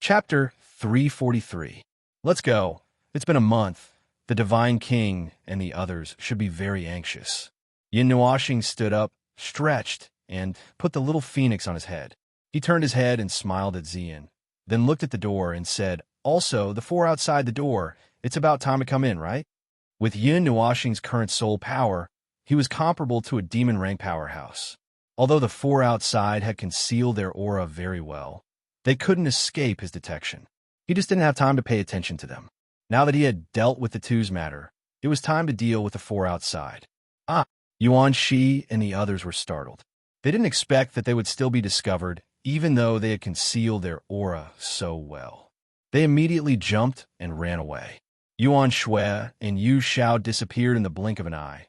Chapter 343. Let's go. It's been a month. The Divine King and the others should be very anxious. Yin Nuashing stood up, stretched, and put the little phoenix on his head. He turned his head and smiled at Xian, then looked at the door and said, "Also, the four outside the door, it's about time to come in, right?" With Yin Nuashing's current soul power, he was comparable to a demon rank powerhouse. Although the four outside had concealed their aura very well, they couldn't escape his detection. He just didn't have time to pay attention to them. Now that he had dealt with the two's matter, it was time to deal with the four outside. Yuan Shi and the others were startled. They didn't expect that they would still be discovered, even though they had concealed their aura so well. They immediately jumped and ran away. Yuan Shui and Yu Xiao disappeared in the blink of an eye,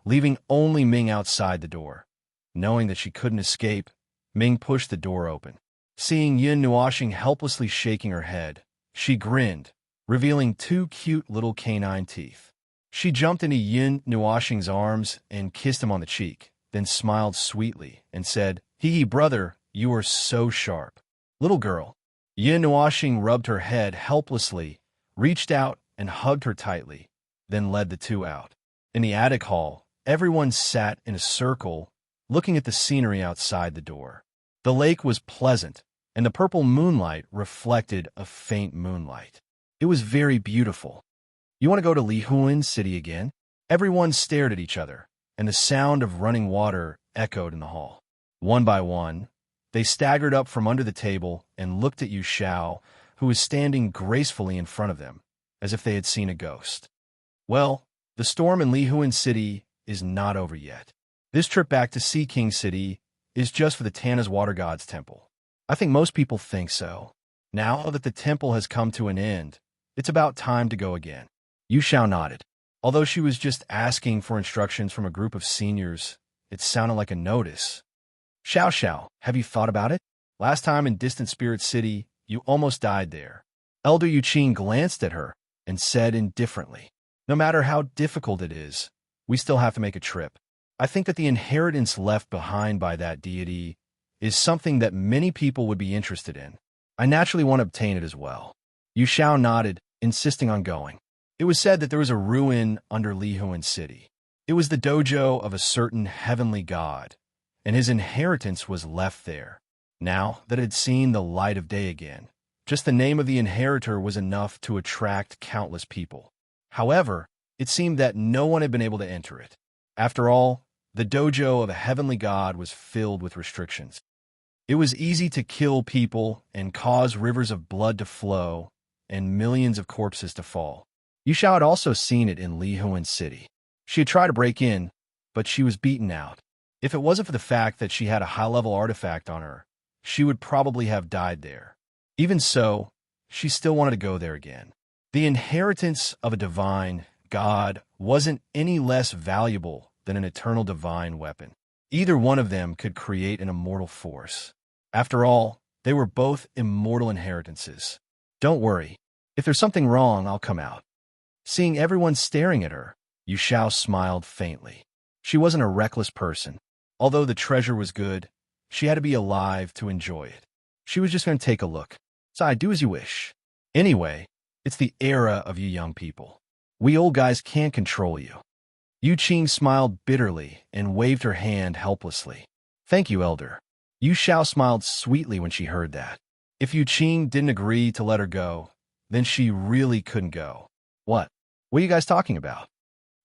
leaving only Ming outside the door. Knowing that she couldn't escape, Ming pushed the door open. Seeing Yin Nuashing helplessly shaking her head, she grinned, revealing two cute little canine teeth. She jumped into Yin Nuashing's arms and kissed him on the cheek, then smiled sweetly and said, "Hee brother, you are so sharp." "Little girl." Yin Nuashing rubbed her head helplessly, reached out and hugged her tightly, then led the two out. In the attic hall, everyone sat in a circle, looking at the scenery outside the door. The lake was pleasant, and the purple moonlight reflected a faint moonlight. It was very beautiful. "You want to go to Lihuan City again?" Everyone stared at each other, and the sound of running water echoed in the hall. One by one, they staggered up from under the table and looked at Yu Xiao, who was standing gracefully in front of them, as if they had seen a ghost. "Well, the storm in Lihuan City is not over yet. This trip back to Sea King City is just for the Tana's Water God's temple. I think most people think so. Now that the temple has come to an end, it's about time to go again." Yu Xiao nodded. Although she was just asking for instructions from a group of seniors, it sounded like a notice. "Xiao Xiao, have you thought about it? Last time in Distant Spirit City, you almost died there." Elder Yuqing glanced at her and said indifferently, "No matter how difficult it is, we still have to make a trip. I think that the inheritance left behind by that deity is something that many people would be interested in. I naturally want to obtain it as well." Yu Xiao nodded, insisting on going. It was said that there was a ruin under Lihuan City. It was the dojo of a certain heavenly god, and his inheritance was left there. Now that it had seen the light of day again, just the name of the inheritor was enough to attract countless people. However, it seemed that no one had been able to enter it. After all, the dojo of a heavenly god was filled with restrictions. It was easy to kill people and cause rivers of blood to flow and millions of corpses to fall. Yu Xiao had also seen it in Lihuan City. She had tried to break in, but she was beaten out. If it wasn't for the fact that she had a high-level artifact on her, she would probably have died there. Even so, she still wanted to go there again. The inheritance of a divine god wasn't any less valuable than an eternal divine weapon. Either one of them could create an immortal force. After all, they were both immortal inheritances. "Don't worry. If there's something wrong, I'll come out." Seeing everyone staring at her, Yu Xiao smiled faintly. She wasn't a reckless person. Although the treasure was good, she had to be alive to enjoy it. She was just going to take a look. "So do as you wish. Anyway, it's the era of you young people. We old guys can't control you." Yu Qing smiled bitterly and waved her hand helplessly. "Thank you, Elder." Yu Xiao smiled sweetly when she heard that. If Yu Qing didn't agree to let her go, then she really couldn't go. What are you guys talking about?"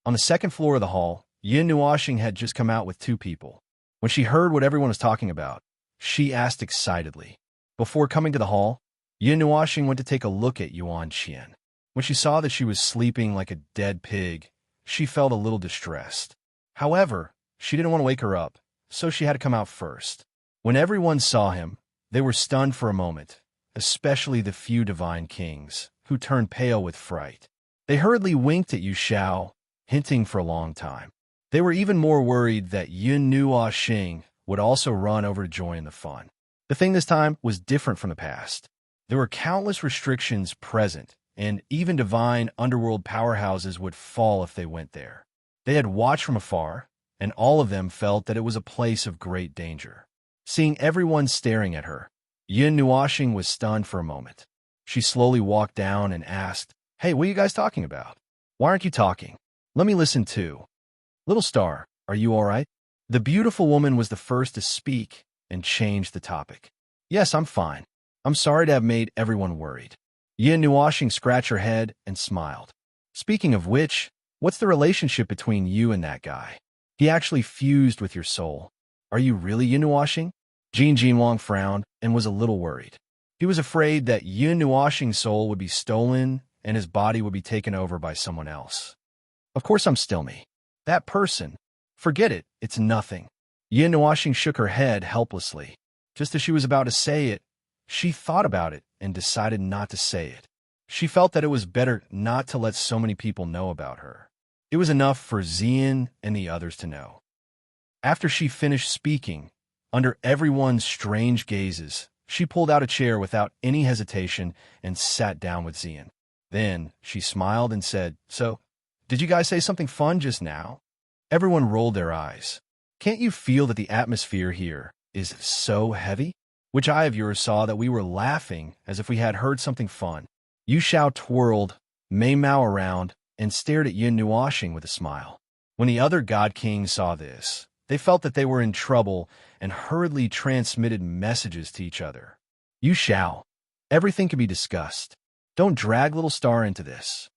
On the second floor of the hall, Yin Nuashing had just come out with two people. When she heard what everyone was talking about, she asked excitedly. Before coming to the hall, Yin Nuashing went to take a look at Yuan Qian. When she saw that she was sleeping like a dead pig, she felt a little distressed. However, she didn't want to wake her up, so she had to come out first. When everyone saw him, they were stunned for a moment, especially the few divine kings, who turned pale with fright. They hurriedly winked at Yu Xiao, hinting for a long time. They were even more worried that Yin Nuashing would also run over to join the fun. The thing this time was different from the past. There were countless restrictions present, and even divine underworld powerhouses would fall if they went there. They had watched from afar, and all of them felt that it was a place of great danger. Seeing everyone staring at her, Yin Nuashing was stunned for a moment. She slowly walked down and asked, "Hey, what are you guys talking about? Why aren't you talking? Let me listen too. Little star, are you all right?" The beautiful woman was the first to speak and change the topic. "Yes, I'm fine. I'm sorry to have made everyone worried." Yin Nuashing scratched her head and smiled. "Speaking of which, what's the relationship between you and that guy? He actually fused with your soul. Are you really Yin Nuashing?" Jin Jinwang frowned and was a little worried. He was afraid that Yin Nuashing's soul would be stolen and his body would be taken over by someone else. "Of course I'm still me. That person. Forget it, it's nothing." Yin Nuashing shook her head helplessly. Just as she was about to say it, she thought about it and decided not to say it. She felt that it was better not to let so many people know about her. It was enough for Xian and the others to know. After she finished speaking, under everyone's strange gazes, she pulled out a chair without any hesitation and sat down with Xian. Then she smiled and said, "So, did you guys say something fun just now?" Everyone rolled their eyes. "Can't you feel that the atmosphere here is so heavy? Which eye of yours saw that we were laughing as if we had heard something fun?" Yu Xiao twirled Mei Mao around and stared at Yin Nuashing with a smile. When the other god kings saw this, they felt that they were in trouble and hurriedly transmitted messages to each other. "Yu Xiao, everything can be discussed. Don't drag little star into this."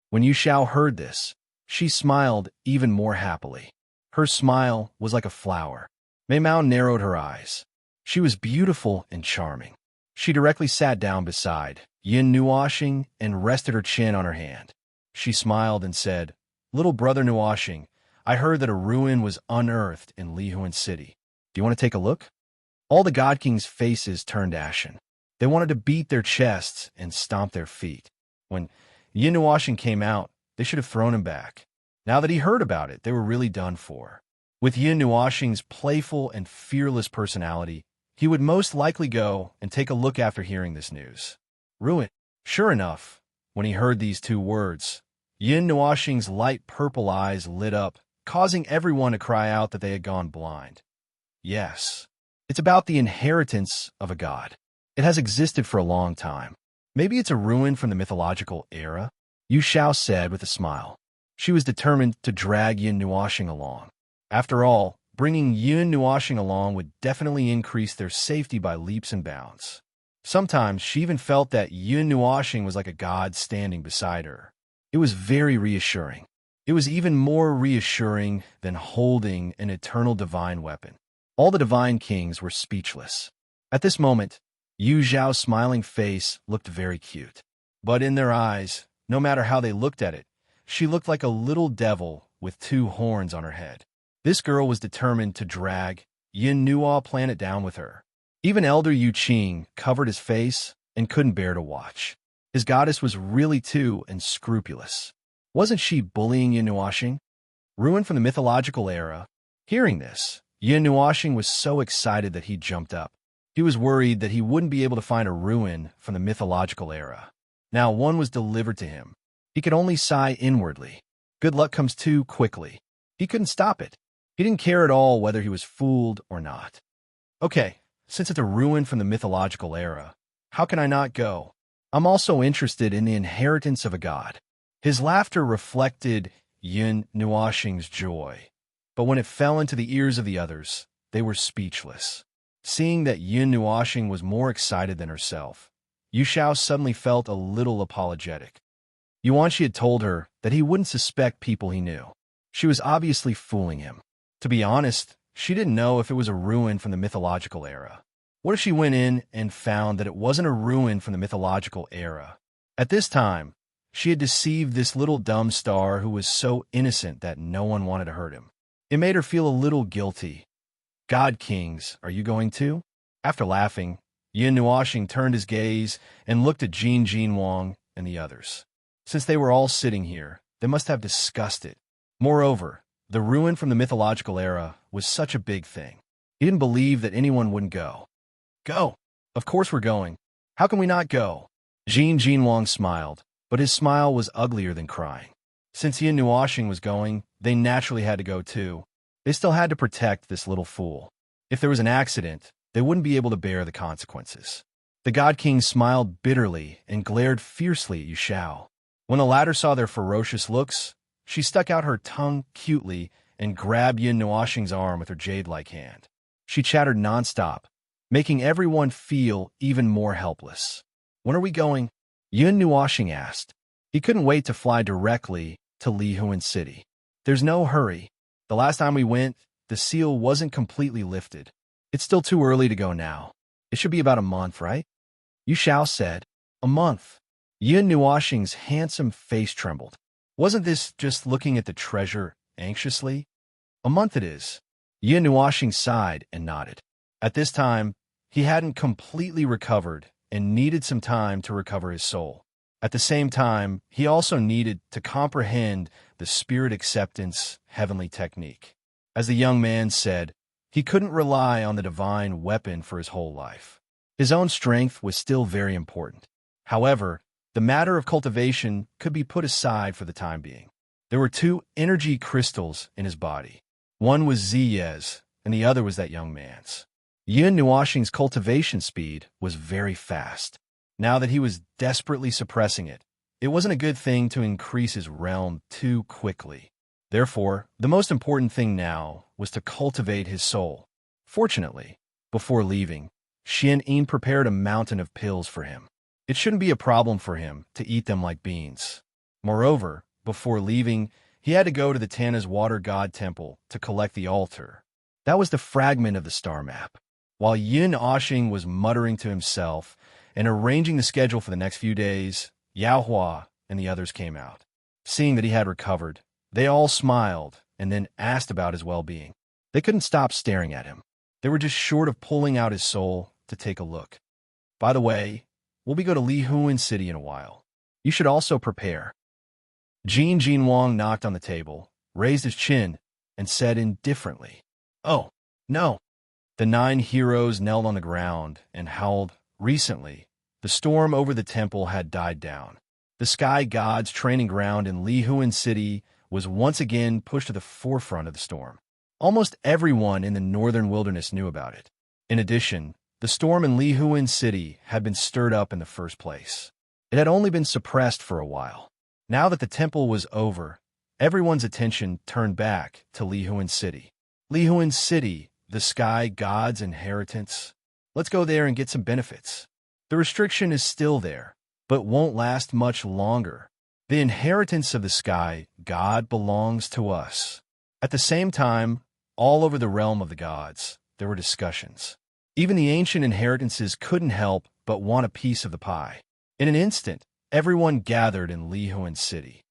When Yu Xiao heard this, she smiled even more happily. Her smile was like a flower. Mei Mao narrowed her eyes. She was beautiful and charming. She directly sat down beside Yin Nuashing and rested her chin on her hand. She smiled and said, "Little brother Nuashing, I heard that a ruin was unearthed in Lihuan City. Do you want to take a look?" All the God Kings' faces turned ashen. They wanted to beat their chests and stomp their feet. When Yin Nuashing came out, they should have thrown him back. Now that he heard about it, they were really done for. With Yin Nuashing's playful and fearless personality, he would most likely go and take a look after hearing this news. Ruin. Sure enough, when he heard these two words, Yin Nuashing's light purple eyes lit up, causing everyone to cry out that they had gone blind. Yes, it's about the inheritance of a god. It has existed for a long time. Maybe it's a ruin from the mythological era, Yu Xiao said with a smile. She was determined to drag Yin Nuashing along. After all, bringing Yin Nuashing along would definitely increase their safety by leaps and bounds. Sometimes she even felt that Yin Nuashing was like a god standing beside her. It was very reassuring. It was even more reassuring than holding an eternal divine weapon. All the divine kings were speechless. At this moment, Yu Zhao's smiling face looked very cute. But in their eyes, no matter how they looked at it, she looked like a little devil with two horns on her head. This girl was determined to drag Yin Nuo planet down with her. Even Elder Yu Qing covered his face and couldn't bear to watch. His goddess was really too unscrupulous. Wasn't she bullying Yin Nuashing? Ruin from the mythological era. Hearing this, Yin Nuashing was so excited that he jumped up. He was worried that he wouldn't be able to find a ruin from the mythological era. Now one was delivered to him. He could only sigh inwardly. Good luck comes too quickly. He couldn't stop it. He didn't care at all whether he was fooled or not. Okay, since it's a ruin from the mythological era, how can I not go? I'm also interested in the inheritance of a god. His laughter reflected Yin Nuashing's joy, but when it fell into the ears of the others, they were speechless. Seeing that Yin Nuashing was more excited than herself, Yu Xiao suddenly felt a little apologetic. Yuanxi had told her that he wouldn't suspect people he knew. She was obviously fooling him. To be honest, she didn't know if it was a ruin from the mythological era. What if she went in and found that it wasn't a ruin from the mythological era? At this time, she had deceived this little dumb star who was so innocent that no one wanted to hurt him. It made her feel a little guilty. God Kings, are you going too? After laughing, Yin Nuashing turned his gaze and looked at Jin Jinwang and the others. Since they were all sitting here, they must have discussed it. Moreover, the ruin from the mythological era was such a big thing. He didn't believe that anyone wouldn't go. Go! Of course we're going. How can we not go? Jin Jinwang smiled, but his smile was uglier than crying. Since Yin Nuashing was going, they naturally had to go too. They still had to protect this little fool. If there was an accident, they wouldn't be able to bear the consequences. The God King smiled bitterly and glared fiercely at Yu Shao. When the latter saw their ferocious looks, she stuck out her tongue cutely and grabbed Yin Nuoxing's arm with her jade-like hand. She chattered nonstop, making everyone feel even more helpless. "When are we going?" Yin Nuoxing asked. He couldn't wait to fly directly to Lihuan City. "There's no hurry. The last time we went, the seal wasn't completely lifted. It's still too early to go now. It should be about a month, right?" Yu Shao said. "A month?" Yin Nuoxing's handsome face trembled. Wasn't this just looking at the treasure anxiously? "A month it is." Yin Nuoxing sighed and nodded. At this time, he hadn't completely recovered and needed some time to recover his soul. At the same time, he also needed to comprehend the spirit acceptance heavenly technique. As the young man said, he couldn't rely on the divine weapon for his whole life. His own strength was still very important. However, the matter of cultivation could be put aside for the time being. There were two energy crystals in his body. One was Ziye's, and the other was that young man's. Yin Nuoxing's cultivation speed was very fast. Now that he was desperately suppressing it, it wasn't a good thing to increase his realm too quickly. Therefore, the most important thing now was to cultivate his soul. Fortunately, before leaving, Xian Yin prepared a mountain of pills for him. It shouldn't be a problem for him to eat them like beans. Moreover, before leaving, he had to go to the Tana's water god temple to collect the altar. That was the fragment of the star map. While Yin Nuoxing was muttering to himself and arranging the schedule for the next few days, Yao Hua and the others came out. Seeing that he had recovered, they all smiled and then asked about his well-being. They couldn't stop staring at him. They were just short of pulling out his soul to take a look. "By the way, we'll be going to Lihuan City in a while. You should also prepare." Jin Jinwang knocked on the table, raised his chin, and said indifferently, "Oh, no." The 9 heroes knelt on the ground and howled. Recently, the storm over the temple had died down. The sky god's training ground in Lihuan City was once again pushed to the forefront of the storm. Almost everyone in the northern wilderness knew about it. In addition, the storm in Lihuan City had been stirred up in the first place. It had only been suppressed for a while. Now that the temple was over, everyone's attention turned back to Lihuan City. Lihuan City, the sky god's inheritance. Let's go there and get some benefits. The restriction is still there, but won't last much longer. The inheritance of the sky god belongs to us. At the same time, all over the realm of the gods, there were discussions. Even the ancient inheritances couldn't help but want a piece of the pie. In an instant, everyone gathered in Lihuan City.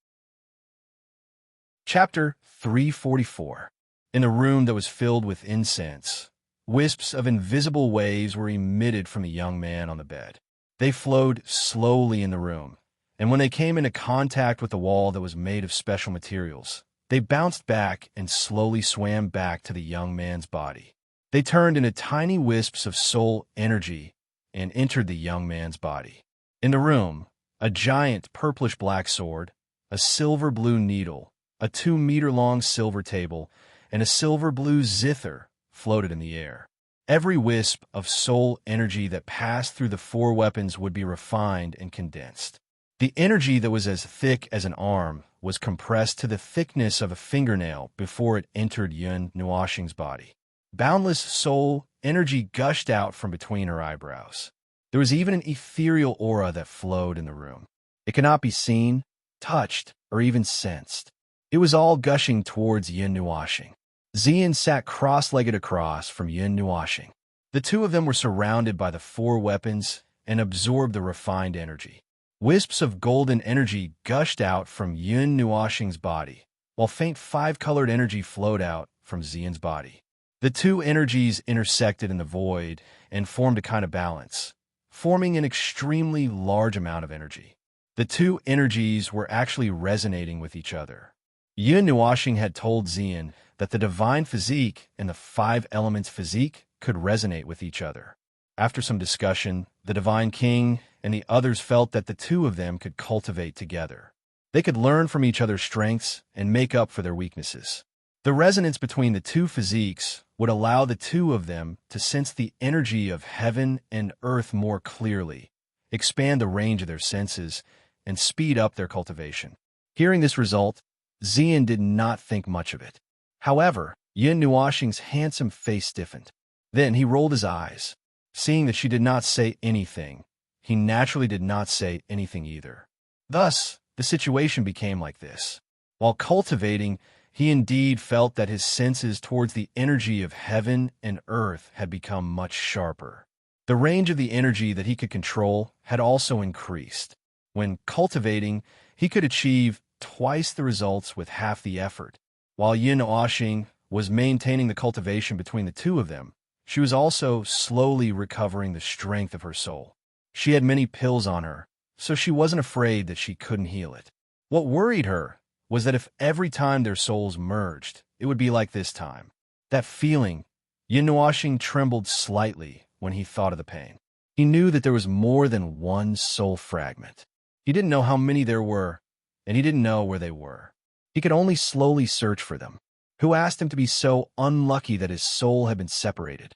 Chapter 344. In a room that was filled with incense, wisps of invisible waves were emitted from the young man on the bed. They flowed slowly in the room, and when they came into contact with the wall that was made of special materials, they bounced back and slowly swam back to the young man's body. They turned into tiny wisps of soul energy and entered the young man's body. In the room, a giant purplish-black sword, a silver-blue needle, a 2-meter-long silver table, and a silver-blue zither floated in the air. Every wisp of soul energy that passed through the 4 weapons would be refined and condensed. The energy that was as thick as an arm was compressed to the thickness of a fingernail before it entered Yin Nuoxing's body. Boundless soul energy gushed out from between her eyebrows. There was even an ethereal aura that flowed in the room. It could not be seen, touched, or even sensed. It was all gushing towards Yin Nuoxing. Ziyan sat cross-legged across from Yin Nuoxing. The two of them were surrounded by the 4 weapons and absorbed the refined energy. Wisps of golden energy gushed out from Yin Nuoxing's body, while faint 5-colored energy flowed out from Ziyan's body. The 2 energies intersected in the void and formed a kind of balance, forming an extremely large amount of energy. The 2 energies were actually resonating with each other. Yin Nuoxing had told Ziyan that the divine physique and the 5 elements physique could resonate with each other. After some discussion, the divine king and the others felt that the 2 of them could cultivate together. They could learn from each other's strengths and make up for their weaknesses. The resonance between the 2 physiques would allow the two of them to sense the energy of heaven and earth more clearly, expand the range of their senses, and speed up their cultivation. Hearing this result, Xian did not think much of it. However, Yin Nuoxing's handsome face stiffened. Then he rolled his eyes. Seeing that she did not say anything, he naturally did not say anything either. Thus, the situation became like this. While cultivating, he indeed felt that his senses towards the energy of heaven and earth had become much sharper. The range of the energy that he could control had also increased. When cultivating, he could achieve twice the results with half the effort. While Yin Nuoxing was maintaining the cultivation between the two of them, she was also slowly recovering the strength of her soul. She had many pills on her, so she wasn't afraid that she couldn't heal it. What worried her was that if every time their souls merged, it would be like this time. That feeling, Yin Nuoxing trembled slightly when he thought of the pain. He knew that there was more than one soul fragment. He didn't know how many there were, and he didn't know where they were. He could only slowly search for them. Who asked him to be so unlucky that his soul had been separated?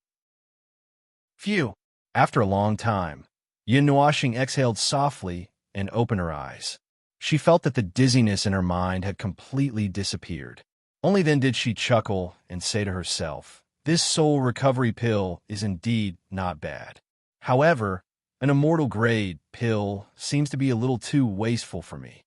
Phew! After a long time, Yin Nuoxing exhaled softly and opened her eyes. She felt that the dizziness in her mind had completely disappeared. Only then did she chuckle and say to herself, "This soul recovery pill is indeed not bad. However, an immortal grade pill seems to be a little too wasteful for me."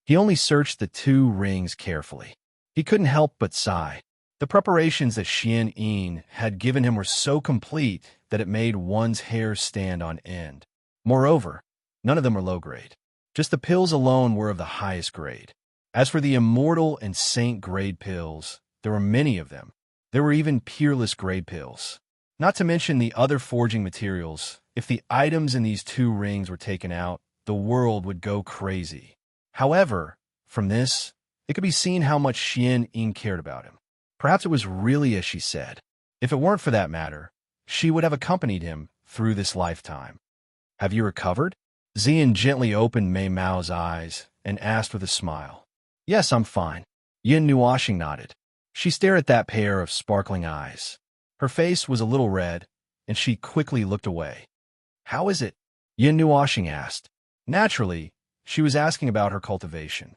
He only searched the two rings carefully. He couldn't help but sigh. The preparations that Xian Yin had given him were so complete that it made one's hair stand on end. Moreover, none of them were low grade. Just the pills alone were of the highest grade. As for the immortal and saint grade pills, there were many of them. There were even peerless grade pills. Not to mention the other forging materials. If the items in these two rings were taken out, the world would go crazy. However, from this, it could be seen how much Xian Yin cared about him. Perhaps it was really as she said. If it weren't for that matter, she would have accompanied him through this lifetime. "Have you recovered?" Xian gently opened Mei Mao's eyes and asked with a smile. "Yes, I'm fine." Yin Nuoxing nodded. She stared at that pair of sparkling eyes. Her face was a little red, and she quickly looked away. "How is it?" Yin Nuoxing asked. Naturally, she was asking about her cultivation.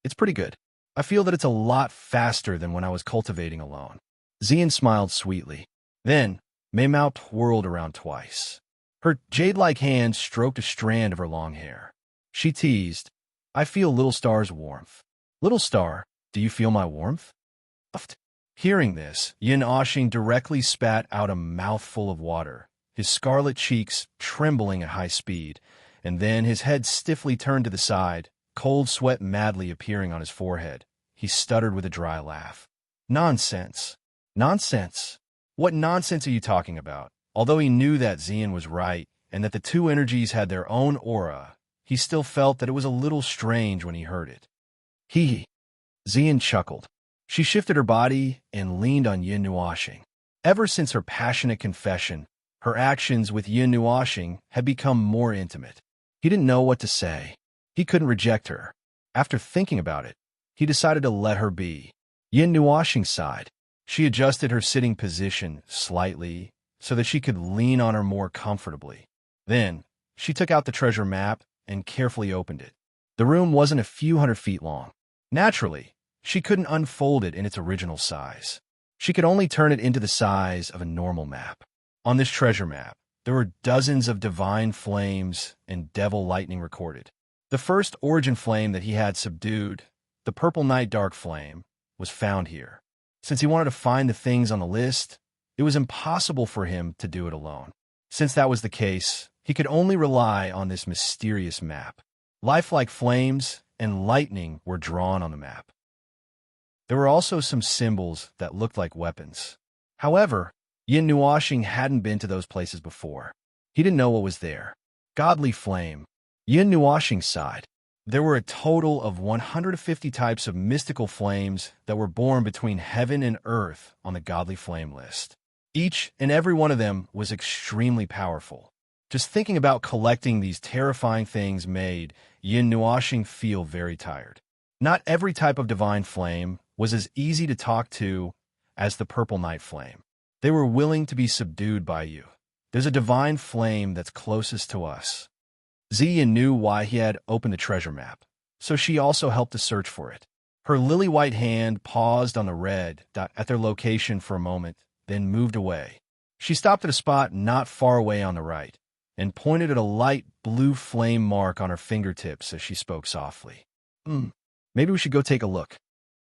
"It's pretty good. I feel that it's a lot faster than when I was cultivating alone." Xian smiled sweetly. Then, Mei Mao twirled around twice. Her jade-like hand stroked a strand of her long hair. She teased, "I feel Little Star's warmth." "Little Star, do you feel my warmth?" Hearing this, Yin Nuoxing directly spat out a mouthful of water, his scarlet cheeks trembling at high speed, and then his head stiffly turned to the side, cold sweat madly appearing on his forehead. He stuttered with a dry laugh. "Nonsense. Nonsense. What nonsense are you talking about?" Although he knew that Xian was right and that the two energies had their own aura, he still felt that it was a little strange when he heard it. He. Xian chuckled. She shifted her body and leaned on Yin Nuoxing. Ever since her passionate confession, her actions with Yin Nuoxing had become more intimate. He didn't know what to say. He couldn't reject her. After thinking about it, he decided to let her be. Yin Nuoxing sighed. She adjusted her sitting position slightly so that she could lean on her more comfortably. Then, she took out the treasure map and carefully opened it. The room wasn't a few hundred feet long. Naturally, she couldn't unfold it in its original size. She could only turn it into the size of a normal map. On this treasure map, there were dozens of divine flames and devil lightning recorded. The first origin flame that he had subdued, the purple night dark flame, was found here. Since he wanted to find the things on the list, it was impossible for him to do it alone. Since that was the case, he could only rely on this mysterious map. Lifelike flames and lightning were drawn on the map. There were also some symbols that looked like weapons. However, Yin Nuoxing hadn't been to those places before. He didn't know what was there. Godly flame. Yin Nuoxing sighed. There were a total of 150 types of mystical flames that were born between heaven and earth on the godly flame list. Each and every one of them was extremely powerful. Just thinking about collecting these terrifying things made Yin Nuoxing feel very tired. Not every type of divine flame was as easy to talk to as the purple night flame. They were willing to be subdued by you. There's a divine flame that's closest to us. Ziyin knew why he had opened the treasure map, so she also helped to search for it. Her lily-white hand paused on the red dot at their location for a moment, then moved away. She stopped at a spot not far away on the right, and pointed at a light blue flame mark on her fingertips as she spoke softly. Maybe we should go take a look.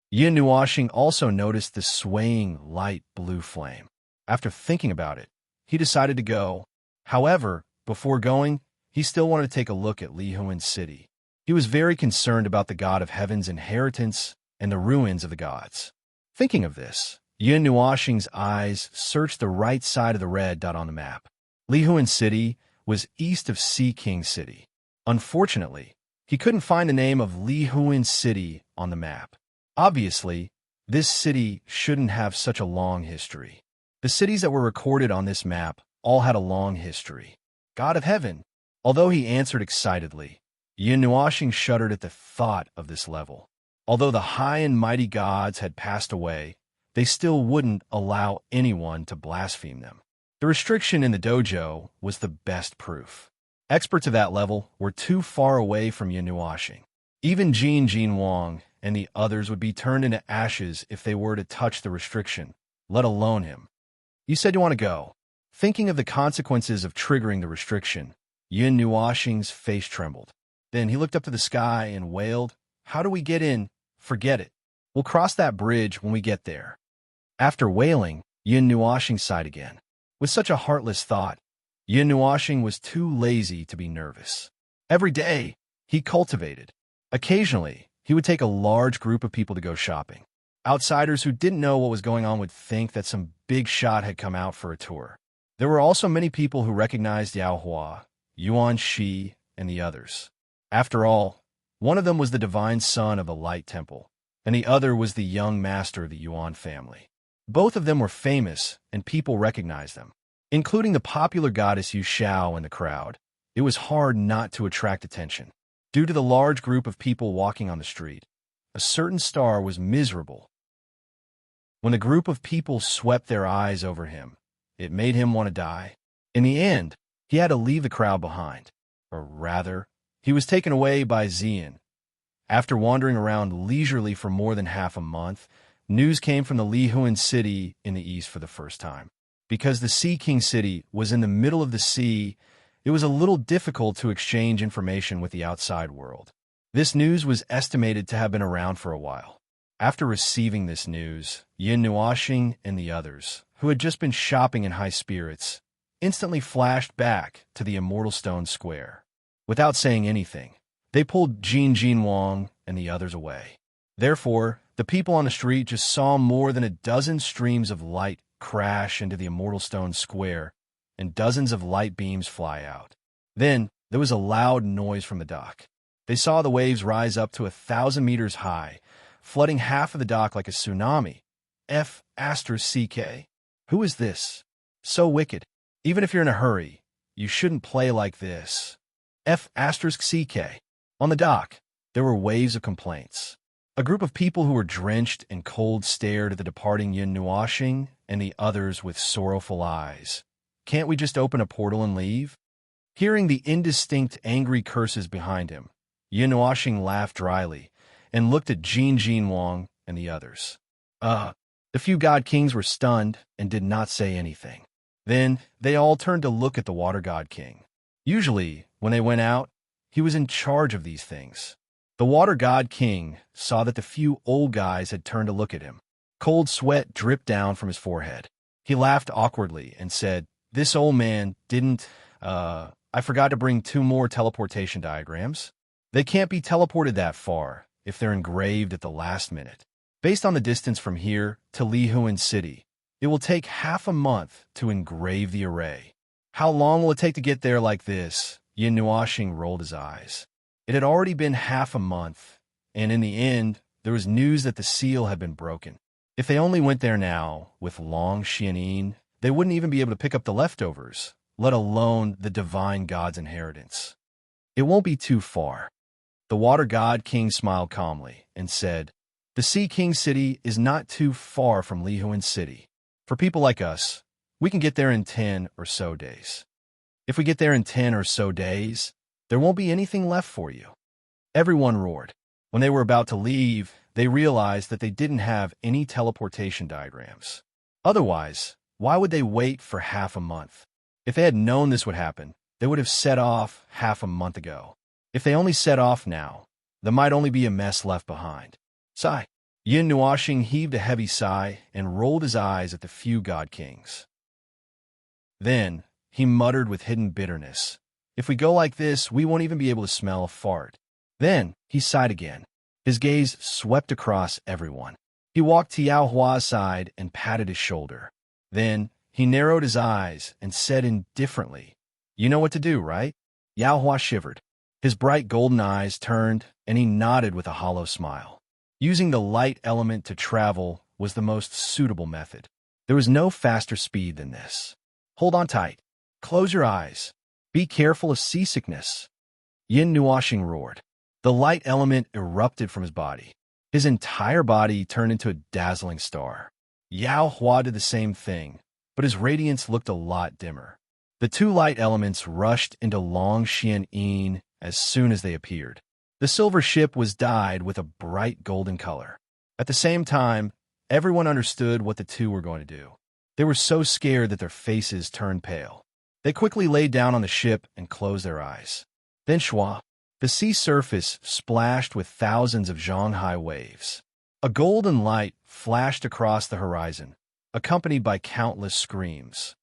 Yin Nuashing also noticed the swaying light blue flame. After thinking about it, he decided to go. However, before going, he still wanted to take a look at Li Huan's city. He was very concerned about the god of heaven's inheritance and the ruins of the gods. Thinking of this, Yin Nuashing's eyes searched the right side of the red dot on the map. Li Huan's city was east of Sea King City. Unfortunately, he couldn't find the name of Li Huan's city on the map. Obviously, this city shouldn't have such a long history. The cities that were recorded on this map all had a long history. God of Heaven. Although he answered excitedly, Yin Nuashing shuddered at the thought of this level. Although the high and mighty gods had passed away, they still wouldn't allow anyone to blaspheme them. The restriction in the dojo was the best proof. Experts of that level were too far away from Yin Nuashing. Even Jin Wang and the others would be turned into ashes if they were to touch the restriction, let alone him. You said you want to go. Thinking of the consequences of triggering the restriction, Yin Nuashing's face trembled. Then he looked up to the sky and wailed, "How do we get in? Forget it. We'll cross that bridge when we get there." After wailing, Yin Nuashing sighed again. With such a heartless thought, Yin Nuashing was too lazy to be nervous. Every day, he cultivated. Occasionally, he would take a large group of people to go shopping. Outsiders who didn't know what was going on would think that some big shot had come out for a tour. There were also many people who recognized Yao Hua, Yuan Shi, and the others. After all, one of them was the divine son of a light temple, and the other was the young master of the Yuan family. Both of them were famous, and people recognized them. Including the popular goddess Yu Xiao in the crowd, it was hard not to attract attention. Due to the large group of people walking on the street, a certain star was miserable. When a group of people swept their eyes over him, it made him want to die. In the end, he had to leave the crowd behind. Or rather, he was taken away by Ziyin. After wandering around leisurely for more than half a month, news came from the Li Huan city in the east for the first time. Because the Sea King city was in the middle of the sea, it was a little difficult to exchange information with the outside world. This news was estimated to have been around for a while. After receiving this news, Yin Nuashing and the others, who had just been shopping in high spirits, instantly flashed back to the Immortal Stone Square. Without saying anything, they pulled Jin Wang and the others away. Therefore, the people on the street just saw more than a dozen streams of light crash into the Immortal Stone Square, and dozens of light beams fly out. Then, there was a loud noise from the dock. They saw the waves rise up to 1,000 meters high, flooding half of the dock like a tsunami. CK. Who is this? So wicked. Even if you're in a hurry, you shouldn't play like this. CK. On the dock, there were waves of complaints. A group of people who were drenched in cold stared at the departing Yin Nuashing and the others with sorrowful eyes. Can't we just open a portal and leave? Hearing the indistinct angry curses behind him, Yin Nuashing laughed dryly and looked at Jin Wang and the others. The few god kings were stunned and did not say anything. Then they all turned to look at the water god king. Usually, when they went out, he was in charge of these things. The water god king saw that the few old guys had turned to look at him. Cold sweat dripped down from his forehead. He laughed awkwardly and said, "This old man didn't, I forgot to bring 2 more teleportation diagrams. They can't be teleported that far if they're engraved at the last minute. Based on the distance from here to Li Huan City, it will take half a month to engrave the array. How long will it take to get there like this?" Yin Nuashing rolled his eyes. It had already been half a month, and in the end, there was news that the seal had been broken. If they only went there now, with Long Xianin, they wouldn't even be able to pick up the leftovers, let alone the divine god's inheritance. It won't be too far. The water god king smiled calmly and said, "The Sea King city is not too far from Li Huan City. For people like us, we can get there in 10 or so days. If we get there in 10 or so days, there won't be anything left for you. Everyone roared. When they were about to leave, they realized that they didn't have any teleportation diagrams. Otherwise, why would they wait for half a month? If they had known this would happen, they would have set off half a month ago. If they only set off now, there might only be a mess left behind. Sigh. Yin Nuoxing heaved a heavy sigh and rolled his eyes at the few god kings. Then, he muttered with hidden bitterness, "If we go like this, we won't even be able to smell a fart." Then, he sighed again. His gaze swept across everyone. He walked to Yao Hua's side and patted his shoulder. Then, he narrowed his eyes and said indifferently, "You know what to do, right?" Yao Hua shivered. His bright golden eyes turned, and he nodded with a hollow smile. Using the light element to travel was the most suitable method. There was no faster speed than this. Hold on tight. Close your eyes. Be careful of seasickness. Yin Nuoxing roared. The light element erupted from his body. His entire body turned into a dazzling star. Yao Hua did the same thing, but his radiance looked a lot dimmer. The two light elements rushed into Long Xian Yin as soon as they appeared. The silver ship was dyed with a bright golden color. At the same time, everyone understood what the two were going to do. They were so scared that their faces turned pale. They quickly laid down on the ship and closed their eyes. Then shua, the sea surface splashed with thousands of Zhonghai waves. A golden light flashed across the horizon, accompanied by countless screams.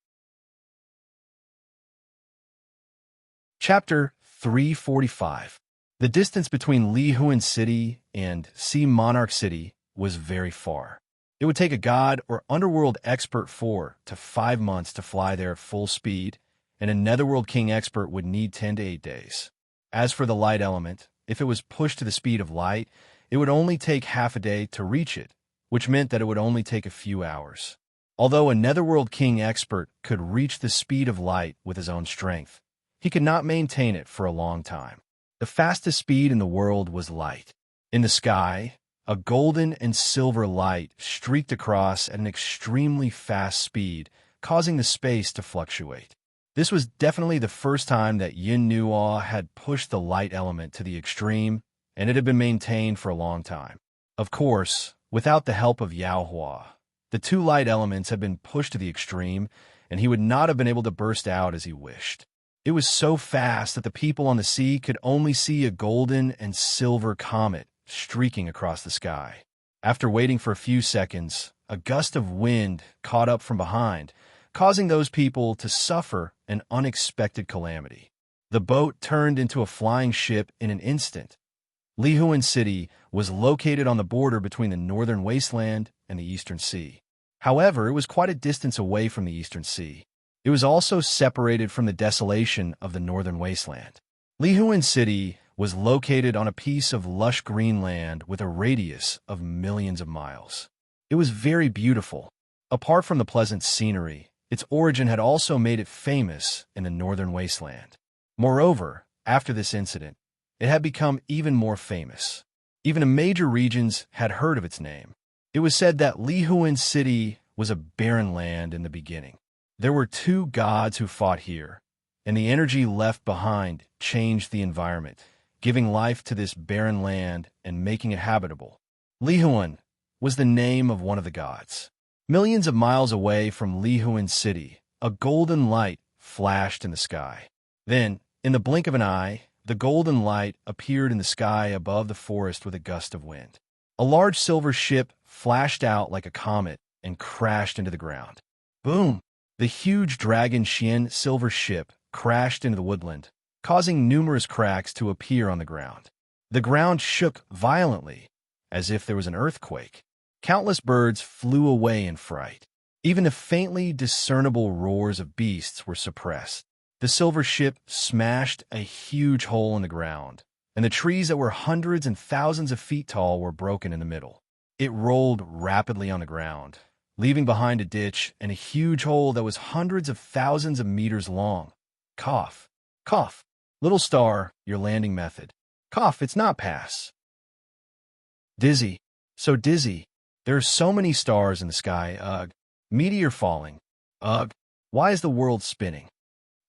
Chapter 345. The distance between Li Huan City and Sea Monarch City was very far. It would take a god or underworld expert 4 to 5 months to fly there at full speed, and a netherworld king expert would need 10 to 8 days. As for the light element, if it was pushed to the speed of light, it would only take half a day to reach it, which meant that it would only take a few hours. Although a netherworld king expert could reach the speed of light with his own strength, he could not maintain it for a long time. The fastest speed in the world was light. In the sky, a golden and silver light streaked across at an extremely fast speed, causing the space to fluctuate. This was definitely the first time that Yin Nuo had pushed the light element to the extreme, and it had been maintained for a long time. Of course, without the help of Yao Hua, the two light elements had been pushed to the extreme, and he would not have been able to burst out as he wished. It was so fast that the people on the sea could only see a golden and silver comet streaking across the sky. After waiting for a few seconds, a gust of wind caught up from behind, causing those people to suffer an unexpected calamity. The boat turned into a flying ship in an instant. Li Huan City was located on the border between the northern wasteland and the eastern sea. However, it was quite a distance away from the eastern sea. It was also separated from the desolation of the northern wasteland. Li Huan City was located on a piece of lush green land with a radius of millions of miles. It was very beautiful. Apart from the pleasant scenery, its origin had also made it famous in the northern wasteland. Moreover, after this incident, it had become even more famous. Even the major regions had heard of its name. It was said that Li Huan City was a barren land in the beginning. There were two gods who fought here, and the energy left behind changed the environment, giving life to this barren land and making it habitable. Li Huan was the name of one of the gods. Millions of miles away from Li Huan City, a golden light flashed in the sky. Then, in the blink of an eye, the golden light appeared in the sky above the forest with a gust of wind. A large silver ship flashed out like a comet and crashed into the ground. Boom! The huge Dragon Xian silver ship crashed into the woodland, causing numerous cracks to appear on the ground. The ground shook violently, as if there was an earthquake. Countless birds flew away in fright. Even the faintly discernible roars of beasts were suppressed. The silver ship smashed a huge hole in the ground, and the trees that were hundreds and thousands of feet tall were broken in the middle. It rolled rapidly on the ground, leaving behind a ditch and a huge hole that was hundreds of thousands of meters long. Cough. Cough. Little star, your landing method. Cough, it's not pass. Dizzy. So dizzy. There are so many stars in the sky, ugh. Meteor falling. Ugh. Why is the world spinning?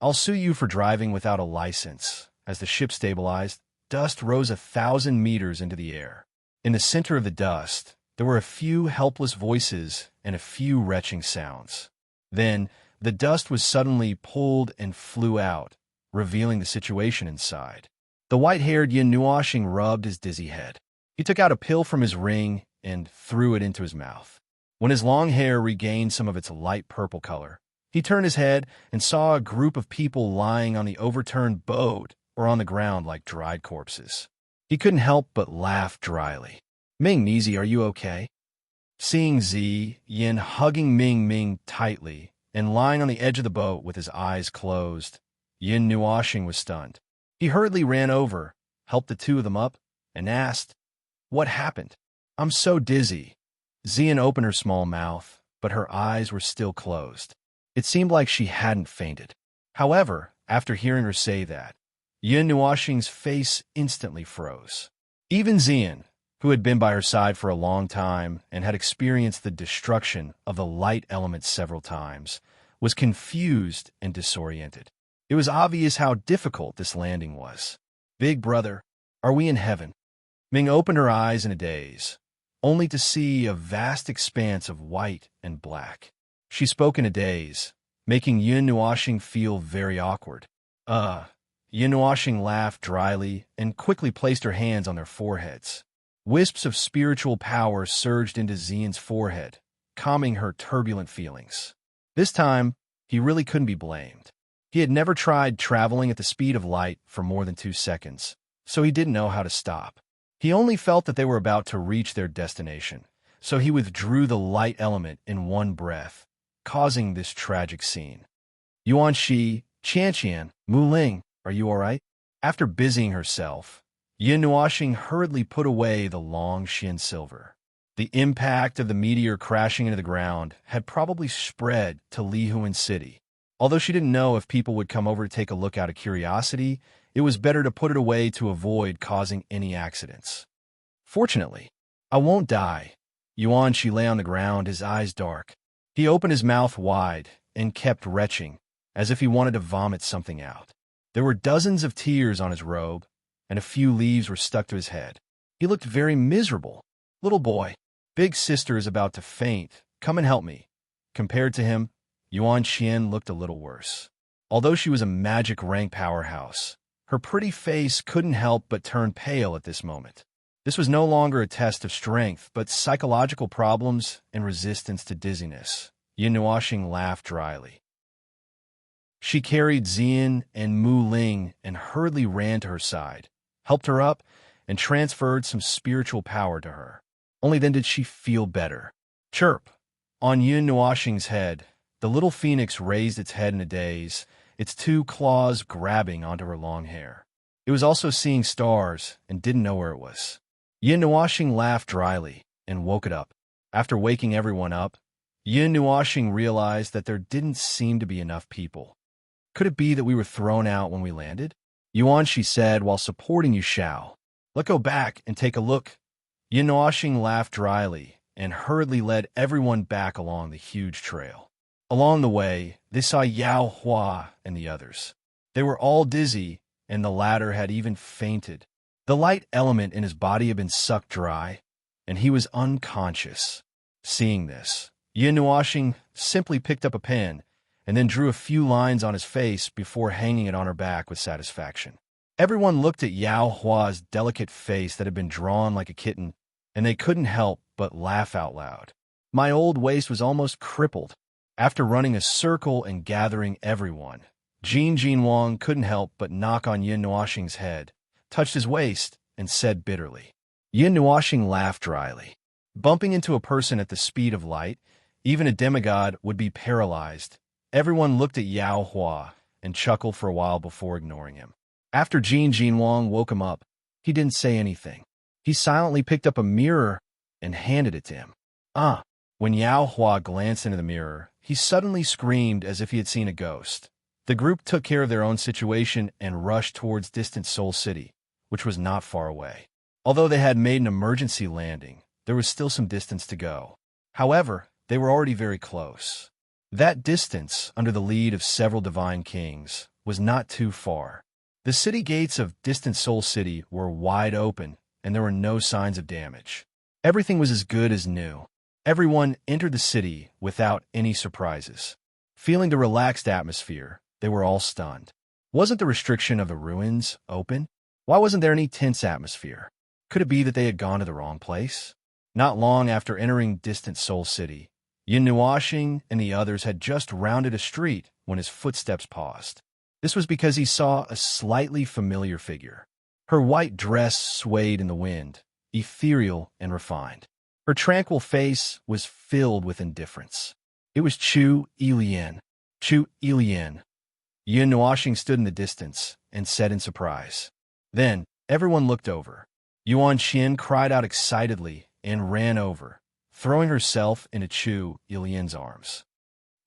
I'll sue you for driving without a license. As the ship stabilized, dust rose 1,000 meters into the air. In the center of the dust, there were a few helpless voices and a few retching sounds. Then, the dust was suddenly pulled and flew out, revealing the situation inside. The white-haired Yin Nuoshing rubbed his dizzy head. He took out a pill from his ring and threw it into his mouth. When his long hair regained some of its light purple color, he turned his head and saw a group of people lying on the overturned boat or on the ground like dried corpses. He couldn't help but laugh dryly. Ming, Nizi, are you okay? Seeing Zi, Yin hugging Ming tightly and lying on the edge of the boat with his eyes closed, Yin Nuoshing was stunned. He hurriedly ran over, helped the two of them up, and asked, "What happened?" "I'm so dizzy." Xian opened her small mouth, but her eyes were still closed. It seemed like she hadn't fainted. However, after hearing her say that, Yin Nuoshing's face instantly froze. Even Xian, who had been by her side for a long time and had experienced the destruction of the light element several times, was confused and disoriented. It was obvious how difficult this landing was. "Big brother, are we in heaven?" Ming opened her eyes in a daze, only to see a vast expanse of white and black. She spoke in a daze, making Yin Nuoshing feel very awkward. Yin Nuoshing laughed dryly and quickly placed her hands on their foreheads. Wisps of spiritual power surged into Xian's forehead, calming her turbulent feelings. This time, he really couldn't be blamed. He had never tried traveling at the speed of light for more than 2 seconds, so he didn't know how to stop. He only felt that they were about to reach their destination, so he withdrew the light element in one breath, causing this tragic scene. "Yuan Shi, Qianqian, Mu Ling, are you all right?" After busying herself, Yin Nuoshing hurriedly put away the long Xin silver. The impact of the meteor crashing into the ground had probably spread to Lihuan City. Although she didn't know if people would come over to take a look out of curiosity, it was better to put it away to avoid causing any accidents. Fortunately, I won't die. Yuan Shi lay on the ground, his eyes dark. He opened his mouth wide and kept retching, as if he wanted to vomit something out. There were dozens of tears on his robe, and a few leaves were stuck to his head. He looked very miserable. "Little boy, big sister is about to faint. Come and help me." Compared to him, Yuan Xian looked a little worse. Although she was a magic rank powerhouse, her pretty face couldn't help but turn pale at this moment. This was no longer a test of strength, but psychological problems and resistance to dizziness. Yin Nuoshing laughed dryly. She carried Xian and Mu Ling and hurriedly ran to her side, helped her up, and transferred some spiritual power to her. Only then did she feel better. Chirp! On Yin Nuoshing's head, the little phoenix raised its head in a daze, its 2 claws grabbing onto her long hair. It was also seeing stars and didn't know where it was. Yin Nuoshing laughed dryly and woke it up. After waking everyone up, Yin Nuoshing realized that there didn't seem to be enough people. "Could it be that we were thrown out when we landed?" Yuan Shi said while supporting Yu Shao. "Let's go back and take a look." Yin Nuoshing laughed dryly and hurriedly led everyone back along the huge trail. Along the way, they saw Yao Hua and the others. They were all dizzy, and the latter had even fainted. The light element in his body had been sucked dry, and he was unconscious. Seeing this, Yin Nuoshing simply picked up a pen and then drew a few lines on his face before hanging it on her back with satisfaction. Everyone looked at Yao Hua's delicate face that had been drawn like a kitten, and they couldn't help but laugh out loud. My old waist was almost crippled. After running a circle and gathering everyone, Jin Wang couldn't help but knock on Yin Nuoshing's head, touched his waist, and said bitterly. Yin Nuoshing laughed dryly. Bumping into a person at the speed of light, even a demigod would be paralyzed. Everyone looked at Yao Hua and chuckled for a while before ignoring him. After Jin Wang woke him up, he didn't say anything. He silently picked up a mirror and handed it to him. When Yao Hua glanced into the mirror, he suddenly screamed as if he had seen a ghost. The group took care of their own situation and rushed towards distant Seoul City, which was not far away. Although they had made an emergency landing, there was still some distance to go. However, they were already very close. That distance, under the lead of several divine kings, was not too far. The city gates of distant Soul City were wide open, and there were no signs of damage. Everything was as good as new. Everyone entered the city without any surprises. Feeling the relaxed atmosphere, they were all stunned. Wasn't the restriction of the ruins open? Why wasn't there any tense atmosphere? Could it be that they had gone to the wrong place? Not long after entering distant Soul City, Yin Nuashing and the others had just rounded a street when his footsteps paused. This was because he saw a slightly familiar figure. Her white dress swayed in the wind, ethereal and refined. Her tranquil face was filled with indifference. It was Chu Elian. Chu Elian. Yin Nuashing stood in the distance and said in surprise. Then, everyone looked over. Yuan Qian cried out excitedly and ran over, throwing herself into Chu Elian's arms.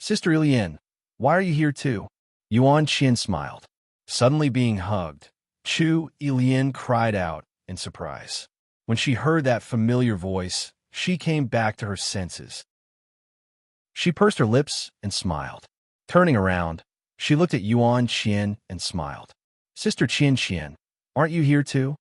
Sister Elian, why are you here too? Yuan Qian smiled. Suddenly being hugged, Chu Elian cried out in surprise. When she heard that familiar voice, she came back to her senses. She pursed her lips and smiled. Turning around, she looked at Yuan Qian and smiled. Sister Qian Qian, aren't you here too?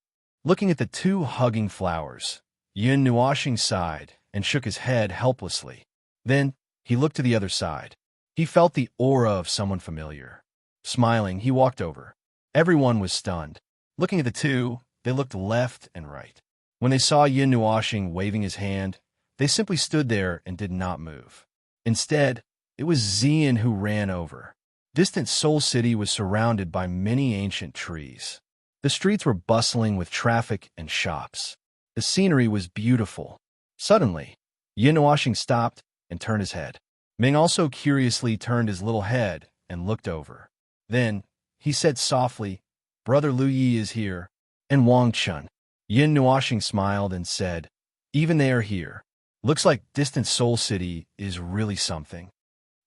Looking at the two hugging flowers, Yin Nuashing sighed and shook his head helplessly. Then, he looked to the other side. He felt the aura of someone familiar. Smiling, he walked over. Everyone was stunned. Looking at the two, they looked left and right. When they saw Yin Nuashing waving his hand, they simply stood there and did not move. Instead, it was Xian who ran over. Distant Soul City was surrounded by many ancient trees. The streets were bustling with traffic and shops. The scenery was beautiful. Suddenly, Yin Nuashing stopped and turned his head. Ming also curiously turned his little head and looked over. Then, he said softly, Brother Lu Yi is here, and Wang Chun. Yin Nuashing smiled and said, Even they are here. Looks like distant Soul City is really something.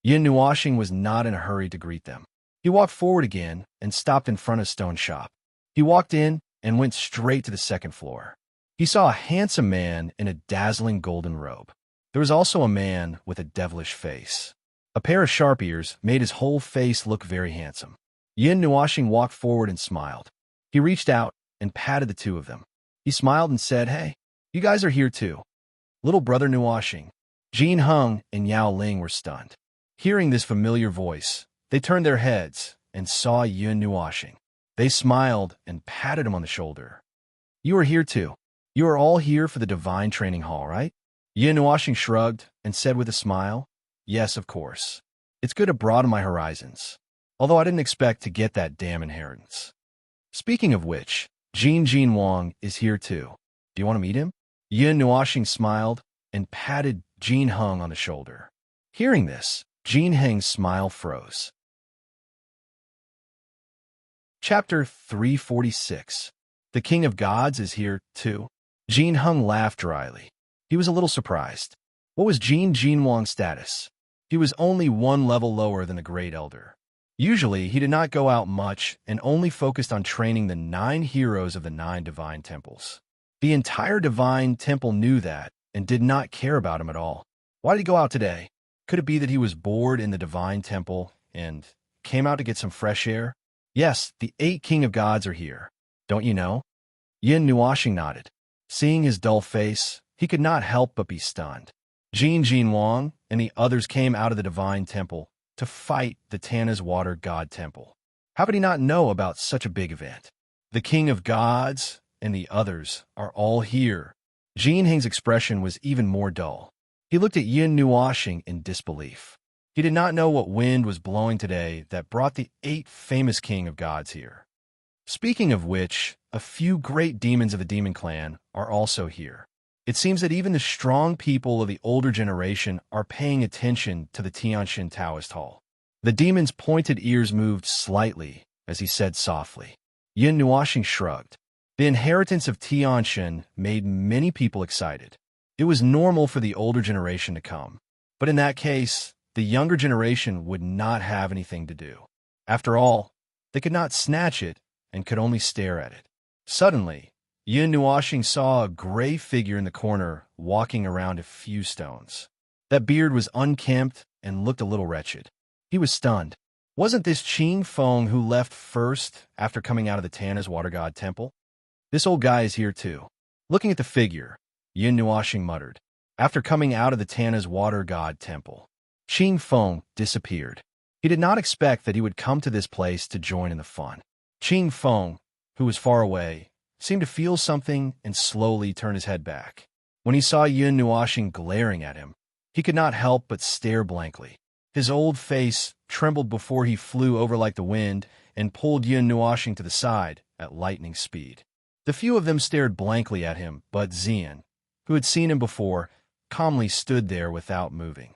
Yin Nuashing was not in a hurry to greet them. He walked forward again and stopped in front of Stone Shop. He walked in and went straight to the second floor. He saw a handsome man in a dazzling golden robe. There was also a man with a devilish face. A pair of sharp ears made his whole face look very handsome. Yin Nuashing walked forward and smiled. He reached out and patted the two of them. He smiled and said, Hey, you guys are here too. Little brother Nuashing. Jin Heng and Yao Ling were stunned. Hearing this familiar voice, they turned their heads and saw Yin Nuashing. They smiled and patted him on the shoulder. You are here too. You are all here for the Divine Training Hall, right? Yin Nuashing shrugged and said with a smile, Yes, of course. It's good to broaden my horizons, although I didn't expect to get that damn inheritance. Speaking of which, Jin Wang is here too. Do you want to meet him? Yin Nuashing smiled and patted Jin Heng on the shoulder. Hearing this, Jin Heng's smile froze. Chapter 346. The King of Gods is here too. Jin Heng laughed dryly. He was a little surprised. What was Jin Wang's status? He was only one level lower than the Great Elder. Usually, he did not go out much and only focused on training the 9 heroes of the 9 divine temples. The entire divine temple knew that and did not care about him at all. Why did he go out today? Could it be that he was bored in the divine temple and came out to get some fresh air? Yes, the 8 King of Gods are here. Don't you know? Yin Nuashing nodded. Seeing his dull face, he could not help but be stunned. Jin Wang and the others came out of the divine temple to fight the Tana's Water God Temple. How could he not know about such a big event? The King of Gods and the others are all here. Jin Heng's expression was even more dull. He looked at Yin Nuashing in disbelief. He did not know what wind was blowing today that brought the 8 famous King of Gods here. Speaking of which, a few great demons of the Demon Clan are also here. It seems that even the strong people of the older generation are paying attention to the Tianshan Taoist Hall. The demon's pointed ears moved slightly as he said softly. Yin Nuashing shrugged. The inheritance of Tianshan made many people excited. It was normal for the older generation to come, but in that case, the younger generation would not have anything to do. After all, they could not snatch it and could only stare at it. Suddenly, Yin Nuashing saw a gray figure in the corner walking around a few stones. That beard was unkempt and looked a little wretched. He was stunned. Wasn't this Qing Feng who left first after coming out of the Tana's water god temple? This old guy is here too. Looking at the figure, Yin Nuoxing muttered. After coming out of the Tana's water god temple, Qing Feng disappeared. He did not expect that he would come to this place to join in the fun. Qing Feng, who was far away, seemed to feel something and slowly turned his head back. When he saw Yin Nuoxing glaring at him, he could not help but stare blankly. His old face trembled before he flew over like the wind and pulled Yin Nuoxing to the side at lightning speed. The few of them stared blankly at him, but Xian, who had seen him before, calmly stood there without moving.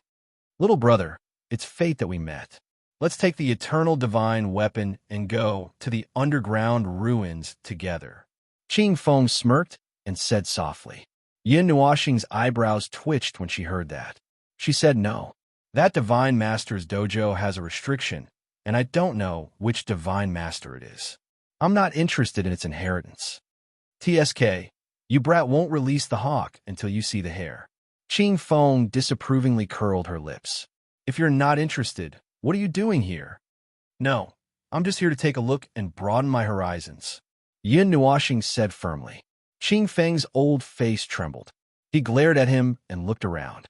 Little brother, it's fate that we met. Let's take the eternal divine weapon and go to the underground ruins together. Qing Feng smirked and said softly. Yin Nuoxing's eyebrows twitched when she heard that. She said no. That divine master's dojo has a restriction, and I don't know which divine master it is. I'm not interested in its inheritance. TSK, you brat won't release the hawk until you see the hair. Qing Feng disapprovingly curled her lips. If you're not interested, what are you doing here? No, I'm just here to take a look and broaden my horizons. Yin Nuoxing said firmly. Qing Feng's old face trembled. He glared at him and looked around.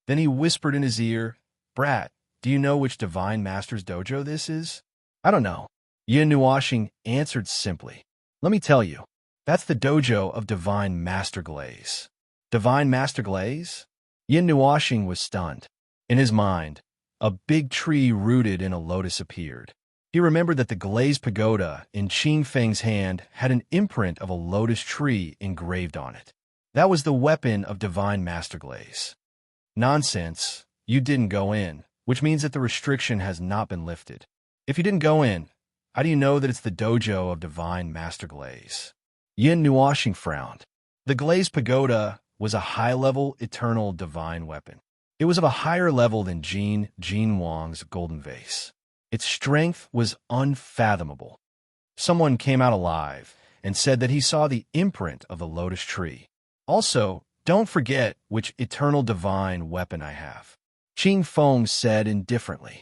Then he whispered in his ear, Brat, do you know which divine master's dojo this is? I don't know. Yin Nuoxing answered simply. Let me tell you, that's the dojo of Divine Master Glaze. Divine Master Glaze? Yin Nuoxing was stunned. In his mind, a big tree rooted in a lotus appeared. He remembered that the Glaze pagoda in Qing Feng's hand had an imprint of a lotus tree engraved on it. That was the weapon of Divine Master Glaze. Nonsense, you didn't go in, which means that the restriction has not been lifted. If you didn't go in, how do you know that it's the dojo of Divine Master Glaze? Yin Nuoxing frowned. The Glaze pagoda was a high-level, eternal divine weapon. It was of a higher level than Jin Wang's golden vase. Its strength was unfathomable. Someone came out alive and said that he saw the imprint of the lotus tree. Also, don't forget which eternal divine weapon I have. Qing Feng said indifferently.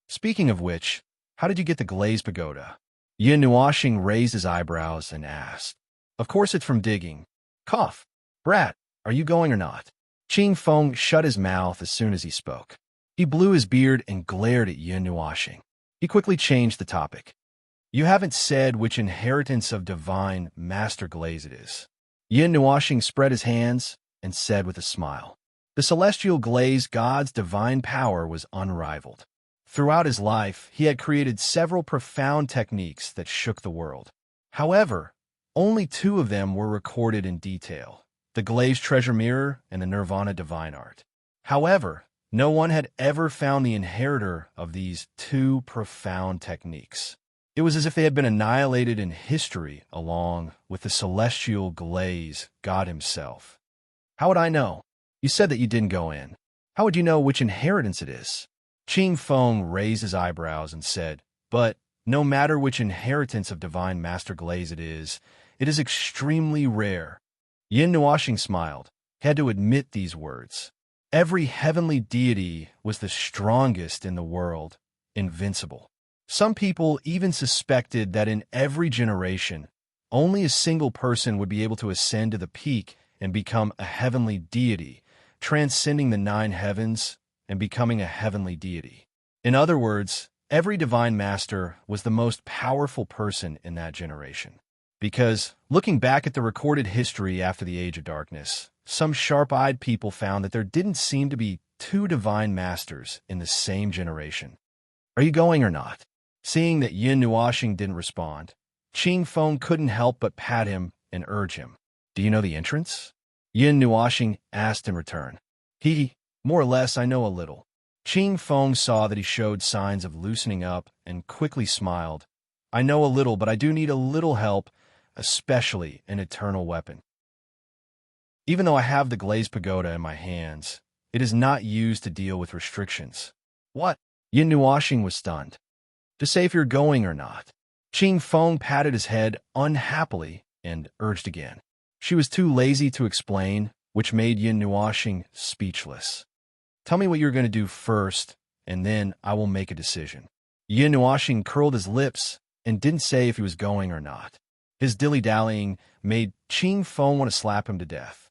Speaking of which, how did you get the Glaze pagoda? Yin Nuoxing raised his eyebrows and asked. Of course it's from digging. Cough. Brat, are you going or not? Qing Feng shut his mouth as soon as he spoke. He blew his beard and glared at Yin Nuoxing. He quickly changed the topic. You haven't said which inheritance of Divine Master Glaze it is. Yin Nuoxing spread his hands and said with a smile. The celestial Glaze god's divine power was unrivaled. Throughout his life, he had created several profound techniques that shook the world. However, only two of them were recorded in detail, the Glaze Treasure Mirror and the Nirvana Divine Art. However, no one had ever found the inheritor of these two profound techniques. It was as if they had been annihilated in history along with the celestial Glaze god himself. How would I know? You said that you didn't go in. How would you know which inheritance it is? Qing Feng raised his eyebrows and said, But no matter which inheritance of Divine Master Glaze it is extremely rare. Yin Nuoxing smiled. He had to admit these words. Every heavenly deity was the strongest in the world, invincible. Some people even suspected that in every generation, only a single person would be able to ascend to the peak and become a heavenly deity, transcending the 9 heavens and becoming a heavenly deity. In other words, every divine master was the most powerful person in that generation. Because, looking back at the recorded history after the Age of Darkness, some sharp-eyed people found that there didn't seem to be 2 divine masters in the same generation. Are you going or not? Seeing that Yin Nuoxing didn't respond, Qing Feng couldn't help but pat him and urge him. Do you know the entrance? Yin Nuoxing asked in return. More or less, I know a little. Qing Feng saw that he showed signs of loosening up and quickly smiled. I know a little, but I do need a little help, especially an eternal weapon. Even though I have the Glaze pagoda in my hands, it is not used to deal with restrictions. What? Yin Nuoxing was stunned. To say if you're going or not. Qing Feng patted his head unhappily and urged again. She was too lazy to explain, which made Yin Nuashing speechless. Tell me what you're going to do first, and then I will make a decision. Yin Nuashing curled his lips and didn't say if he was going or not. His dilly-dallying made Qing Feng want to slap him to death.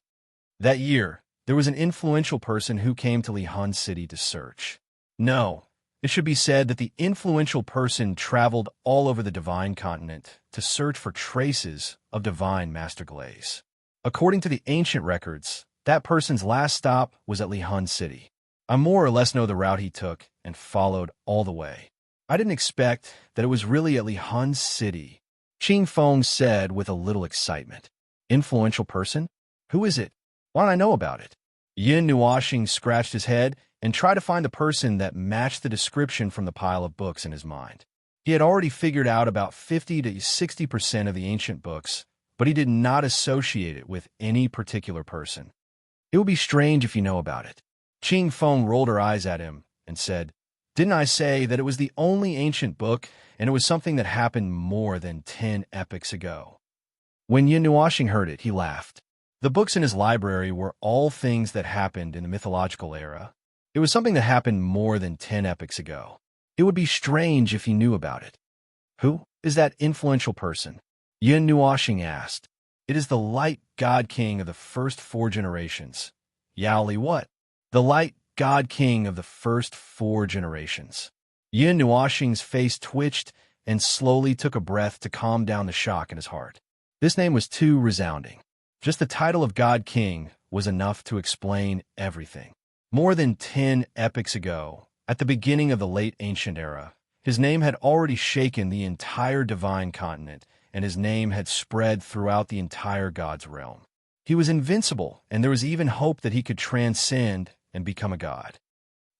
That year, there was an influential person who came to Lihan City to search. No, it should be said that the influential person traveled all over the divine continent to search for traces of divine Master Glaze. According to the ancient records, that person's last stop was at Lihan City. I more or less know the route he took and followed all the way. I didn't expect that it was really at Lihan City, Qing Feng said with a little excitement. Influential person? Who is it? Why don't I know about it? Yin Nuashing scratched his head and tried to find the person that matched the description from the pile of books in his mind. He had already figured out about 50 to 60% of the ancient books, but he did not associate it with any particular person. It would be strange if you know about it. Qing Feng rolled her eyes at him and said, "Didn't I say that it was the only ancient book, and it was something that happened more than 10 epochs ago?" When Yin Nuashing heard it, he laughed. The books in his library were all things that happened in the mythological era. It was something that happened more than 10 epochs ago. It would be strange if he knew about it. Who is that influential person? Yin Nuashing asked. It is the light god king of the first 4 generations. Yaoli what? The light god king of the first 4 generations. Yin Nuashing's face twitched and slowly took a breath to calm down the shock in his heart. This name was too resounding. Just the title of God King was enough to explain everything. More than 10 epochs ago, at the beginning of the late ancient era, his name had already shaken the entire divine continent, and his name had spread throughout the entire god's realm. He was invincible, and there was even hope that he could transcend and become a god.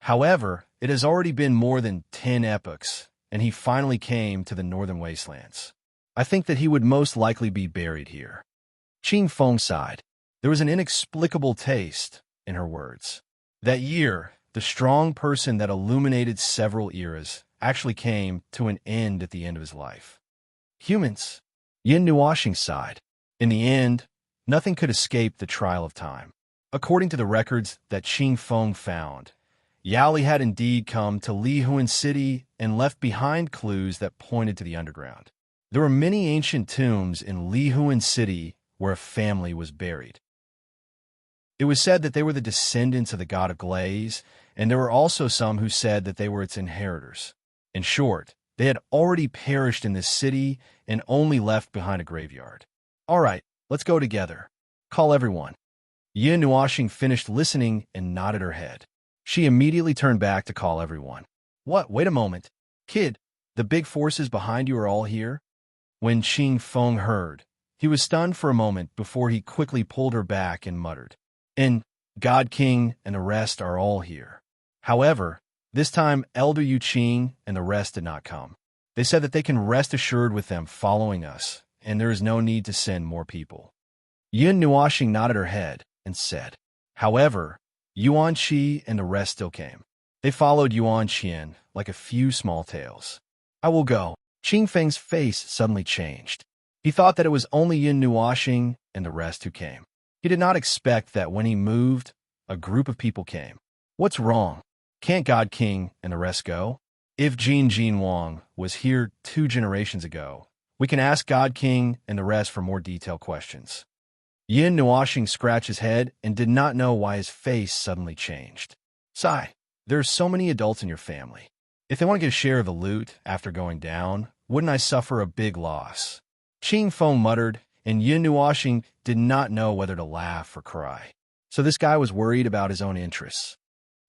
However, it has already been more than 10 epochs, and he finally came to the northern wastelands. I think that he would most likely be buried here. Qing Feng sighed. There was an inexplicable taste in her words. That year, the strong person that illuminated several eras actually came to an end at the end of his life. Humans. Yin Nuashing sighed. In the end, nothing could escape the trial of time. According to the records that Qing Feng found, Yaoli had indeed come to Lihuan City and left behind clues that pointed to the underground. There were many ancient tombs in Lihuan City where a family was buried. It was said that they were the descendants of the god of Glaze, and there were also some who said that they were its inheritors. In short, they had already perished in this city and only left behind a graveyard. All right, let's go together. Call everyone. Yin Nuashing finished listening and nodded her head. She immediately turned back to call everyone. What? Wait a moment. Kid, the big forces behind you are all here? When Qing Feng heard, he was stunned for a moment before he quickly pulled her back and muttered, "And God King and the rest are all here." However, this time Elder Yu Qing and the rest did not come. They said that they can rest assured with them following us, and there is no need to send more people. Yin Nuashing nodded her head and said, "However, Yuan Qi and the rest still came. They followed Yuan Qian like a few small tails. I will go." Qing Feng's face suddenly changed. He thought that it was only Yin Nuashing and the rest who came. He did not expect that when he moved, a group of people came. What's wrong? Can't God King and the rest go? If Jin Wang was here 2 generations ago, we can ask God King and the rest for more detailed questions. Yin Nuashing scratched his head and did not know why his face suddenly changed. Sigh, there are so many adults in your family. If they want to get a share of the loot after going down, wouldn't I suffer a big loss? Qing Feng muttered, and Yin Nuashing did not know whether to laugh or cry. So this guy was worried about his own interests.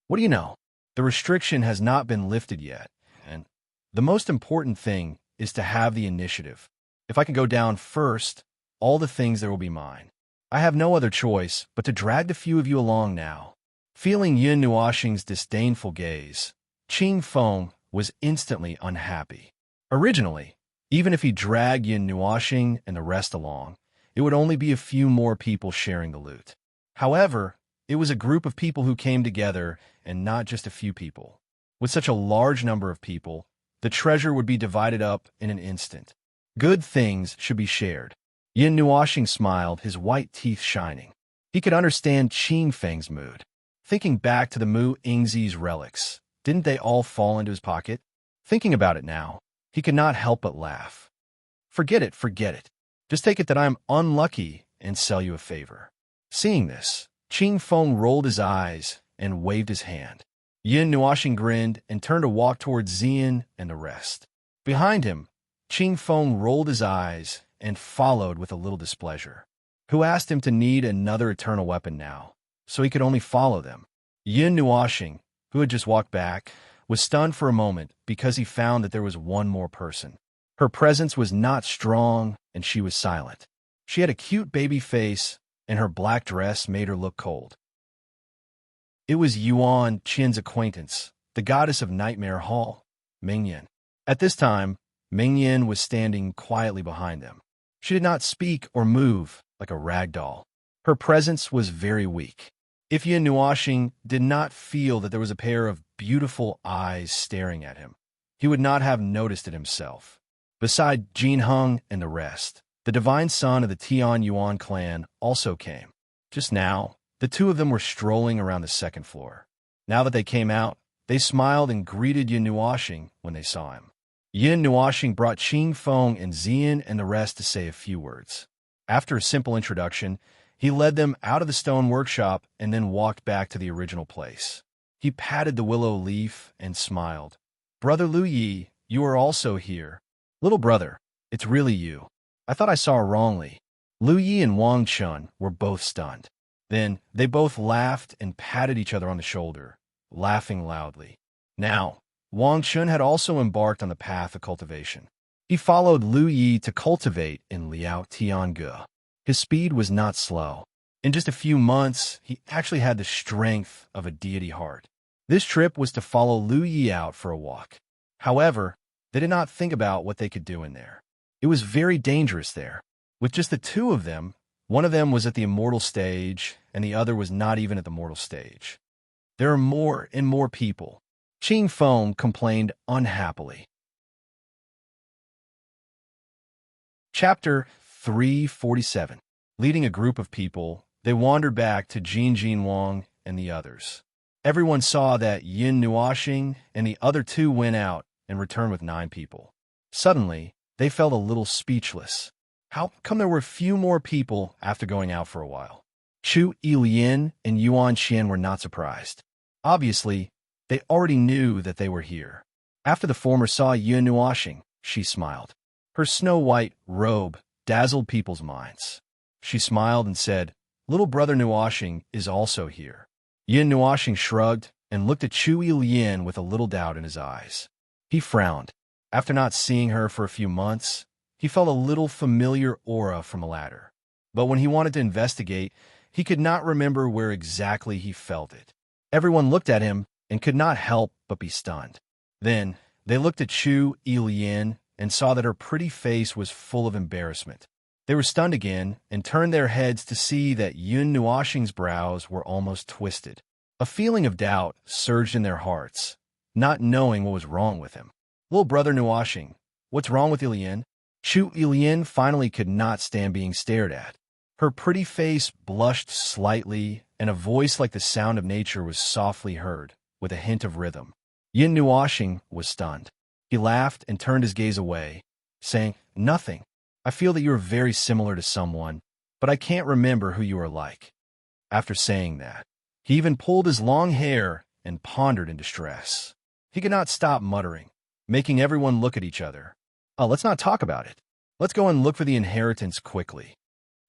What do you know? The restriction has not been lifted yet, and the most important thing is to have the initiative. If I can go down first, all the things there will be mine. I have no other choice but to drag the few of you along now. Feeling Yin Nuashing's disdainful gaze, Qing Feng was instantly unhappy. Originally, even if he dragged Yin Nuashing and the rest along, it would only be a few more people sharing the loot. However, it was a group of people who came together and not just a few people. With such a large number of people, the treasure would be divided up in an instant. Good things should be shared. Yin Nuashing smiled, his white teeth shining. He could understand Qing Feng's mood. Thinking back to the Mu Ingzi's relics, didn't they all fall into his pocket? Thinking about it now, he could not help but laugh. Forget it, forget it. Just take it that I'm unlucky and sell you a favor. Seeing this, Qing Feng rolled his eyes and waved his hand. Yin Nuoxing grinned and turned to walk towards Xian and the rest. Behind him, Qing Feng rolled his eyes and followed with a little displeasure. Who asked him to need another eternal weapon now, so he could only follow them? Yin Nuoxing, who had just walked back, was stunned for a moment because he found that there was one more person. Her presence was not strong, and she was silent. She had a cute baby face, and her black dress made her look cold. It was Yuan Qin's acquaintance, the goddess of Nightmare Hall, Mingyan. At this time, Mingyan was standing quietly behind them. She did not speak or move like a rag doll. Her presence was very weak. If Yin Nuoxing did not feel that there was a pair of beautiful eyes staring at him, he would not have noticed it himself. Beside Jin Heng and the rest, the divine son of the Tian Yuan clan also came. Just now, the two of them were strolling around the second floor. Now that they came out, they smiled and greeted Yin Nuoxing when they saw him. Yin Nuoxing brought Qing Feng and Xian and the rest to say a few words. After a simple introduction, he led them out of the stone workshop and then walked back to the original place. He patted the willow leaf and smiled. "Brother Lu Yi, you are also here. Little brother, it's really you. I thought I saw wrongly." Lu Yi and Wang Chun were both stunned. Then they both laughed and patted each other on the shoulder, laughing loudly. Now, Wang Chun had also embarked on the path of cultivation. He followed Lu Yi to cultivate in Liao Tiange. His speed was not slow. In just a few months, he actually had the strength of a deity heart. This trip was to follow Lu Yi out for a walk. However, they did not think about what they could do in there. It was very dangerous there. With just the two of them, one of them was at the immortal stage, and the other was not even at the mortal stage. There are more and more people. Qing Feng complained unhappily. Chapter 347. Leading a group of people, they wandered back to Jin Wang and the others. Everyone saw that Yin Nuoxing and the other two went out and returned with 9 people. Suddenly, they felt a little speechless. How come there were few more people after going out for a while? Chu Yilian and Yuan Qian were not surprised. Obviously, they already knew that they were here. After the former saw Yin Nuoxing, she smiled. Her snow-white robe dazzled people's minds. She smiled and said, "Little brother Nuoxing is also here." Yin Nuoxing shrugged and looked at Chu Yilian with a little doubt in his eyes. He frowned. After not seeing her for a few months, he felt a little familiar aura from a ladder. But when he wanted to investigate, he could not remember where exactly he felt it. Everyone looked at him and could not help but be stunned. Then they looked at Chu Yilian and saw that her pretty face was full of embarrassment. They were stunned again and turned their heads to see that Yin Nuoxing's brows were almost twisted. A feeling of doubt surged in their hearts, not knowing what was wrong with him. "Little brother Nuoxing, what's wrong with Yilian?" Chu Yilian finally could not stand being stared at. Her pretty face blushed slightly, and a voice like the sound of nature was softly heard, with a hint of rhythm. Yin Nuoxing was stunned. He laughed and turned his gaze away, saying, "Nothing. I feel that you are very similar to someone, but I can't remember who you are like." After saying that, he even pulled his long hair and pondered in distress. He could not stop muttering, making everyone look at each other. "Oh, let's not talk about it. Let's go and look for the inheritance quickly."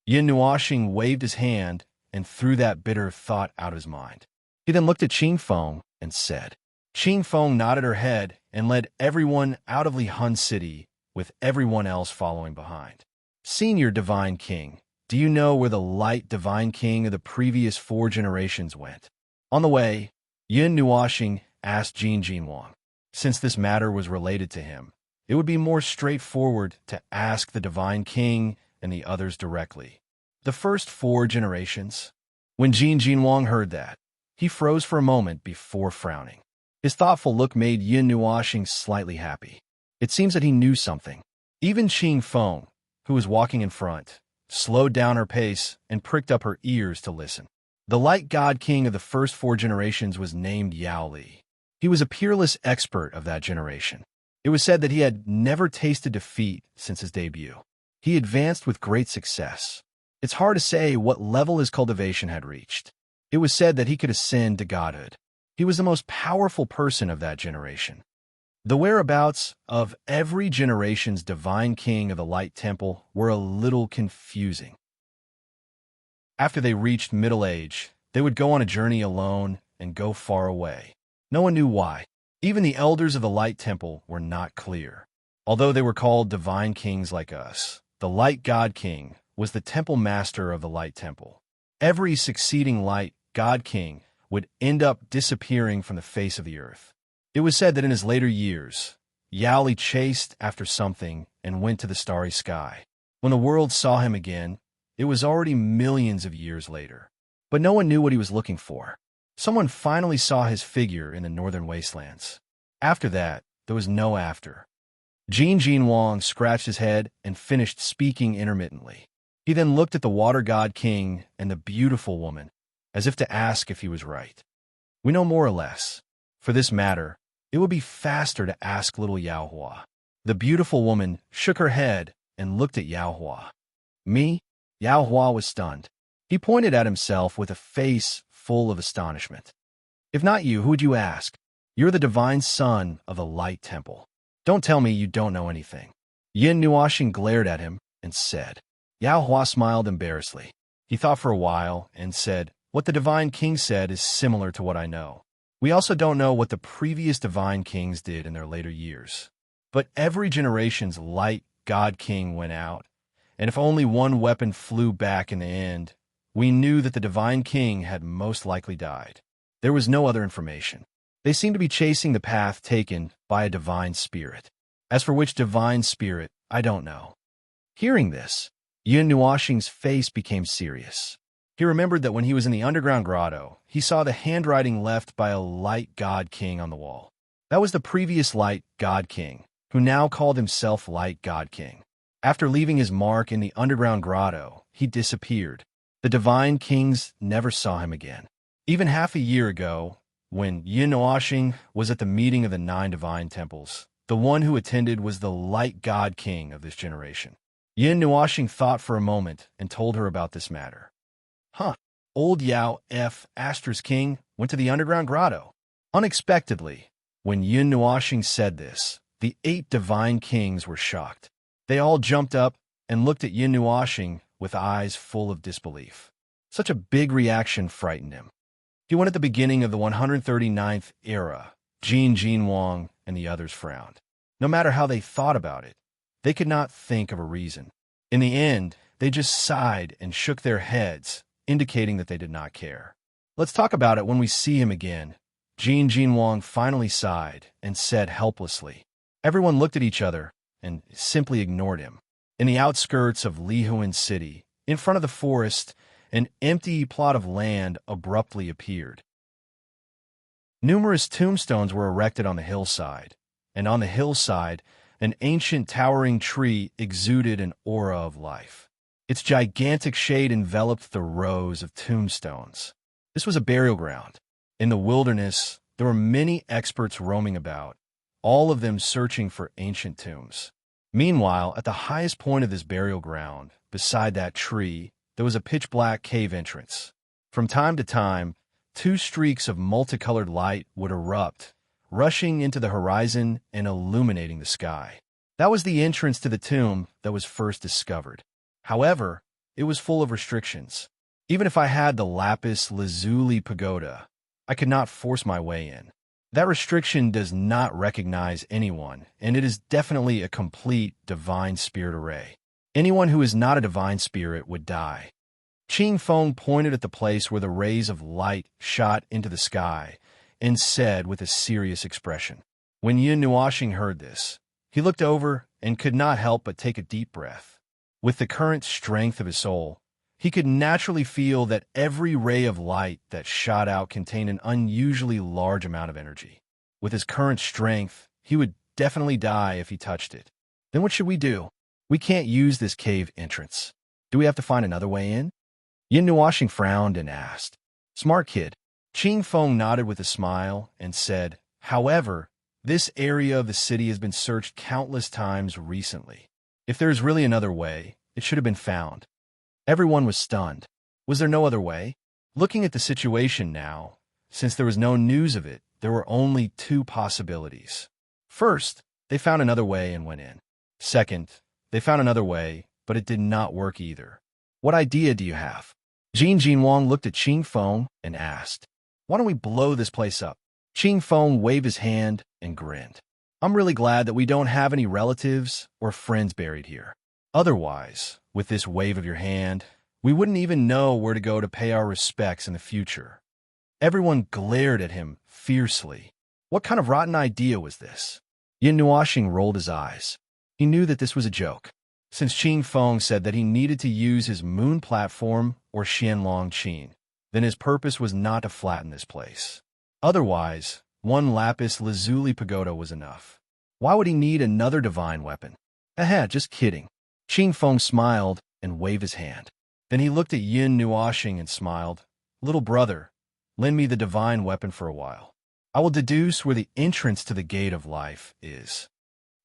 Yin Nuoxing waved his hand and threw that bitter thought out of his mind. He then looked at Qing Feng and said. Qing Feng nodded her head and led everyone out of Li Hun City, with everyone else following behind. "Senior Divine King, do you know where the light Divine King of the previous 4 generations went?" On the way, Yin Nuoxing asked Jin Wang. Since this matter was related to him, it would be more straightforward to ask the Divine King and the others directly. The first 4 generations? When Jin Wang heard that, he froze for a moment before frowning. His thoughtful look made Yin Nuoxing slightly happy. It seems that he knew something. Even Qing Feng, who was walking in front, slowed down her pace, and pricked up her ears to listen. The light god king of the first 4 generations was named Yao Li. He was a peerless expert of that generation. It was said that he had never tasted defeat since his debut. He advanced with great success. It's hard to say what level his cultivation had reached. It was said that he could ascend to godhood. He was the most powerful person of that generation. The whereabouts of every generation's divine king of the Light Temple were a little confusing. After they reached middle age, they would go on a journey alone and go far away. No one knew why. Even the elders of the Light Temple were not clear. Although they were called divine kings like us, the Light God King was the temple master of the Light Temple. Every succeeding Light God King would end up disappearing from the face of the earth. It was said that in his later years, Yao Li chased after something and went to the starry sky. When the world saw him again, it was already millions of years later. But no one knew what he was looking for. Someone finally saw his figure in the northern wastelands. After that, there was no after. Jin Wang scratched his head and finished speaking intermittently. He then looked at the Water God King and the beautiful woman, as if to ask if he was right. We know more or less. For this matter, it would be faster to ask little Yao Hua. The beautiful woman shook her head and looked at Yao Hua. Me? Yao Hua was stunned. He pointed at himself with a face full of astonishment. If not you, who would you ask? You're the divine son of the Light Temple. Don't tell me you don't know anything. Yin Nuoxing glared at him and said. Yao Hua smiled embarrassedly. He thought for a while and said, what the divine king said is similar to what I know. We also don't know what the previous divine kings did in their later years. But every generation's Light God King went out, and if only one weapon flew back in the end, we knew that the divine king had most likely died. There was no other information. They seemed to be chasing the path taken by a divine spirit. As for which divine spirit, I don't know. Hearing this, Yin Nuoxing's face became serious. He remembered that when he was in the underground grotto, he saw the handwriting left by a Light God King on the wall. That was the previous Light God King, who now called himself Light God King. After leaving his mark in the underground grotto, he disappeared. The divine kings never saw him again. Even half a year ago, when Yin Nuoxing was at the meeting of the 9 divine temples, the one who attended was the Light God King of this generation. Yin Nuoxing thought for a moment and told her about this matter. Old Yao F. Astra's king went to the underground grotto. Unexpectedly, when Yin Nuoxing said this, the 8 divine kings were shocked. They all jumped up and looked at Yin Nuoxing with eyes full of disbelief. Such a big reaction frightened him. He went at the beginning of the 139th era. Jin Wang and the others frowned. No matter how they thought about it, they could not think of a reason. In the end, they just sighed and shook their heads, indicating that they did not care. Let's talk about it when we see him again. Jin Wang finally sighed and said helplessly. Everyone looked at each other and simply ignored him. In the outskirts of Lihuan City, in front of the forest, an empty plot of land abruptly appeared. Numerous tombstones were erected on the hillside, and on the hillside, an ancient towering tree exuded an aura of life. Its gigantic shade enveloped the rows of tombstones. This was a burial ground. In the wilderness, there were many experts roaming about, all of them searching for ancient tombs. Meanwhile, at the highest point of this burial ground, beside that tree, there was a pitch-black cave entrance. From time to time, 2 streaks of multicolored light would erupt, rushing into the horizon and illuminating the sky. That was the entrance to the tomb that was first discovered. However, it was full of restrictions. Even if I had the lapis lazuli pagoda, I could not force my way in. That restriction does not recognize anyone, and it is definitely a complete divine spirit array. Anyone who is not a divine spirit would die. Qing Feng pointed at the place where the rays of light shot into the sky and said with a serious expression. When Yin Nuoxing heard this, he looked over and could not help but take a deep breath. With the current strength of his soul, he could naturally feel that every ray of light that shot out contained an unusually large amount of energy. With his current strength, he would definitely die if he touched it. Then what should we do? We can't use this cave entrance. Do we have to find another way in? Yin Nuoxing frowned and asked. Smart kid. Qing Feng nodded with a smile and said, however, this area of the city has been searched countless times recently. If there is really another way, it should have been found. Everyone was stunned. Was there no other way? Looking at the situation now, since there was no news of it, there were only two possibilities. First, they found another way and went in. Second, they found another way, but it did not work either. What idea do you have? Jin Jinwang looked at Qing Feng and asked, why don't we blow this place up? Qing Feng waved his hand and grinned. I'm really glad that we don't have any relatives or friends buried here. Otherwise, with this wave of your hand, we wouldn't even know where to go to pay our respects in the future. Everyone glared at him fiercely. What kind of rotten idea was this? Yin Nuoxing rolled his eyes. He knew that this was a joke, since Qing Feng said that he needed to use his moon platform or Xianlong Qin, then his purpose was not to flatten this place. Otherwise, one lapis lazuli pagoda was enough. Why would he need another divine weapon? Just kidding. Qing Feng smiled and waved his hand. Then he looked at Yin Nuoxing and smiled. Little brother, lend me the divine weapon for a while. I will deduce where the entrance to the gate of life is.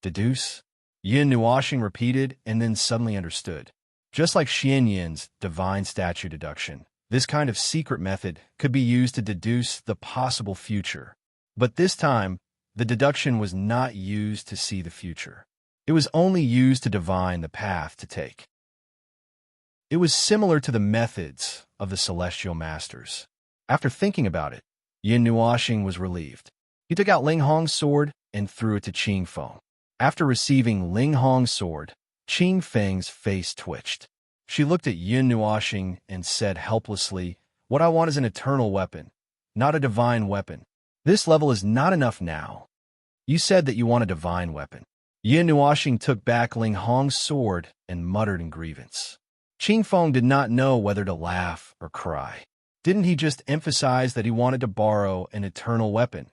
Deduce? Yin Nuoxing repeated and then suddenly understood. Just like Xian Yin's divine statue deduction, this kind of secret method could be used to deduce the possible future. But this time, the deduction was not used to see the future. It was only used to divine the path to take. It was similar to the methods of the celestial masters. After thinking about it, Yin Nuoxing was relieved. He took out Ling Hong's sword and threw it to Qing Feng. After receiving Ling Hong's sword, Qing Feng's face twitched. She looked at Yin Nuoxing and said helplessly, what I want is an eternal weapon, not a divine weapon. This level is not enough now. You said that you want a divine weapon. Yin Nuoxing took back Ling Hong's sword and muttered in grievance. Qing Feng did not know whether to laugh or cry. Didn't he just emphasize that he wanted to borrow an eternal weapon?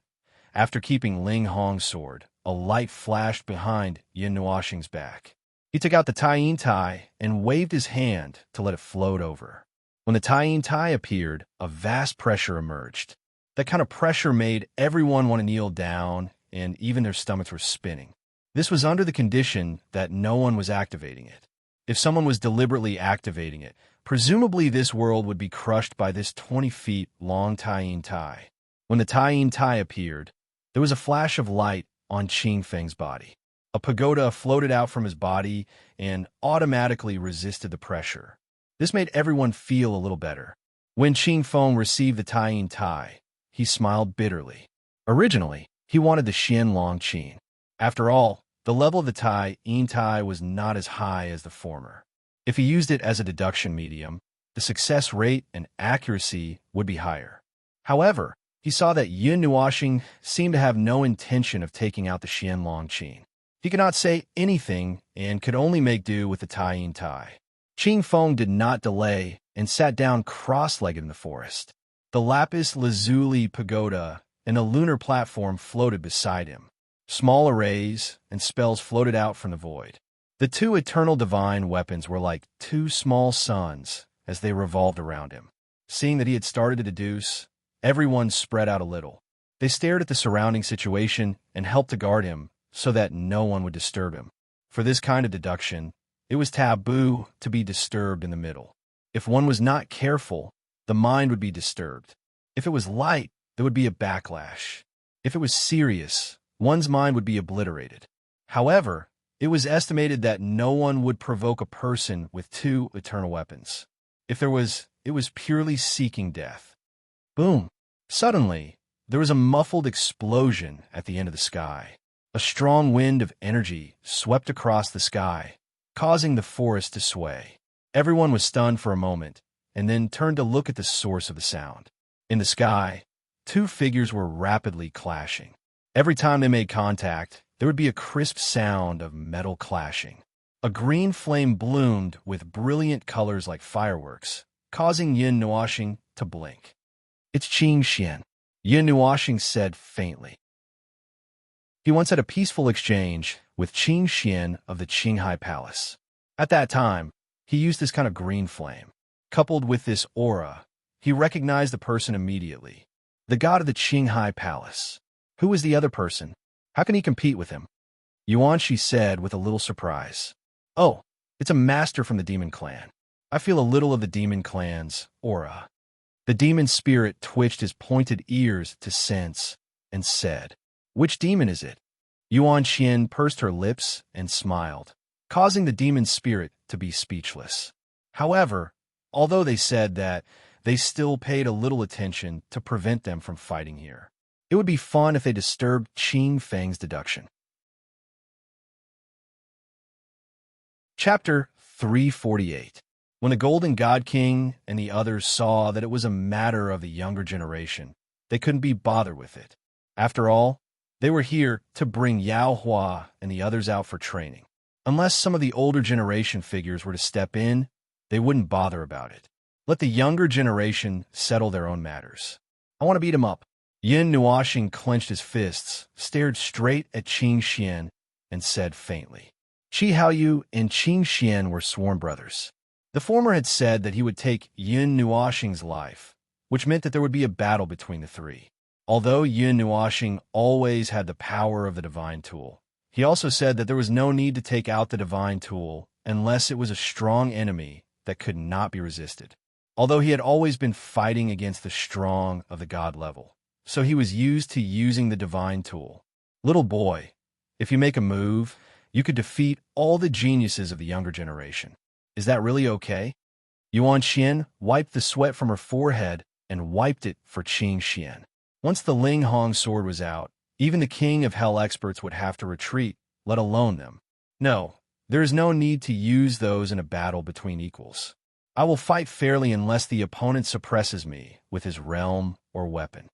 After keeping Ling Hong's sword, a light flashed behind Yin Nuoxing's back. He took out the Taiyin Tai and waved his hand to let it float over. When the Taiyin Tai appeared, a vast pressure emerged. That kind of pressure made everyone want to kneel down, and even their stomachs were spinning. This was under the condition that no one was activating it. If someone was deliberately activating it, presumably this world would be crushed by this 20 feet long Taiyin Tai. When the Taiyin Tai appeared, there was a flash of light on Qing Feng's body. A pagoda floated out from his body and automatically resisted the pressure. This made everyone feel a little better. When Qing Feng received the Taiyin Tai, he smiled bitterly. Originally, he wanted the Xianlong Qin. After all, the level of the Taiyin Tai was not as high as the former. If he used it as a deduction medium, the success rate and accuracy would be higher. However, he saw that Yin Nuoxing seemed to have no intention of taking out the Xianlong Qin. He could not say anything and could only make do with the Taiyin Tai. Qing Feng did not delay and sat down cross-legged in the forest. The lapis lazuli pagoda and a lunar platform floated beside him. Small arrays and spells floated out from the void. The two eternal divine weapons were like two small suns as they revolved around him. Seeing that he had started to deduce, everyone spread out a little. They stared at the surrounding situation and helped to guard him so that no one would disturb him. For this kind of deduction, it was taboo to be disturbed in the middle. If one was not careful, the mind would be disturbed. If it was light, there would be a backlash. If it was serious, one's mind would be obliterated. However, it was estimated that no one would provoke a person with two eternal weapons. If there was, it was purely seeking death. Boom! Suddenly, there was a muffled explosion at the end of the sky. A strong wind of energy swept across the sky, causing the forest to sway. Everyone was stunned for a moment, and then turned to look at the source of the sound. In the sky, two figures were rapidly clashing. Every time they made contact, there would be a crisp sound of metal clashing. A green flame bloomed with brilliant colors like fireworks, causing Yin Nuoxing to blink. It's Qing Xian, Yin Nuoxing said faintly. He once had a peaceful exchange with Qing Xian of the Qinghai Palace. At that time, He used this kind of green flame. Coupled with this aura, he recognized the person immediately. The god of the Qinghai Palace. Who was the other person? How can he compete with him? Yuanshi said with a little surprise. Oh, it's a master from the demon clan. I feel a little of the demon clan's aura. The demon spirit twitched his pointed ears to sense and said, Which demon is it? Yuan Xian pursed her lips and smiled, causing the demon spirit to be speechless. However, although they said that, they still paid a little attention to prevent them from fighting here. It would be fun if they disturbed Qing Feng's deduction. Chapter 348. When the Golden God King and the others saw that it was a matter of the younger generation, they couldn't be bothered with it. After all, they were here to bring Yao Hua and the others out for training. Unless some of the older generation figures were to step in, they wouldn't bother about it. Let the younger generation settle their own matters. I want to beat him up. Yin Nuoxing clenched his fists, stared straight at Qing Xian, and said faintly, Qi Haoyu and Qing Xian were sworn brothers. The former had said that he would take Yin Nuoxing's life, which meant that there would be a battle between the three. Although Yin Nuoxing always had the power of the divine tool, he also said that there was no need to take out the divine tool unless it was a strong enemy that could not be resisted. Although he had always been fighting against the strong of the god level, so he was used to using the divine tool. Little boy, if you make a move, you could defeat all the geniuses of the younger generation. Is that really okay? Yuan Xian wiped the sweat from her forehead and wiped it for Qing Xian. Once the Ling Hong sword was out, even the king of hell experts would have to retreat, let alone them. No, there is no need to use those in a battle between equals. I will fight fairly unless the opponent suppresses me with his realm or weapon.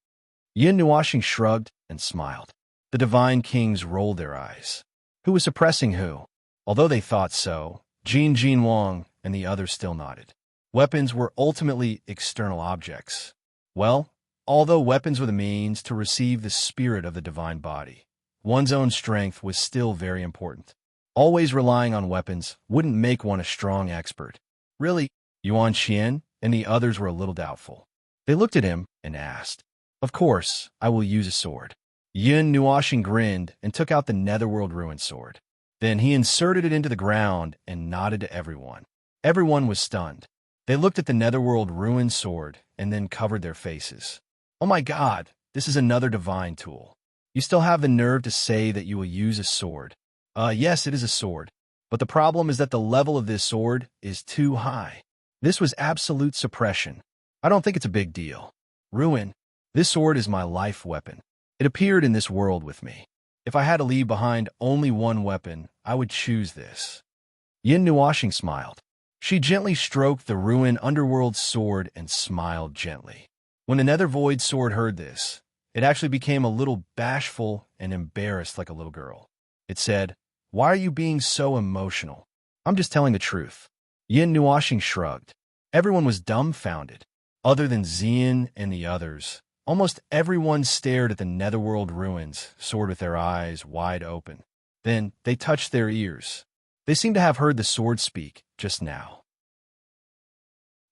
Yin Nuoxing shrugged and smiled. The divine kings rolled their eyes. Who was suppressing who? Although they thought so, Jin Wang and the others still nodded. Weapons were ultimately external objects. Well, although weapons were the means to receive the spirit of the divine body, one's own strength was still very important. Always relying on weapons wouldn't make one a strong expert. Really, Yuan Xian and the others were a little doubtful. They looked at him and asked, Of course, I will use a sword. Yin Nuoxing grinned and took out the Netherworld Ruin sword. Then he inserted it into the ground and nodded to everyone. Everyone was stunned. They looked at the Netherworld Ruin sword and then covered their faces. Oh my god, this is another divine tool. You still have the nerve to say that you will use a sword. Yes, it is a sword. But the problem is that the level of this sword is too high. This was absolute suppression. I don't think it's a big deal. Ruin, this sword is my life weapon. It appeared in this world with me. If I had to leave behind only one weapon, I would choose this. Yin Nuoxing smiled. She gently stroked the Ruin Underworld sword and smiled gently. When the Nether Void sword heard this, it actually became a little bashful and embarrassed like a little girl. It said, Why are you being so emotional? I'm just telling the truth. Yin Nuoxing shrugged. Everyone was dumbfounded. Other than Xian and the others, almost everyone stared at the Netherworld Ruins sword with their eyes wide open. Then they touched their ears. They seemed to have heard the sword speak just now.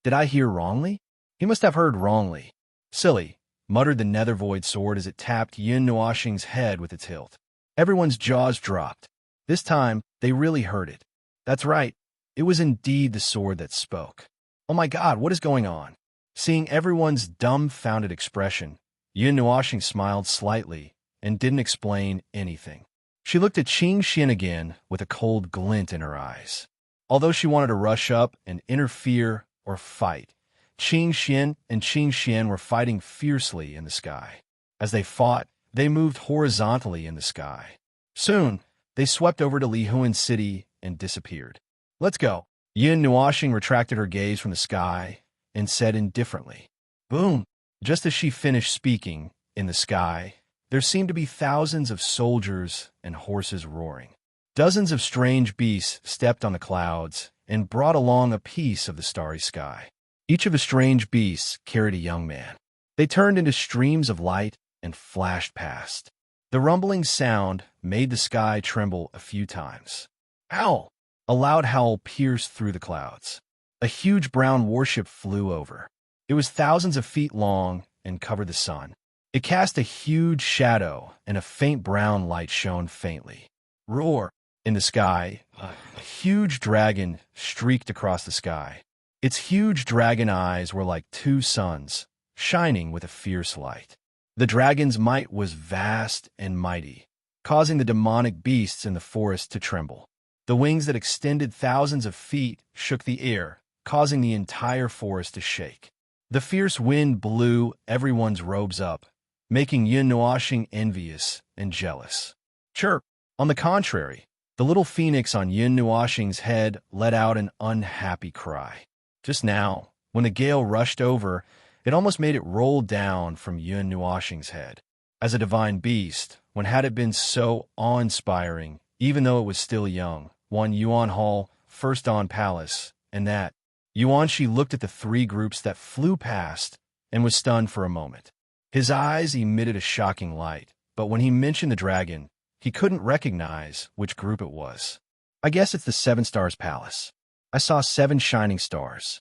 Did I hear wrongly? He must have heard wrongly. Silly, muttered the Nether Void sword as it tapped Yin Nuoxing's head with its hilt. Everyone's jaws dropped. This time, they really heard it. That's right. It was indeed the sword that spoke. Oh my god, what is going on? Seeing everyone's dumbfounded expression, Yin Nuoxing smiled slightly and didn't explain anything. She looked at Qing Xian again with a cold glint in her eyes. Although she wanted to rush up and interfere or fight, Qing Xian and Qing Xian were fighting fiercely in the sky. As they fought, they moved horizontally in the sky. Soon, they swept over to Li Huan City and disappeared. Let's go. Yin Nuoxing retracted her gaze from the sky and said indifferently, Boom! Just as she finished speaking, in the sky, there seemed to be thousands of soldiers and horses roaring. Dozens of strange beasts stepped on the clouds and brought along a piece of the starry sky. Each of the strange beasts carried a young man. They turned into streams of light and flashed past. The rumbling sound made the sky tremble a few times. Ow! A loud howl pierced through the clouds. A huge brown warship flew over. It was thousands of feet long and covered the sun. It cast a huge shadow, and a faint brown light shone faintly. Roar! In the sky, a huge dragon streaked across the sky. Its huge dragon eyes were like two suns, shining with a fierce light. The dragon's might was vast and mighty, causing the demonic beasts in the forest to tremble. The wings that extended thousands of feet shook the air, causing the entire forest to shake. The fierce wind blew everyone's robes up, making Yunnuashing envious and jealous. Chirp! On the contrary, the little phoenix on Yunnuashing's head let out an unhappy cry. Just now, when the gale rushed over, it almost made it roll down from Yunnuashing's head. As a divine beast, when had it been so awe-inspiring, even though it was still young, one Yuan Hall, first on palace, and that. Yuanshi looked at the three groups that flew past and was stunned for a moment. His eyes emitted a shocking light, but when he mentioned the dragon, he couldn't recognize which group it was. I guess it's the Seven Stars Palace. I saw 7 shining stars.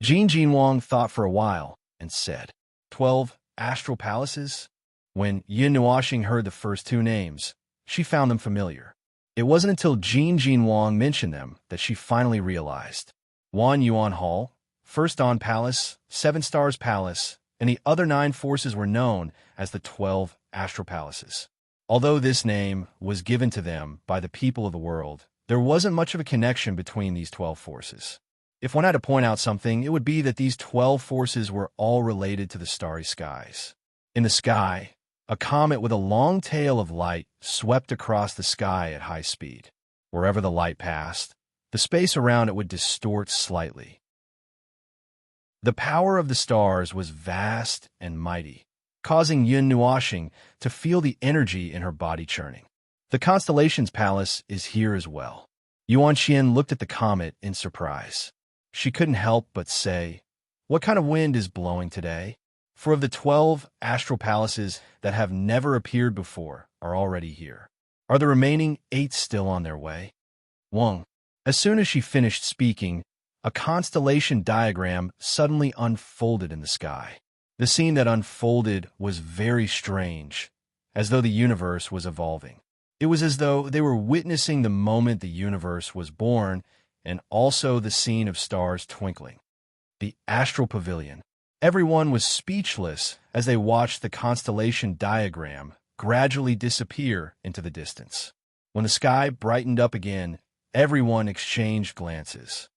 Jin Jinwang thought for a while and said, 12 astral palaces? When Yunnuashing heard the first 2 names, she found them familiar. It wasn't until Jin Jinwang mentioned them that she finally realized. Wan Yuan Hall, First On Palace, 7 Stars Palace, and the other 9 forces were known as the 12 astral palaces. Although this name was given to them by the people of the world, there wasn't much of a connection between these 12 forces. If one had to point out something, it would be that these 12 forces were all related to the starry skies. In the sky, a comet with a long tail of light swept across the sky at high speed. Wherever the light passed, the space around it would distort slightly. The power of the stars was vast and mighty, causing Yunnuashing to feel the energy in her body churning. The Constellation's Palace is here as well. Yuan Xian looked at the comet in surprise. She couldn't help but say, "What kind of wind is blowing today?" For of the 12 astral palaces that have never appeared before are already here. Are the remaining 8 still on their way? Wang. As soon as she finished speaking, a constellation diagram suddenly unfolded in the sky. The scene that unfolded was very strange, as though the universe was evolving. It was as though they were witnessing the moment the universe was born, and also the scene of stars twinkling. The astral pavilion. Everyone was speechless as they watched the constellation diagram gradually disappear into the distance. When the sky brightened up again, everyone exchanged glances.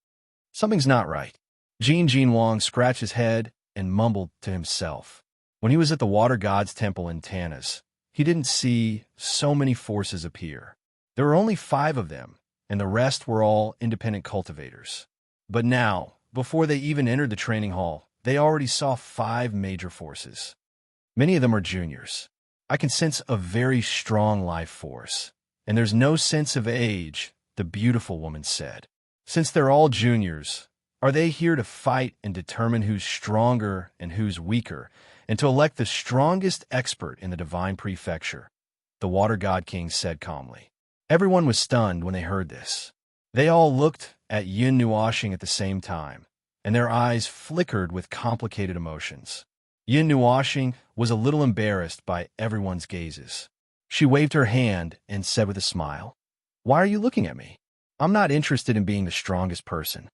Something's not right. Jin Jinwang scratched his head and mumbled to himself. When he was at the Water God's Temple in Tanis, he didn't see so many forces appear. There were only 5 of them, and the rest were all independent cultivators. But now, before they even entered the training hall, they already saw 5 major forces. Many of them are juniors. I can sense a very strong life force, and there's no sense of age, the beautiful woman said. Since they're all juniors, are they here to fight and determine who's stronger and who's weaker, and to elect the strongest expert in the divine prefecture? The Water God King said calmly. Everyone was stunned when they heard this. They all looked at Yunnuashing at the same time, and their eyes flickered with complicated emotions. Yunnuashing was a little embarrassed by everyone's gazes. She waved her hand and said with a smile, "Why are you looking at me? I'm not interested in being the strongest person."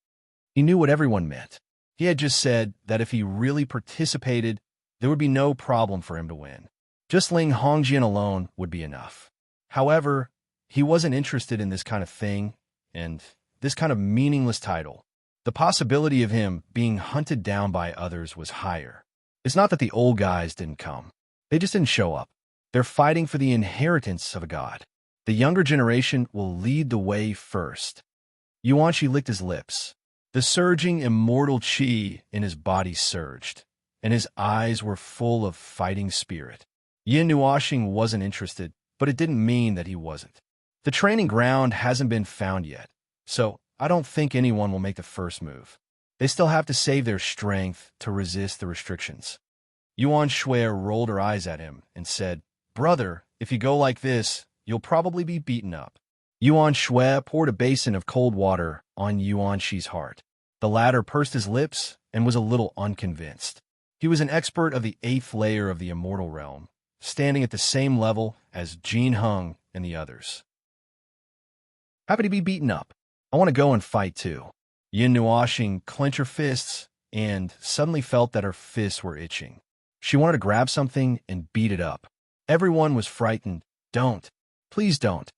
He knew what everyone meant. He had just said that if he really participated, there would be no problem for him to win. Just Ling Hongjian alone would be enough. However, he wasn't interested in this kind of thing and this kind of meaningless title. The possibility of him being hunted down by others was higher. It's not that the old guys didn't come. They just didn't show up. They're fighting for the inheritance of a god. The younger generation will lead the way first. Yuanshi licked his lips. The surging immortal qi in his body surged, and his eyes were full of fighting spirit. Yunnuashing wasn't interested, but it didn't mean that he wasn't. The training ground hasn't been found yet, so I don't think anyone will make the first move. They still have to save their strength to resist the restrictions. Yuan Shui rolled her eyes at him and said, "Brother, if you go like this, you'll probably be beaten up." Yuan Shui poured a basin of cold water on Yuan Shi's heart. The latter pursed his lips and was a little unconvinced. He was an expert of the 8th layer of the immortal realm, standing at the same level as Jin Heng and the others. Happy to be beaten up. I want to go and fight too. Yin Nuoxing clenched her fists and suddenly felt that her fists were itching. She wanted to grab something and beat it up. Everyone was frightened. Don't. Please don't.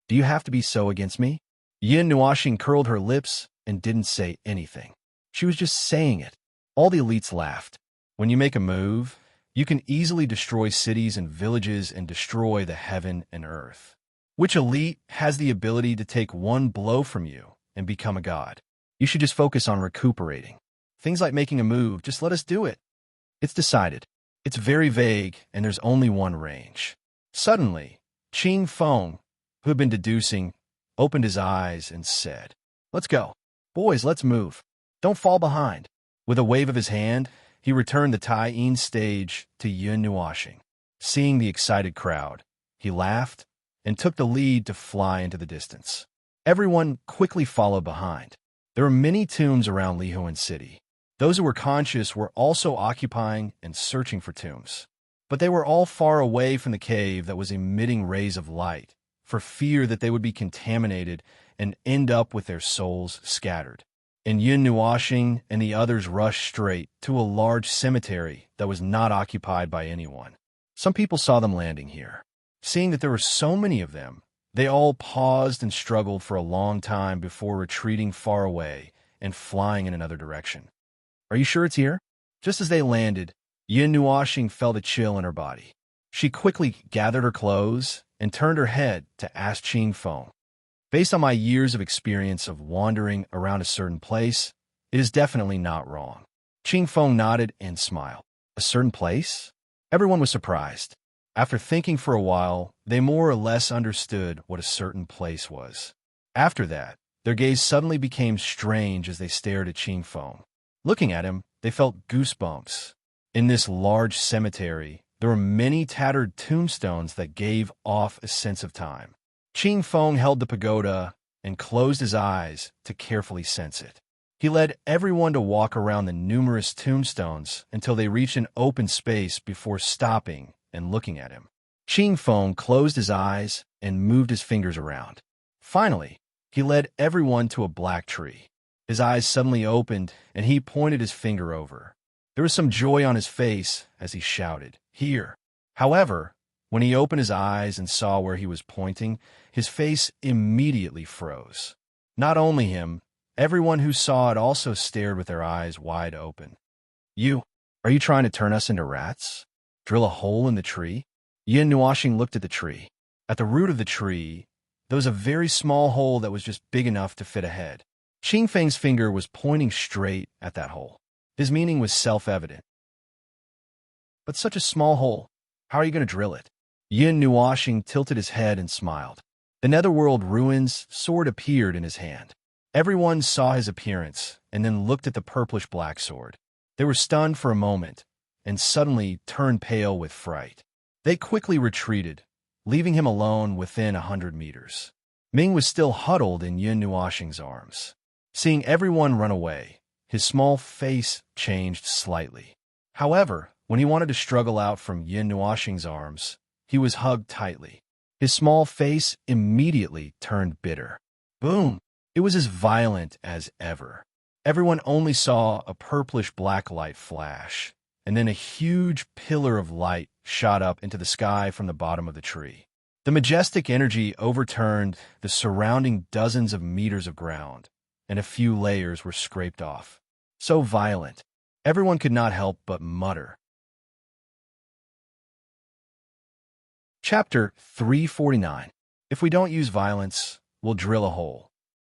Do you have to be so against me? Yin Nuoxing curled her lips and didn't say anything. She was just saying it. All the elites laughed. When you make a move, you can easily destroy cities and villages and destroy the heaven and earth. Which elite has the ability to take one blow from you and become a god? You should just focus on recuperating. Things like making a move, just let us do it. It's decided. It's very vague, and there's only one range. Suddenly, Qing Feng, who had been deducing, opened his eyes and said, "Let's go. Boys, let's move. Don't fall behind." With a wave of his hand, he returned the Tai-Yin stage to Yun Nuoxing. Seeing the excited crowd, he laughed and took the lead to fly into the distance. Everyone quickly followed behind. There were many tombs around Lihuan City. Those who were conscious were also occupying and searching for tombs. But they were all far away from the cave that was emitting rays of light, for fear that they would be contaminated and end up with their souls scattered. And Yun Nuoxing and the others rushed straight to a large cemetery that was not occupied by anyone. Some people saw them landing here. Seeing that there were so many of them, they all paused and struggled for a long time before retreating far away and flying in another direction. "Are you sure it's here?" Just as they landed, Yin Nuoxing felt a chill in her body. She quickly gathered her clothes and turned her head to ask Qing Feng. "Based on my years of experience of wandering around a certain place, it is definitely not wrong." Qing Feng nodded and smiled. "A certain place?" Everyone was surprised. After thinking for a while, they more or less understood what a certain place was. After that, their gaze suddenly became strange as they stared at Qing Feng. Looking at him, they felt goosebumps. In this large cemetery, there were many tattered tombstones that gave off a sense of time. Qing Feng held the pagoda and closed his eyes to carefully sense it. He led everyone to walk around the numerous tombstones until they reached an open space before stopping and looking at him. Qing Feng closed his eyes and moved his fingers around. Finally, he led everyone to a black tree. His eyes suddenly opened, and he pointed his finger over. There was some joy on his face as he shouted, "Here!" However, when he opened his eyes and saw where he was pointing, his face immediately froze. Not only him, everyone who saw it also stared with their eyes wide open. Are you trying to turn us into rats? Drill a hole in the tree?" Yin Nuoxing looked at the tree. At the root of the tree, there was a very small hole that was just big enough to fit a head. Qing Feng's finger was pointing straight at that hole. His meaning was self-evident. "But such a small hole, how are you going to drill it?" Yin Nuoxing tilted his head and smiled. The Netherworld Ruins sword appeared in his hand. Everyone saw his appearance and then looked at the purplish-black sword. They were stunned for a moment and suddenly turned pale with fright. They quickly retreated, leaving him alone within 100 meters. Ming was still huddled in Yin Nuoxing's arms. Seeing everyone run away, his small face changed slightly. However, when he wanted to struggle out from Yin Nuoxing's arms, he was hugged tightly. His small face immediately turned bitter. Boom! It was as violent as ever. Everyone only saw a purplish-black light flash, and then a huge pillar of light shot up into the sky from the bottom of the tree. The majestic energy overturned the surrounding dozens of meters of ground, and a few layers were scraped off. So violent, everyone could not help but mutter. Chapter 349. If we don't use violence, we'll drill a hole.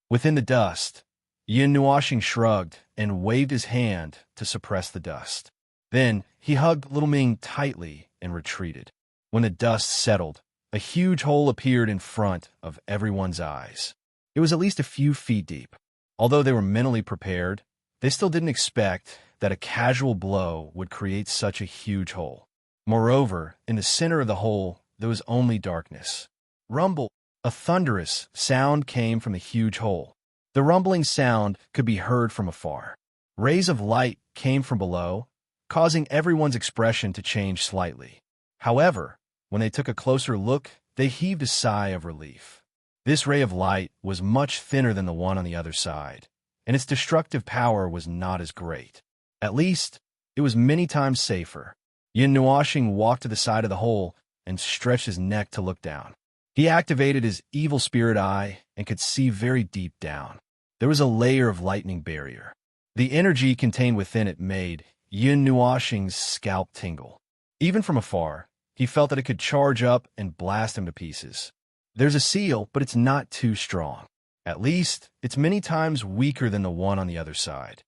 Within the dust, Yin Nuoxing shrugged and waved his hand to suppress the dust. Then he hugged Little Ming tightly and retreated. When the dust settled, a huge hole appeared in front of everyone's eyes. It was at least a few feet deep. Although they were mentally prepared, they still didn't expect that a casual blow would create such a huge hole. Moreover, in the center of the hole, there was only darkness. Rumble! A thunderous sound came from the huge hole. The rumbling sound could be heard from afar. Rays of light came from below, causing everyone's expression to change slightly. However, when they took a closer look, they heaved a sigh of relief. This ray of light was much thinner than the one on the other side, and its destructive power was not as great. At least, it was many times safer. Yin Nuoxing walked to the side of the hole and stretched his neck to look down. He activated his evil spirit eye and could see very deep down. There was a layer of lightning barrier. The energy contained within it made Yin Nuoxing's scalp tingle. Even from afar, he felt that it could charge up and blast him to pieces. There's a seal, but it's not too strong. At least, it's many times weaker than the one on the other side.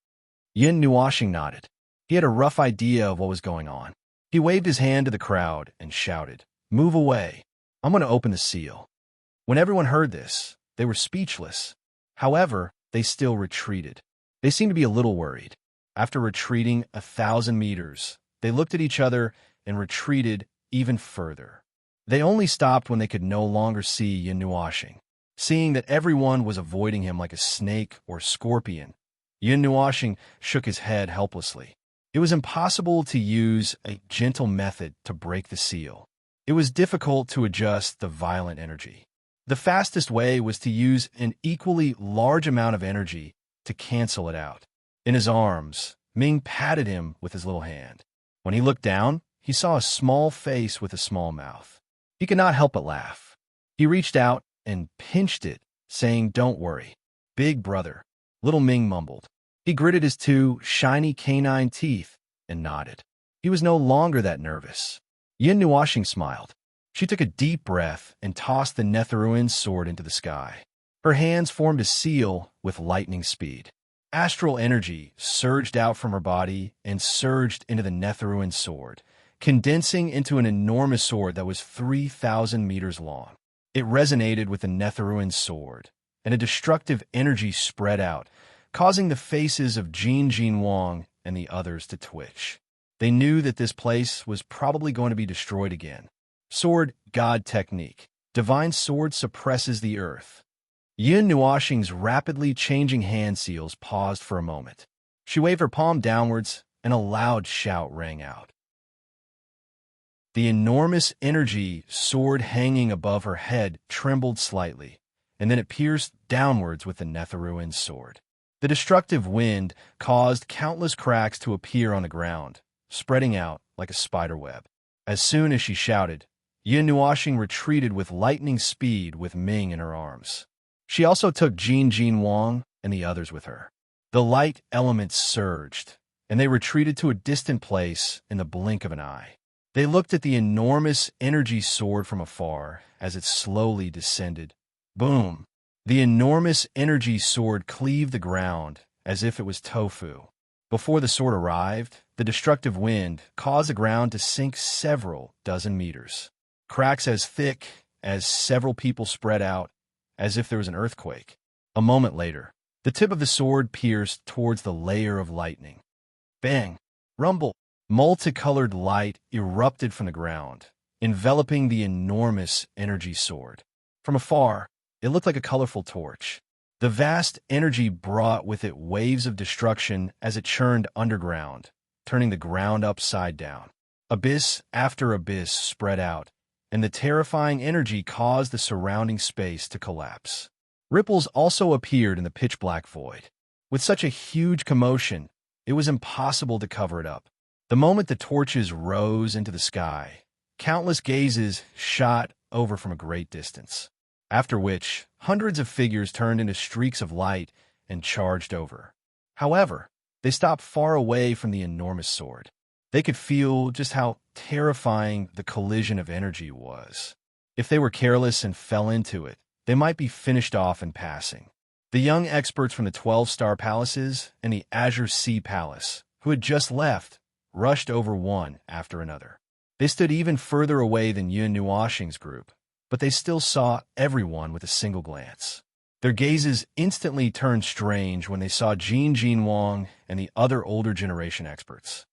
Yin Nuoxing nodded. He had a rough idea of what was going on. He waved his hand to the crowd and shouted, "Move away. I'm going to open the seal." When everyone heard this, they were speechless. However, they still retreated. They seemed to be a little worried. After retreating 1,000 meters, they looked at each other and retreated even further. They only stopped when they could no longer see Yin Nuoxing. Seeing that everyone was avoiding him like a snake or scorpion, Yin Nuoxing shook his head helplessly. It was impossible to use a gentle method to break the seal. It was difficult to adjust the violent energy. The fastest way was to use an equally large amount of energy to cancel it out. In his arms, Ming patted him with his little hand. When he looked down, he saw a small face with a small mouth. He could not help but laugh. He reached out and pinched it, saying, "Don't worry, big brother," little Ming mumbled. He gritted his two shiny canine teeth and nodded. He was no longer that nervous. Yin Nuoxing smiled. She took a deep breath and tossed the Netheruin's sword into the sky. Her hands formed a seal with lightning speed. Astral energy surged out from her body and surged into the Netheruin's sword, condensing into an enormous sword that was 3,000 meters long. It resonated with the Netheruin's sword, and a destructive energy spread out, causing the faces of Jin Wang and the others to twitch. They knew that this place was probably going to be destroyed again. Sword God technique. Divine sword suppresses the earth. Yin Nuoxing's rapidly changing hand seals paused for a moment. She waved her palm downwards, and a loud shout rang out. The enormous energy sword hanging above her head trembled slightly, and then it pierced downwards with the Netheruin's sword. The destructive wind caused countless cracks to appear on the ground, spreading out like a spider web. As soon as she shouted, Yin Nuoxing retreated with lightning speed with Ming in her arms. She also took Jin Wang and the others with her. The light elements surged, and they retreated to a distant place in the blink of an eye. They looked at the enormous energy sword from afar as it slowly descended. Boom! The enormous energy sword cleaved the ground as if it was tofu. Before the sword arrived, the destructive wind caused the ground to sink several dozen meters. Cracks as thick as several people spread out, as if there was an earthquake. A moment later, the tip of the sword pierced towards the layer of lightning. Bang! Rumble! Multicolored light erupted from the ground, enveloping the enormous energy sword. From afar, it looked like a colorful torch. The vast energy brought with it waves of destruction as it churned underground, turning the ground upside down. Abyss after abyss spread out, and the terrifying energy caused the surrounding space to collapse. Ripples also appeared in the pitch-black void. With such a huge commotion, it was impossible to cover it up. The moment the torches rose into the sky, countless gazes shot over from a great distance, after which hundreds of figures turned into streaks of light and charged over. However, they stopped far away from the enormous sword. They could feel just how terrifying the collision of energy was. If they were careless and fell into it, they might be finished off in passing. The young experts from the 12-star palaces and the Azure Sea Palace, who had just left, rushed over one after another. They stood even further away than Yin Nuoxing's group, but they still saw everyone with a single glance. Their gazes instantly turned strange when they saw Jin Wang and the other older generation experts.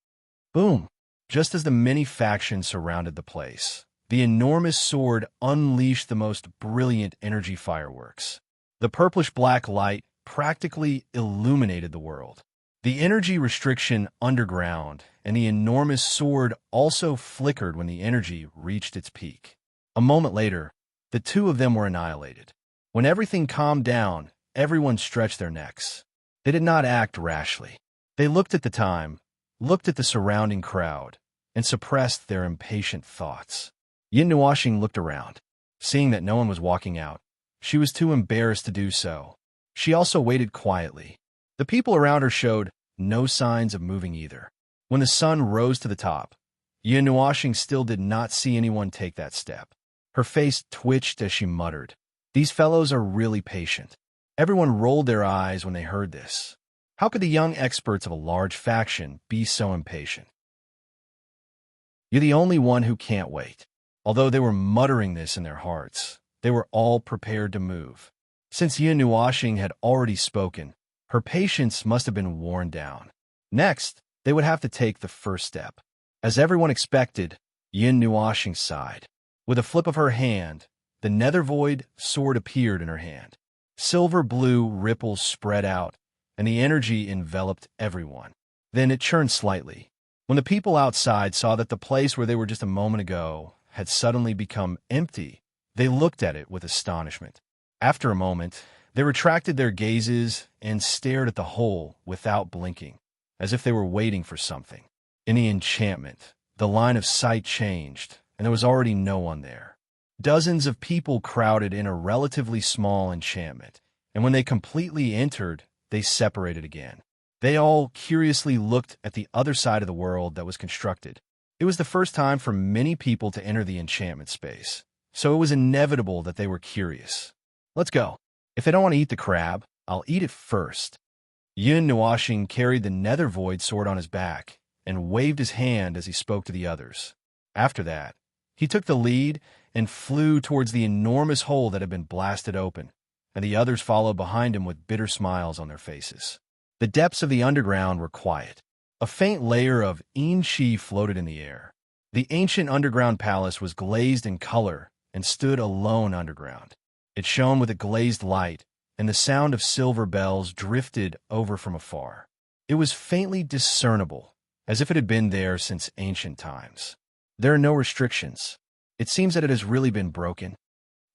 Boom! Just as the many factions surrounded the place, the enormous sword unleashed the most brilliant energy fireworks. The purplish-black light practically illuminated the world. The energy restriction underground and the enormous sword also flickered when the energy reached its peak. A moment later, the two of them were annihilated. When everything calmed down, everyone stretched their necks. They did not act rashly. They looked at the time, looked at the surrounding crowd, and suppressed their impatient thoughts. Yin Nuoxing looked around. Seeing that no one was walking out, she was too embarrassed to do so. She also waited quietly. The people around her showed no signs of moving either. When the sun rose to the top, Yin Nuoxing still did not see anyone take that step. Her face twitched as she muttered, "These fellows are really patient." Everyone rolled their eyes when they heard this. How could the young experts of a large faction be so impatient? "You're the only one who can't wait." Although they were muttering this in their hearts, they were all prepared to move. Since Yin Nuoxing had already spoken, her patience must have been worn down. Next, they would have to take the first step. As everyone expected, Yin Nuoxing sighed. With a flip of her hand, the nether void sword appeared in her hand. Silver-blue ripples spread out, and the energy enveloped everyone. Then it churned slightly. When the people outside saw that the place where they were just a moment ago had suddenly become empty, they looked at it with astonishment. After a moment, they retracted their gazes and stared at the hole without blinking, as if they were waiting for something. In the enchantment, the line of sight changed, and there was already no one there. Dozens of people crowded in a relatively small enchantment, and when they completely entered, they separated again. They all curiously looked at the other side of the world that was constructed. It was the first time for many people to enter the enchantment space, so it was inevitable that they were curious. "Let's go. If they don't want to eat the crab, I'll eat it first." Yin Nuoxing carried the nether void sword on his back and waved his hand as he spoke to the others. After that, he took the lead and flew towards the enormous hole that had been blasted open, and the others followed behind him with bitter smiles on their faces. The depths of the underground were quiet. A faint layer of yin-chi floated in the air. The ancient underground palace was glazed in color and stood alone underground. It shone with a glazed light, and the sound of silver bells drifted over from afar. It was faintly discernible, as if it had been there since ancient times. There are no restrictions. It seems that it has really been broken.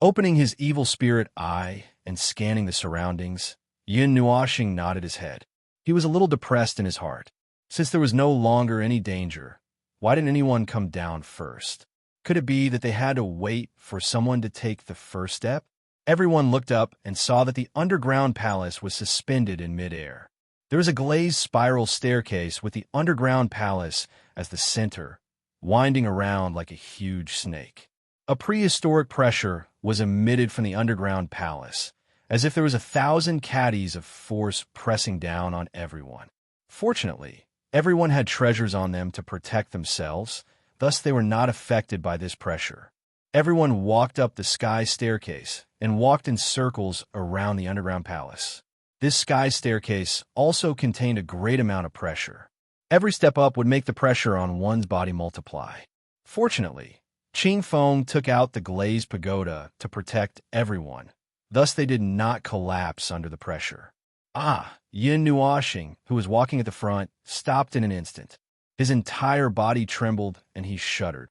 Opening his evil spirit eye and scanning the surroundings, Yin Nuoxing nodded his head. He was a little depressed in his heart. Since there was no longer any danger, why didn't anyone come down first? Could it be that they had to wait for someone to take the first step? Everyone looked up and saw that the underground palace was suspended in midair. There was a glazed spiral staircase with the underground palace as the center, winding around like a huge snake. A prehistoric pressure was emitted from the underground palace, as if there was 1,000 caddies of force pressing down on everyone. Fortunately, everyone had treasures on them to protect themselves, thus they were not affected by this pressure. Everyone walked up the sky staircase and walked in circles around the underground palace. This sky staircase also contained a great amount of pressure. Every step up would make the pressure on one's body multiply. Fortunately, Qing Feng took out the glazed pagoda to protect everyone. Thus they did not collapse under the pressure. Yin Nuoxing, who was walking at the front, stopped in an instant. His entire body trembled and he shuddered.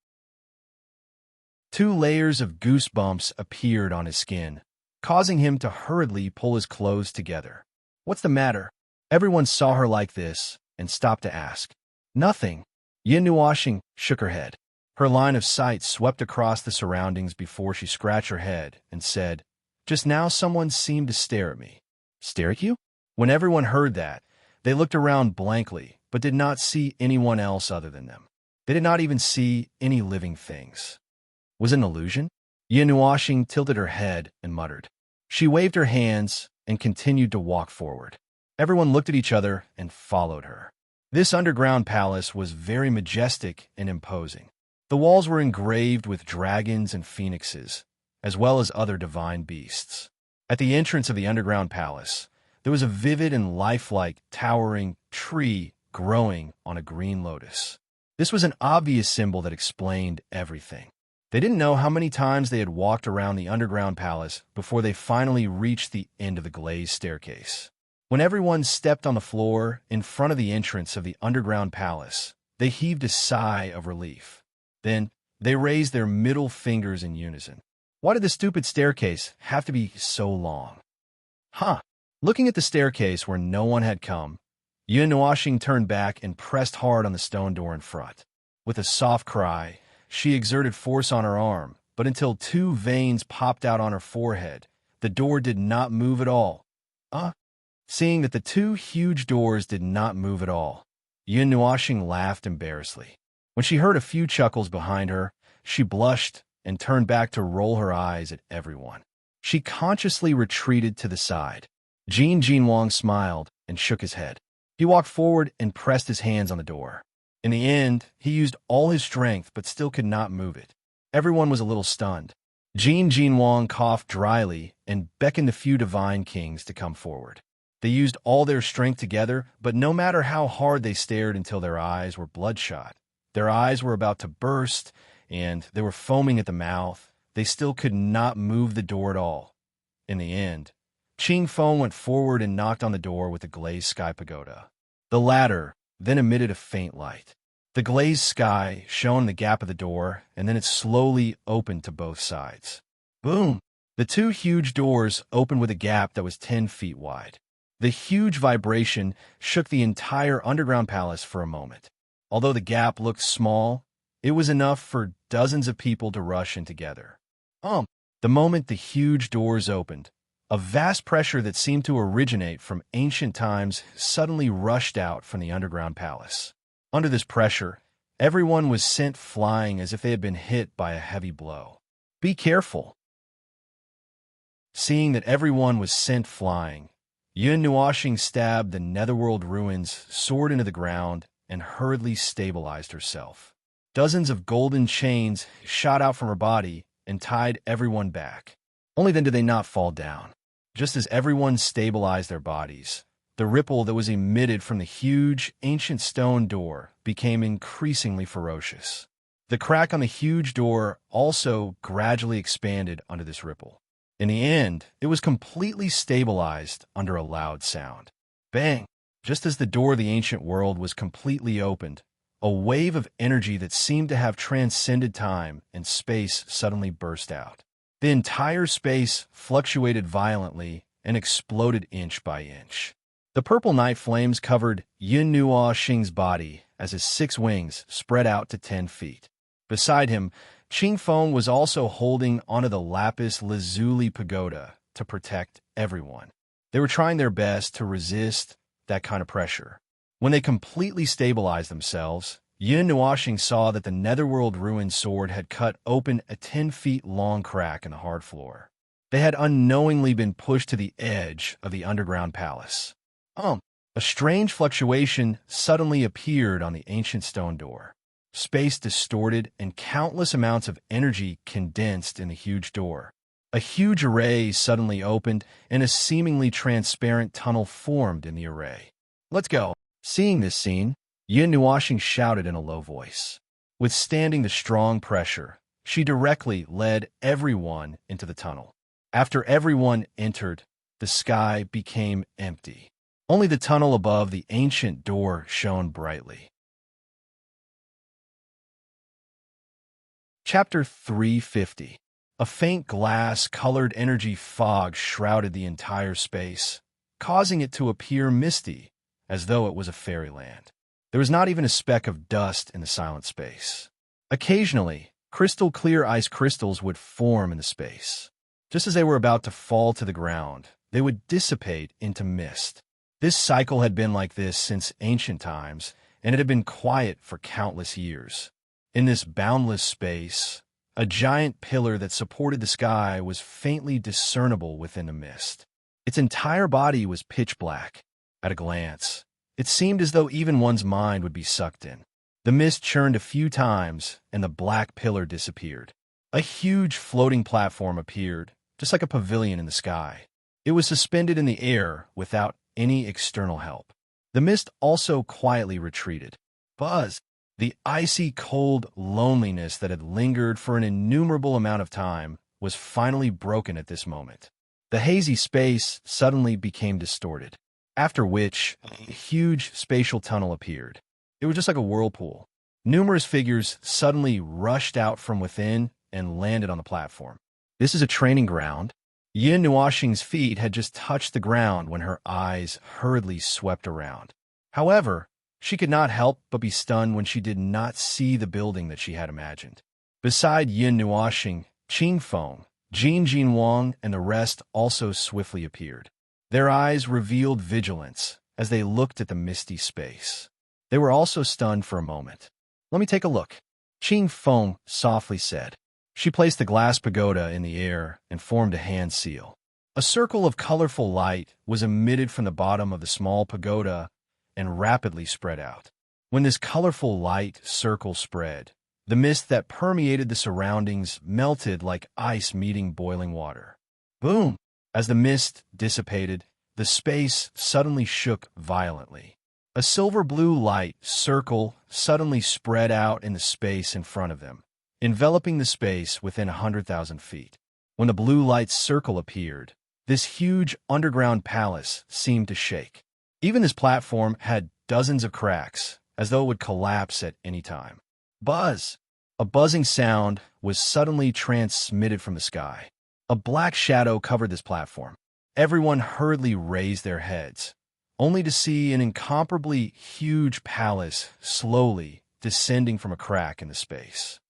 2 layers of goosebumps appeared on his skin, causing him to hurriedly pull his clothes together. "What's the matter?" Everyone saw her like this and stopped to ask. "Nothing." Yin Nuoxing shook her head. Her line of sight swept across the surroundings before she scratched her head and said, "Just now someone seemed to stare at me." "Stare at you?" When everyone heard that, they looked around blankly, but did not see anyone else other than them. They did not even see any living things. Was it an illusion? Yin Nuoxing tilted her head and muttered. She waved her hands and continued to walk forward. Everyone looked at each other and followed her. This underground palace was very majestic and imposing. The walls were engraved with dragons and phoenixes, as well as other divine beasts. At the entrance of the underground palace, there was a vivid and lifelike, towering tree growing on a green lotus. This was an obvious symbol that explained everything. They didn't know how many times they had walked around the underground palace before they finally reached the end of the glazed staircase. When everyone stepped on the floor in front of the entrance of the underground palace, they heaved a sigh of relief. Then, they raised their middle fingers in unison. Why did the stupid staircase have to be so long? Huh. Looking at the staircase where no one had come, Yun Nuashing turned back and pressed hard on the stone door in front. With a soft cry, she exerted force on her arm, but until two veins popped out on her forehead, the door did not move at all. Seeing that the two huge doors did not move at all, Yun Nuashing laughed embarrassedly. When she heard a few chuckles behind her, she blushed and turned back to roll her eyes at everyone. She consciously retreated to the side. Jin Jinwang smiled and shook his head. He walked forward and pressed his hands on the door. In the end, he used all his strength but still could not move it. Everyone was a little stunned. Jin Jinwang coughed dryly and beckoned a few divine kings to come forward. They used all their strength together, but no matter how hard they stared until their eyes were bloodshot, their eyes were about to burst, and they were foaming at the mouth, they still could not move the door at all. In the end, Qing Feng went forward and knocked on the door with the glazed sky pagoda. The latter then emitted a faint light. The glazed sky shone in the gap of the door, and then it slowly opened to both sides. Boom! The two huge doors opened with a gap that was 10 feet wide. The huge vibration shook the entire underground palace for a moment. Although the gap looked small, it was enough for dozens of people to rush in together. The moment the huge doors opened, a vast pressure that seemed to originate from ancient times suddenly rushed out from the underground palace. Under this pressure, everyone was sent flying as if they had been hit by a heavy blow. Be careful! Seeing that everyone was sent flying, Yun Nuashing stabbed the netherworld ruins sword into the ground and hurriedly stabilized herself. Dozens of golden chains shot out from her body and tied everyone back. Only then did they not fall down. Just as everyone stabilized their bodies, the ripple that was emitted from the huge, ancient stone door became increasingly ferocious. The crack on the huge door also gradually expanded under this ripple. In the end, it was completely stabilized under a loud sound. Bang! Just as the door of the ancient world was completely opened, a wave of energy that seemed to have transcended time and space suddenly burst out. The entire space fluctuated violently and exploded inch by inch. The purple night flames covered Yun Nuashing's body as his 6 wings spread out to 10 feet. Beside him, Qing Feng was also holding onto the lapis lazuli pagoda to protect everyone. They were trying their best to resist that kind of pressure. When they completely stabilized themselves, Yun Nuashing saw that the netherworld ruined sword had cut open a 10 feet long crack in the hard floor. They had unknowingly been pushed to the edge of the underground palace. A strange fluctuation suddenly appeared on the ancient stone door. Space distorted and countless amounts of energy condensed in the huge door. A huge array suddenly opened and a seemingly transparent tunnel formed in the array. Let's go. Seeing this scene, Yun Nuashing shouted in a low voice. Withstanding the strong pressure, she directly led everyone into the tunnel. After everyone entered, the sky became empty. Only the tunnel above the ancient door shone brightly. Chapter 350. A faint glass-colored energy fog shrouded the entire space, causing it to appear misty, as though it was a fairyland. There was not even a speck of dust in the silent space. Occasionally, crystal-clear ice crystals would form in the space. Just as they were about to fall to the ground, they would dissipate into mist. This cycle had been like this since ancient times, and it had been quiet for countless years. In this boundless space, a giant pillar that supported the sky was faintly discernible within the mist. Its entire body was pitch black. At a glance, it seemed as though even one's mind would be sucked in. The mist churned a few times, and the black pillar disappeared. A huge floating platform appeared, just like a pavilion in the sky. It was suspended in the air without any external help. The mist also quietly retreated. Buzz! The icy cold loneliness that had lingered for an innumerable amount of time was finally broken at this moment. The hazy space suddenly became distorted, after which a huge spatial tunnel appeared. It was just like a whirlpool. Numerous figures suddenly rushed out from within and landed on the platform. This is a training ground. Yin Nuoxing's feet had just touched the ground when her eyes hurriedly swept around. However, she could not help but be stunned when she did not see the building that she had imagined. Beside Yin Nuoxing, Qing Feng, Jin Jinwang, and the rest also swiftly appeared. Their eyes revealed vigilance as they looked at the misty space. They were also stunned for a moment. "Let me take a look," Qing Feng softly said. She placed the glass pagoda in the air and formed a hand seal. A circle of colorful light was emitted from the bottom of the small pagoda and rapidly spread out. When this colorful light circle spread, the mist that permeated the surroundings melted like ice meeting boiling water. Boom! As the mist dissipated, the space suddenly shook violently. A silver-blue light circle suddenly spread out in the space in front of them, enveloping the space within 100,000 feet. When the blue light circle appeared, this huge underground palace seemed to shake. Even this platform had dozens of cracks, as though it would collapse at any time. Buzz! A buzzing sound was suddenly transmitted from the sky. A black shadow covered this platform. Everyone hurriedly raised their heads, only to see an incomparably huge palace slowly descending from a crack in the space.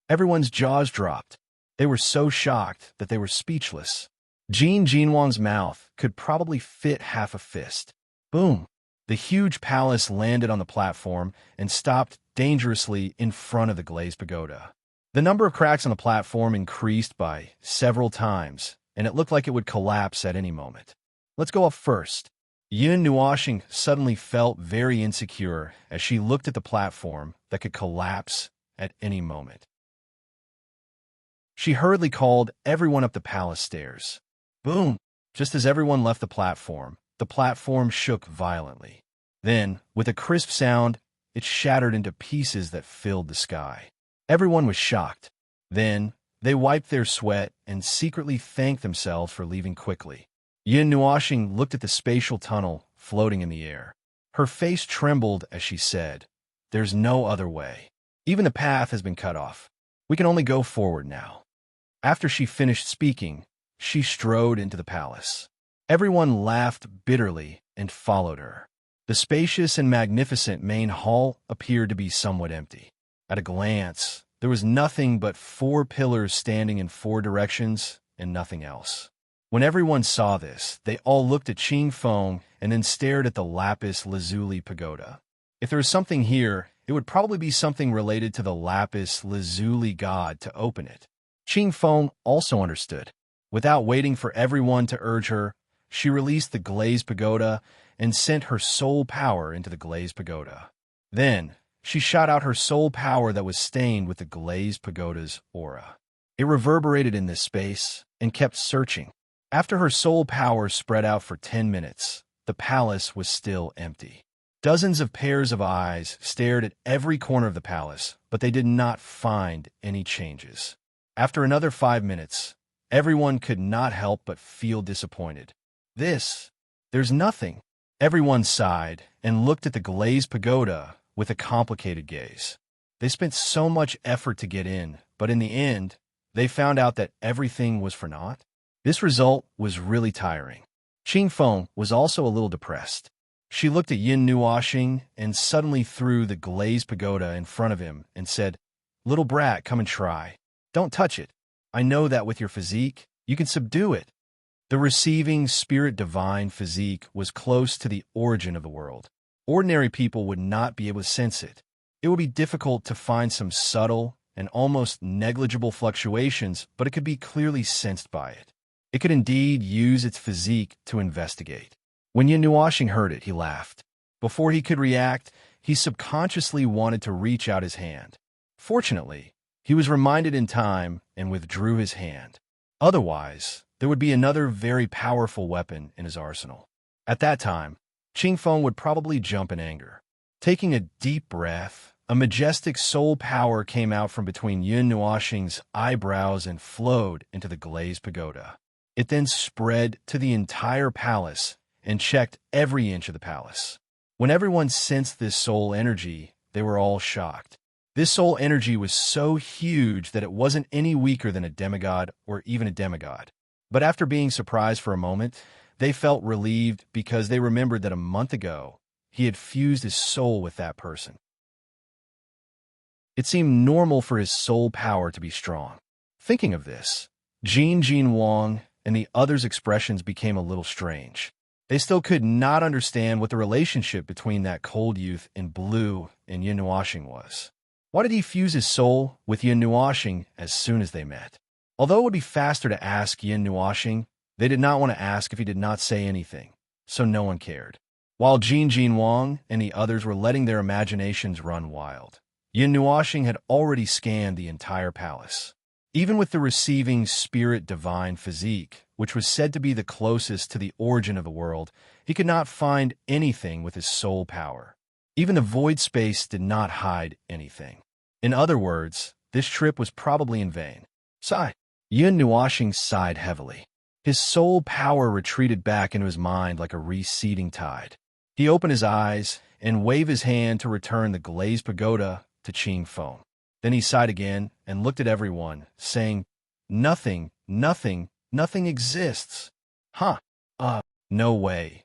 Everyone's jaws dropped. They were so shocked that they were speechless. Jin Jinwang's mouth could probably fit half a fist. Boom! The huge palace landed on the platform and stopped dangerously in front of the glazed pagoda. The number of cracks on the platform increased by several times, and it looked like it would collapse at any moment. "Let's go up first." Yin Nuoxing suddenly felt very insecure as she looked at the platform that could collapse at any moment. She hurriedly called everyone up the palace stairs. Boom! Just as everyone left the platform shook violently. Then, with a crisp sound, it shattered into pieces that filled the sky. Everyone was shocked. Then, they wiped their sweat and secretly thanked themselves for leaving quickly. Yin Nuoxing looked at the spatial tunnel floating in the air. Her face trembled as she said, "There's no other way. Even the path has been cut off. We can only go forward now." After she finished speaking, she strode into the palace. Everyone laughed bitterly and followed her. The spacious and magnificent main hall appeared to be somewhat empty. At a glance, there was nothing but 4 pillars standing in 4 directions and nothing else. When everyone saw this, they all looked at Qing Feng and then stared at the lapis lazuli pagoda. If there was something here, it would probably be something related to the lapis lazuli god to open it. Qing Feng also understood. Without waiting for everyone to urge her, she released the glazed pagoda and sent her soul power into the glazed pagoda. Then, she shot out her soul power that was stained with the glazed pagoda's aura. It reverberated in this space and kept searching. After her soul power spread out for 10 minutes, the palace was still empty. Dozens of pairs of eyes stared at every corner of the palace, but they did not find any changes. After another 5 minutes, everyone could not help but feel disappointed. There's nothing. Everyone sighed and looked at the glazed pagoda with a complicated gaze. They spent so much effort to get in, but in the end, they found out that everything was for naught. This result was really tiring. Qing Feng was also a little depressed. She looked at Yin Nuoxing and suddenly threw the glazed pagoda in front of him and said, "Little brat, come and try. Don't touch it. I know that with your physique, you can subdue it." The receiving spirit divine physique was close to the origin of the world. Ordinary people would not be able to sense it. It would be difficult to find some subtle and almost negligible fluctuations, but it could be clearly sensed by it. It could indeed use its physique to investigate. When Yin Nuoxing heard it, he laughed. Before he could react, he subconsciously wanted to reach out his hand. Fortunately, he was reminded in time and withdrew his hand. Otherwise, there would be another very powerful weapon in his arsenal. At that time, Qing Feng would probably jump in anger. Taking a deep breath, A majestic soul power came out from between Yun Nuoxing's eyebrows and flowed into the glazed pagoda. It then spread to the entire palace and checked every inch of the palace. When everyone sensed this soul energy, they were all shocked. This soul energy was so huge that it wasn't any weaker than a demigod or even a demigod. But after being surprised for a moment, they felt relieved because they remembered that a month ago, he had fused his soul with that person. It seemed normal for his soul power to be strong. Thinking of this, Jin Wang and the others' expressions became a little strange. They still could not understand what the relationship between that cold youth in blue and Yun Nuoxing was. Why did he fuse his soul with Yun Nuoxing as soon as they met? Although it would be faster to ask Yun Nuoxing, they did not want to ask if he did not say anything, so no one cared. While Jin Wang and the others were letting their imaginations run wild, Yun Nuoxing had already scanned the entire palace. Even with the receiving spirit divine physique, which was said to be the closest to the origin of the world, he could not find anything with his soul power. Even the void space did not hide anything. In other words, this trip was probably in vain. Sigh. Yun Nuoxing sighed heavily. His soul power retreated back into his mind like a receding tide. He opened his eyes and waved his hand to return the glazed pagoda to Qing Feng. Then he sighed again and looked at everyone, saying, Nothing exists. Huh. No way.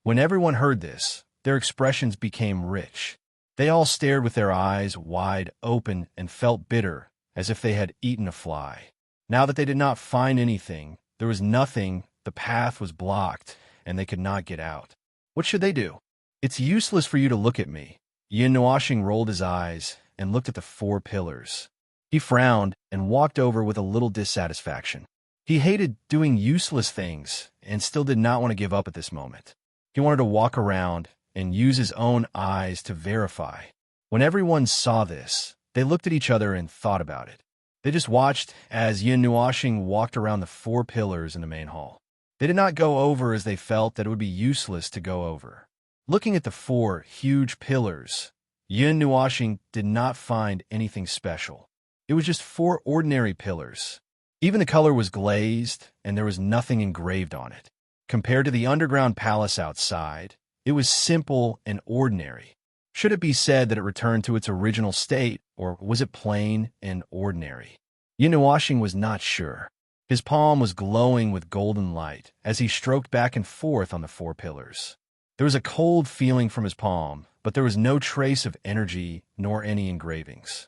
When everyone heard this, their expressions became rich. They all stared with their eyes wide open and felt bitter, as if they had eaten a fly. Now that they did not find anything, there was nothing, the path was blocked, and they could not get out. What should they do? It's useless for you to look at me. Yun Nuoxing rolled his eyes and looked at the 4 pillars. He frowned and walked over with a little dissatisfaction. He hated doing useless things and still did not want to give up at this moment. He wanted to walk around and use his own eyes to verify. When everyone saw this, they looked at each other and thought about it. They just watched as Yun Nuoxing walked around the 4 pillars in the main hall. They did not go over as they felt that it would be useless to go over. Looking at the 4 huge pillars, Yun Nuoxing did not find anything special. It was just 4 ordinary pillars. Even the color was glazed, and there was nothing engraved on it. Compared to the underground palace outside, it was simple and ordinary. Should it be said that it returned to its original state, or was it plain and ordinary? Yun Nuoxing was not sure. His palm was glowing with golden light as he stroked back and forth on the 4 pillars. There was a cold feeling from his palm, but there was no trace of energy nor any engravings.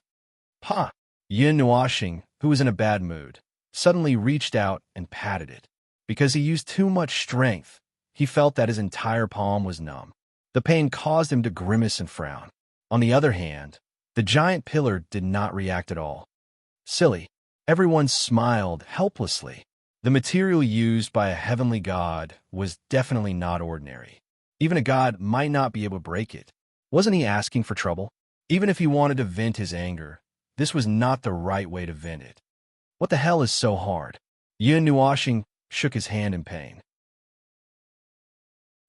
Ha! Yun Nuoxing, who was in a bad mood, suddenly reached out and patted it. Because he used too much strength, he felt that his entire palm was numb. The pain caused him to grimace and frown. On the other hand, the giant pillar did not react at all. Silly. Everyone smiled helplessly. The material used by a heavenly god was definitely not ordinary. Even a god might not be able to break it. Wasn't he asking for trouble? Even if he wanted to vent his anger, this was not the right way to vent it. What the hell is so hard? Yun Nuoxing shook his hand in pain.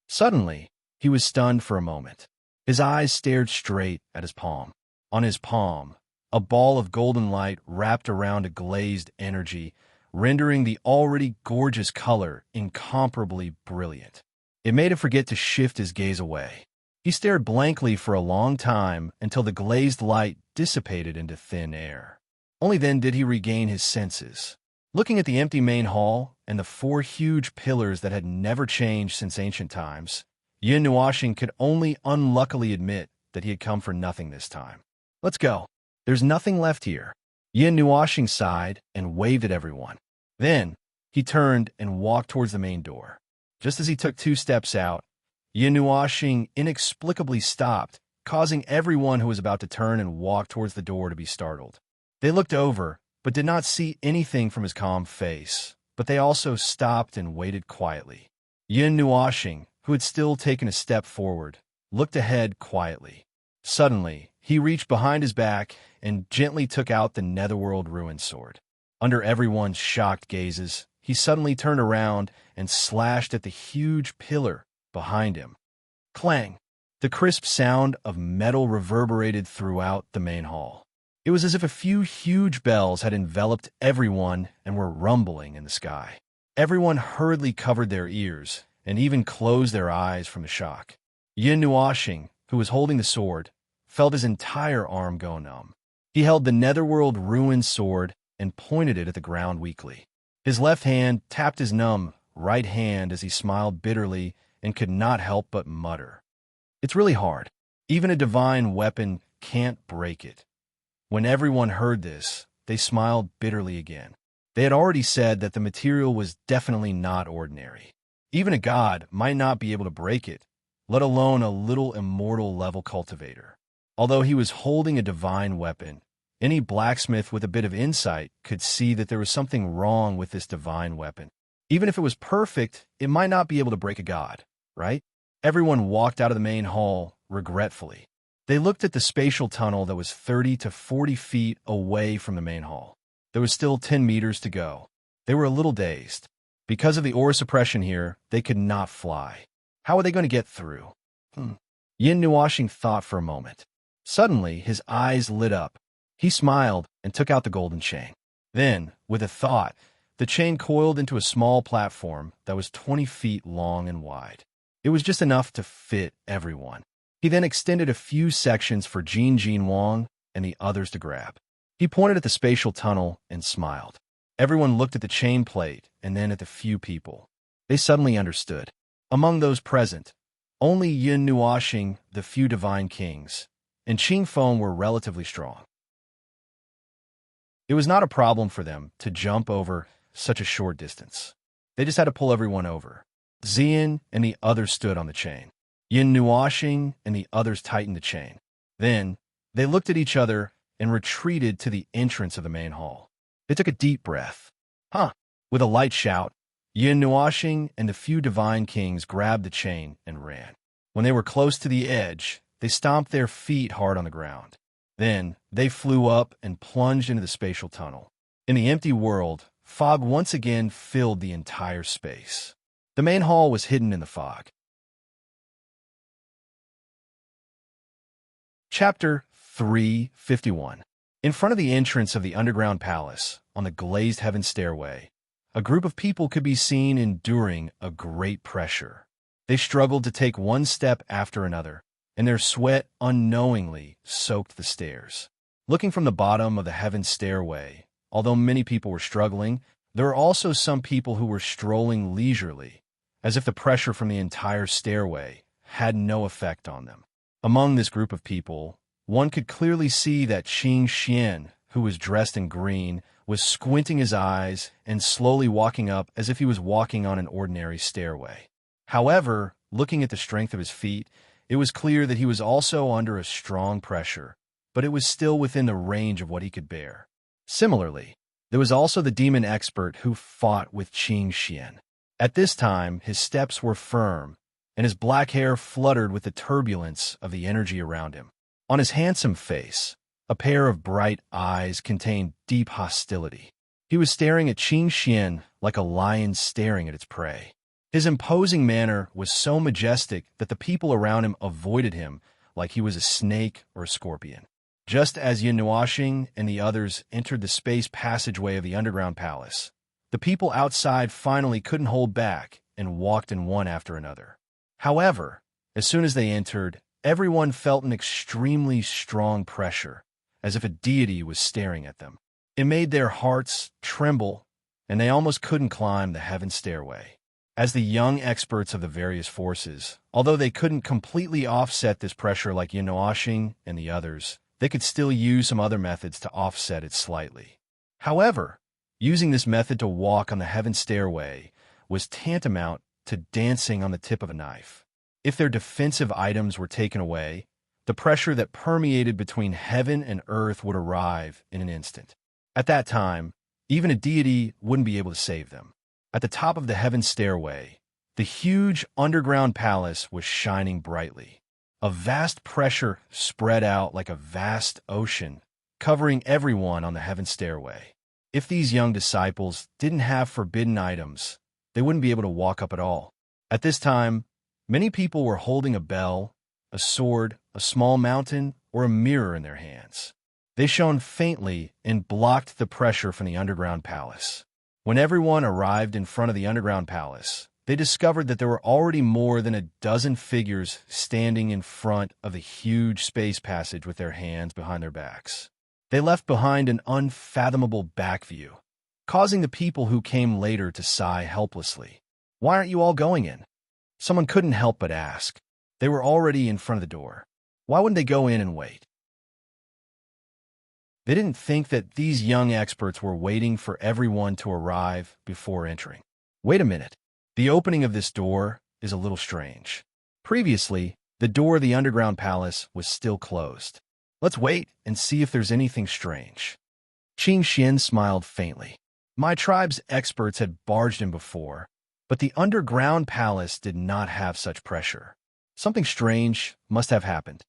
Suddenly, he was stunned for a moment. His eyes stared straight at his palm. On his palm, a ball of golden light wrapped around a glazed energy, rendering the already gorgeous color incomparably brilliant. It made him forget to shift his gaze away. He stared blankly for a long time until the glazed light dissipated into thin air. Only then did he regain his senses. Looking at the empty main hall and the 4 huge pillars that had never changed since ancient times, Yun Nuoxing could only unluckily admit that he had come for nothing this time. Let's go. There's nothing left here. Yun Nuoxing sighed and waved at everyone. Then, he turned and walked towards the main door. Just as he took 2 steps out, Yun Nuoxing inexplicably stopped, causing everyone who was about to turn and walk towards the door to be startled. They looked over, but did not see anything from his calm face, but they also stopped and waited quietly. Yun Nuoxing, who had still taken a step forward, looked ahead quietly. Suddenly, he reached behind his back and gently took out the Netherworld Ruin Sword. Under everyone's shocked gazes, he suddenly turned around and slashed at the huge pillar behind him. Clang! The crisp sound of metal reverberated throughout the main hall. It was as if a few huge bells had enveloped everyone and were rumbling in the sky. Everyone hurriedly covered their ears and even closed their eyes from the shock. Yin Nuoxing, who was holding the sword, felt his entire arm go numb. He held the netherworld ruined sword and pointed it at the ground weakly. His left hand tapped his numb right hand as he smiled bitterly and could not help but mutter, "It's really hard. Even a divine weapon can't break it." When everyone heard this, they smiled bitterly again. They had already said that the material was definitely not ordinary. Even a god might not be able to break it, let alone a little immortal level cultivator. Although he was holding a divine weapon, any blacksmith with a bit of insight could see that there was something wrong with this divine weapon. Even if it was perfect, it might not be able to break a god, right? Everyone walked out of the main hall regretfully. They looked at the spatial tunnel that was 30 to 40 feet away from the main hall. There was still 10 meters to go. They were a little dazed. Because of the aura suppression here, they could not fly. How were they going to get through? Yin Nuoxing thought for a moment. Suddenly, his eyes lit up. He smiled and took out the golden chain. Then, with a thought, the chain coiled into a small platform that was 20 feet long and wide. It was just enough to fit everyone. He then extended a few sections for Jin Wang and the others to grab. He pointed at the spatial tunnel and smiled. Everyone looked at the chain plate and then at the few people. They suddenly understood. Among those present, only Yin Nuoxing, the few divine kings, and Qing Feng were relatively strong. It was not a problem for them to jump over such a short distance. They just had to pull everyone over. Xian and the others stood on the chain. Yin Nuoxing and the others tightened the chain. Then, they looked at each other and retreated to the entrance of the main hall. They took a deep breath. With a light shout, Yin Nuoxing and the few divine kings grabbed the chain and ran. When they were close to the edge, they stomped their feet hard on the ground. Then, they flew up and plunged into the spatial tunnel. In the empty world, fog once again filled the entire space. The main hall was hidden in the fog. Chapter 351. In front of the entrance of the underground palace, on the glazed heaven stairway, a group of people could be seen enduring a great pressure. They struggled to take one step after another, and their sweat unknowingly soaked the stairs. Looking from the bottom of the heaven stairway, although many people were struggling, there were also some people who were strolling leisurely, as if the pressure from the entire stairway had no effect on them. Among this group of people, one could clearly see that Qing Xian, who was dressed in green, was squinting his eyes and slowly walking up as if he was walking on an ordinary stairway. However, looking at the strength of his feet, it was clear that he was also under a strong pressure, but it was still within the range of what he could bear. Similarly, there was also the demon expert who fought with Qing Xian. At this time, his steps were firm, and his black hair fluttered with the turbulence of the energy around him. On his handsome face, a pair of bright eyes contained deep hostility. He was staring at Qing Xian like a lion staring at its prey. His imposing manner was so majestic that the people around him avoided him like he was a snake or a scorpion. Just as Yin Nuoxing and the others entered the space passageway of the underground palace, the people outside finally couldn't hold back and walked in one after another. However, as soon as they entered, everyone felt an extremely strong pressure, as if a deity was staring at them. It made their hearts tremble, and they almost couldn't climb the heaven stairway. As the young experts of the various forces, although they couldn't completely offset this pressure like Yin Nuoxing and the others, they could still use some other methods to offset it slightly. However, using this method to walk on the heaven stairway was tantamount to dancing on the tip of a knife. If their defensive items were taken away, the pressure that permeated between heaven and earth would arrive in an instant. At that time, even a deity wouldn't be able to save them. At the top of the heaven stairway, the huge underground palace was shining brightly. A vast pressure spread out like a vast ocean, covering everyone on the heaven stairway. If these young disciples didn't have forbidden items, they wouldn't be able to walk up at all. At this time, many people were holding a bell a sword, a small mountain, or a mirror in their hands. They shone faintly and blocked the pressure from the underground palace. When everyone arrived in front of the underground palace, they discovered that there were already more than a dozen figures standing in front of the huge space passage with their hands behind their backs. They left behind an unfathomable back view, causing the people who came later to sigh helplessly. "Why aren't you all going in?" Someone couldn't help but ask. They were already in front of the door. Why wouldn't they go in and wait? They didn't think that these young experts were waiting for everyone to arrive before entering. Wait a minute. The opening of this door is a little strange. Previously, the door of the underground palace was still closed. Let's wait and see if there's anything strange. Qing Xian smiled faintly. My tribe's experts had barged in before, but the underground palace did not have such pressure. Something strange must have happened.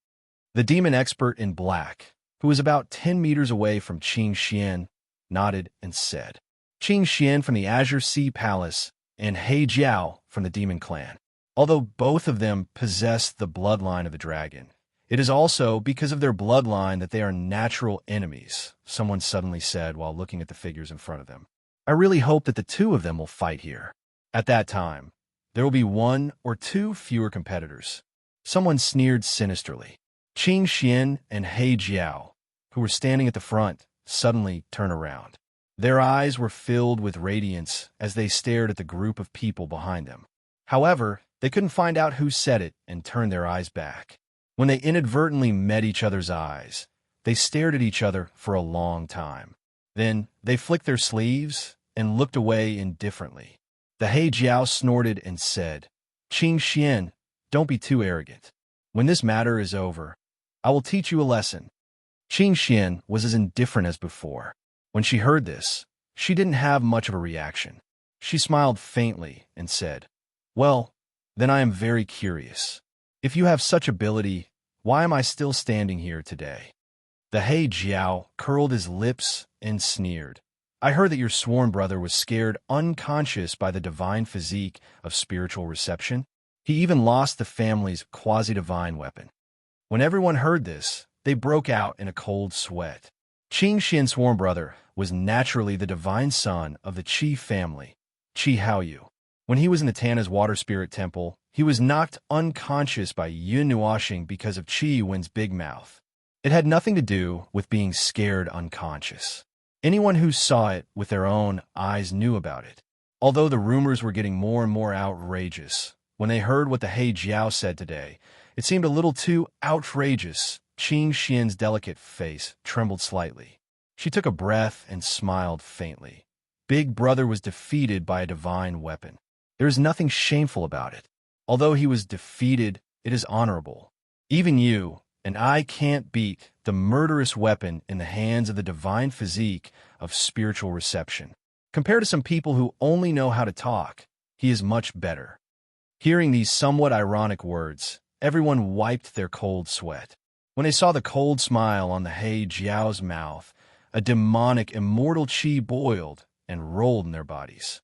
The demon expert in black, who was about 10 meters away from Qing Xian, nodded and said, Qing Xian from the Azure Sea Palace and He Jiao from the Demon Clan. Although both of them possess the bloodline of the dragon, it is also because of their bloodline that they are natural enemies, someone suddenly said while looking at the figures in front of them. I really hope that the two of them will fight here. At that time, there will be 1 or 2 fewer competitors. Someone sneered sinisterly. Qing Xian and He Jiao, who were standing at the front, suddenly turned around. Their eyes were filled with radiance as they stared at the group of people behind them. However, they couldn't find out who said it and turned their eyes back. When they inadvertently met each other's eyes, they stared at each other for a long time. Then they flicked their sleeves and looked away indifferently. The He Jiao snorted and said, Qing Xian, don't be too arrogant. When this matter is over, I will teach you a lesson. Qing Xian was as indifferent as before. When she heard this, she didn't have much of a reaction. She smiled faintly and said, Well, then I am very curious. If you have such ability, why am I still standing here today? The He Jiao curled his lips and sneered. I heard that your sworn brother was scared unconscious by the divine physique of spiritual reception. He even lost the family's quasi-divine weapon. When everyone heard this, they broke out in a cold sweat. Qing Xian's sworn brother was naturally the divine son of the Qi family, Qi Haoyu. When he was in the Tana's water spirit temple, he was knocked unconscious by Yun Nuoxing because of Qi Wen's big mouth. It had nothing to do with being scared unconscious. Anyone who saw it with their own eyes knew about it. Although the rumors were getting more and more outrageous, when they heard what the He Jiao said today, it seemed a little too outrageous. Qing Xian's delicate face trembled slightly. She took a breath and smiled faintly. Big Brother was defeated by a divine weapon. There is nothing shameful about it. Although he was defeated, it is honorable. Even you and I can't beat the murderous weapon in the hands of the divine physique of spiritual reception. Compared to some people who only know how to talk, he is much better. Hearing these somewhat ironic words, everyone wiped their cold sweat. When they saw the cold smile on the He Jiao's mouth, a demonic immortal qi boiled and rolled in their bodies.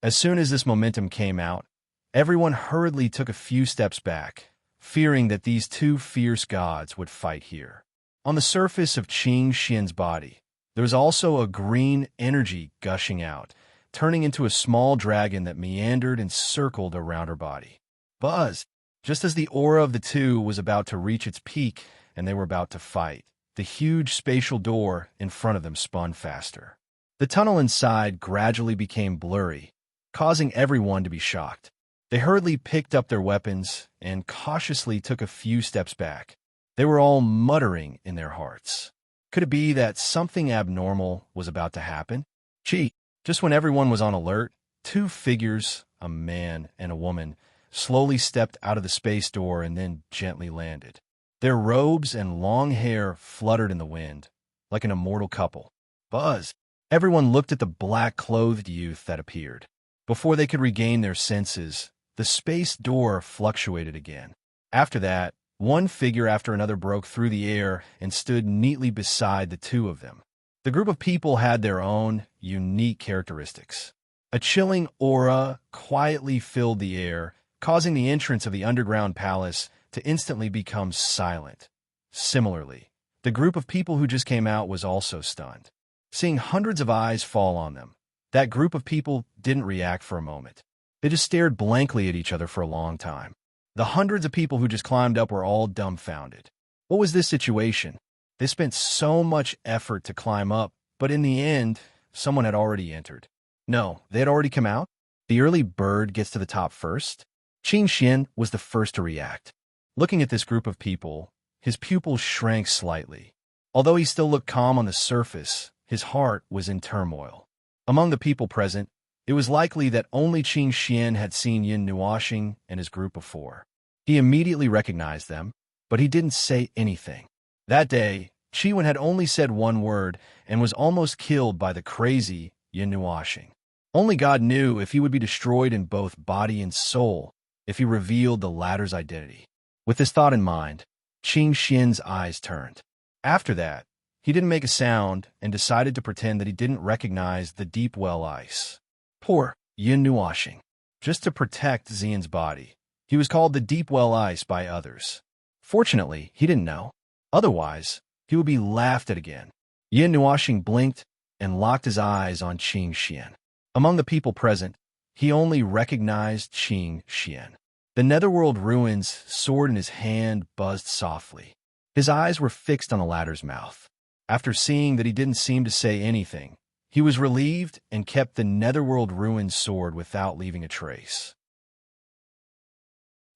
As soon as this momentum came out, everyone hurriedly took a few steps back, fearing that these two fierce gods would fight here. On the surface of Qing Xian's body, there was also a green energy gushing out, turning into a small dragon that meandered and circled around her body. Buzz! Just as the aura of the two was about to reach its peak and they were about to fight, the huge spatial door in front of them spun faster. The tunnel inside gradually became blurry, causing everyone to be shocked. They hurriedly picked up their weapons and cautiously took a few steps back. They were all muttering in their hearts. Could it be that something abnormal was about to happen? Gee, just when everyone was on alert, two figures, a man and a woman, slowly stepped out of the space door and then gently landed. Their robes and long hair fluttered in the wind, like an immortal couple. Buzz! Everyone looked at the black-clothed youth that appeared. Before they could regain their senses, the space door fluctuated again. After that, one figure after another broke through the air and stood neatly beside the two of them. The group of people had their own unique characteristics. A chilling aura quietly filled the air, causing the entrance of the underground palace to instantly become silent. Similarly, the group of people who just came out was also stunned. Seeing hundreds of eyes fall on them, that group of people didn't react for a moment. They just stared blankly at each other for a long time. The hundreds of people who just climbed up were all dumbfounded. What was this situation? They spent so much effort to climb up, but in the end, someone had already entered. No, they had already come out? The early bird gets to the top first? Qin Xian was the first to react. Looking at this group of people, his pupils shrank slightly. Although he still looked calm on the surface, his heart was in turmoil. Among the people present, it was likely that only Qin Xian had seen Yin Nuoxing and his group before. He immediately recognized them, but he didn't say anything. That day, Qi had only said one word and was almost killed by the crazy Yin Nuoxing. Only God knew if he would be destroyed in both body and soul if he revealed the latter's identity. With this thought in mind, Qin Xian's eyes turned. After that, he didn't make a sound and decided to pretend that he didn't recognize the deep well ice. Poor Yin Nuoxing. Just to protect Xian's body, he was called the deep well ice by others. Fortunately, he didn't know. Otherwise, he would be laughed at again. Yin Nuoxing blinked and locked his eyes on Qin Xian. Among the people present, he only recognized Qin Xian. The netherworld ruin's sword in his hand buzzed softly. His eyes were fixed on the latter's mouth. After seeing that he didn't seem to say anything, he was relieved and kept the netherworld ruin's sword without leaving a trace.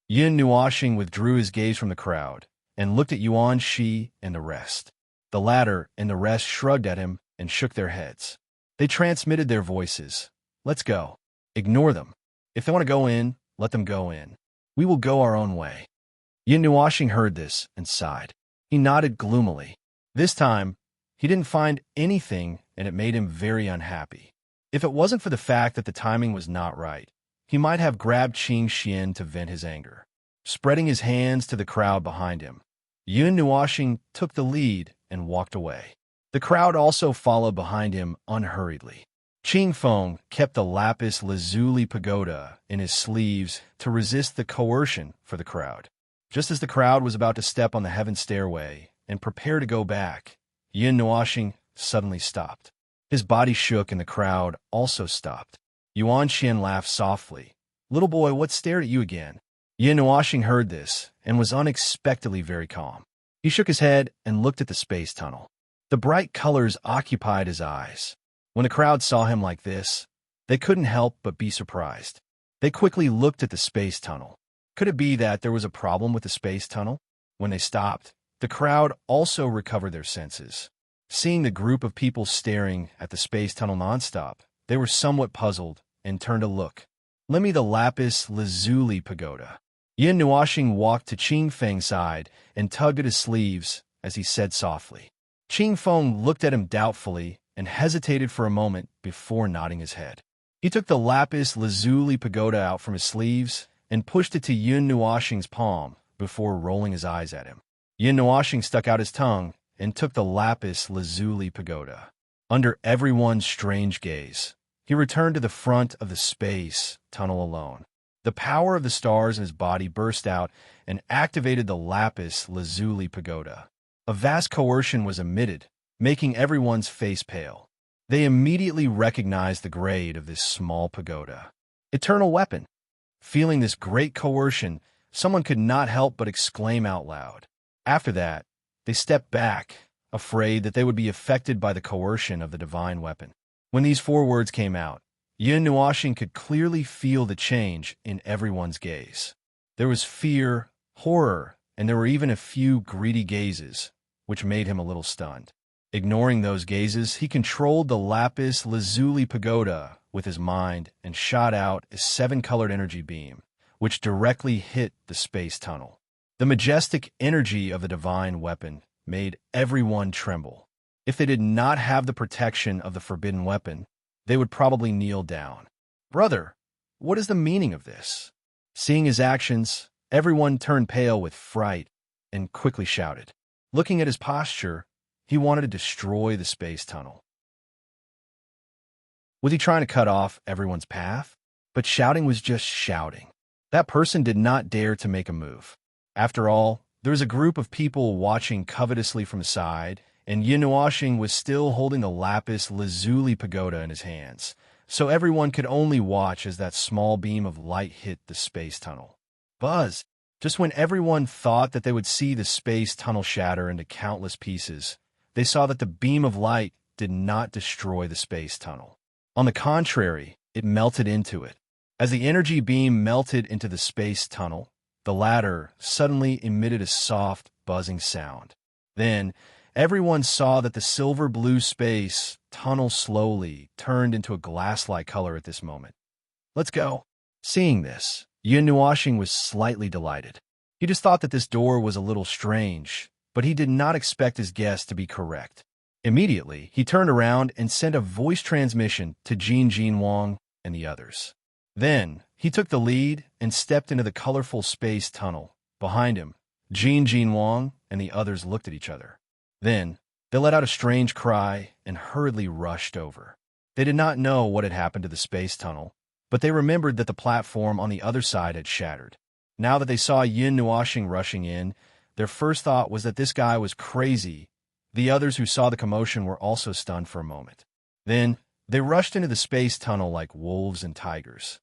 Yin Nuoxing withdrew his gaze from the crowd and looked at Yuan Shi and the rest. The latter and the rest shrugged at him and shook their heads. They transmitted their voices. Let's go. Ignore them. If they want to go in, let them go in. We will go our own way. Yin Nuoxing heard this and sighed. He nodded gloomily. This time, he didn't find anything, and it made him very unhappy. If it wasn't for the fact that the timing was not right, he might have grabbed Qin Xian to vent his anger. Spreading his hands to the crowd behind him, Yin Nuoxing took the lead and walked away. The crowd also followed behind him unhurriedly. Qing Feng kept the lapis lazuli pagoda in his sleeves to resist the coercion for the crowd. Just as the crowd was about to step on the heaven stairway and prepare to go back, Yin Nuoxing suddenly stopped. His body shook and the crowd also stopped. Yuan Xian laughed softly. Little boy, what stared at you again? Yin Nuoxing heard this and was unexpectedly very calm. He shook his head and looked at the space tunnel. The bright colors occupied his eyes. When the crowd saw him like this, they couldn't help but be surprised. They quickly looked at the space tunnel. Could it be that there was a problem with the space tunnel? When they stopped, the crowd also recovered their senses. Seeing the group of people staring at the space tunnel nonstop, they were somewhat puzzled and turned to look. Lend me the lapis lazuli pagoda. Yin Nuoxing walked to Qing Feng's side and tugged at his sleeves as he said softly. Qing Feng looked at him doubtfully and hesitated for a moment before nodding his head. He took the lapis lazuli pagoda out from his sleeves and pushed it to Yin Nuoxing's palm before rolling his eyes at him. Yin Nuoxing stuck out his tongue and took the lapis lazuli pagoda. Under everyone's strange gaze, he returned to the front of the space tunnel alone. The power of the stars in his body burst out and activated the lapis lazuli pagoda. A vast coercion was emitted, making everyone's face pale. They immediately recognized the grade of this small pagoda. Eternal weapon. Feeling this great coercion, someone could not help but exclaim out loud. After that, they stepped back, afraid that they would be affected by the coercion of the divine weapon. When these four words came out, Yin Nuoxing could clearly feel the change in everyone's gaze. There was fear, horror, and there were even a few greedy gazes, which made him a little stunned. Ignoring those gazes, he controlled the lapis lazuli pagoda with his mind and shot out a seven-colored energy beam, which directly hit the space tunnel. The majestic energy of the divine weapon made everyone tremble. If they did not have the protection of the forbidden weapon, they would probably kneel down. Brother, what is the meaning of this? Seeing his actions, everyone turned pale with fright and quickly shouted. Looking at his posture, he wanted to destroy the space tunnel. Was he trying to cut off everyone's path? But shouting was just shouting. That person did not dare to make a move. After all, there was a group of people watching covetously from the side, and Yinuashing was still holding the lapis lazuli pagoda in his hands, so everyone could only watch as that small beam of light hit the space tunnel. Buzz! Just when everyone thought that they would see the space tunnel shatter into countless pieces, they saw that the beam of light did not destroy the space tunnel. On the contrary, it melted into it. As the energy beam melted into the space tunnel, the latter suddenly emitted a soft, buzzing sound. Then, everyone saw that the silver-blue space tunnel slowly turned into a glass-like color at this moment. Let's go. Seeing this, Yinuashing was slightly delighted. He just thought that this door was a little strange, but he did not expect his guess to be correct. Immediately, he turned around and sent a voice transmission to Jin Wang and the others. Then, he took the lead and stepped into the colorful space tunnel. Behind him, Jin Wang and the others looked at each other. Then, they let out a strange cry and hurriedly rushed over. They did not know what had happened to the space tunnel, but they remembered that the platform on the other side had shattered. Now that they saw Yinuashing rushing in, their first thought was that this guy was crazy. The others who saw the commotion were also stunned for a moment. Then, they rushed into the space tunnel like wolves and tigers.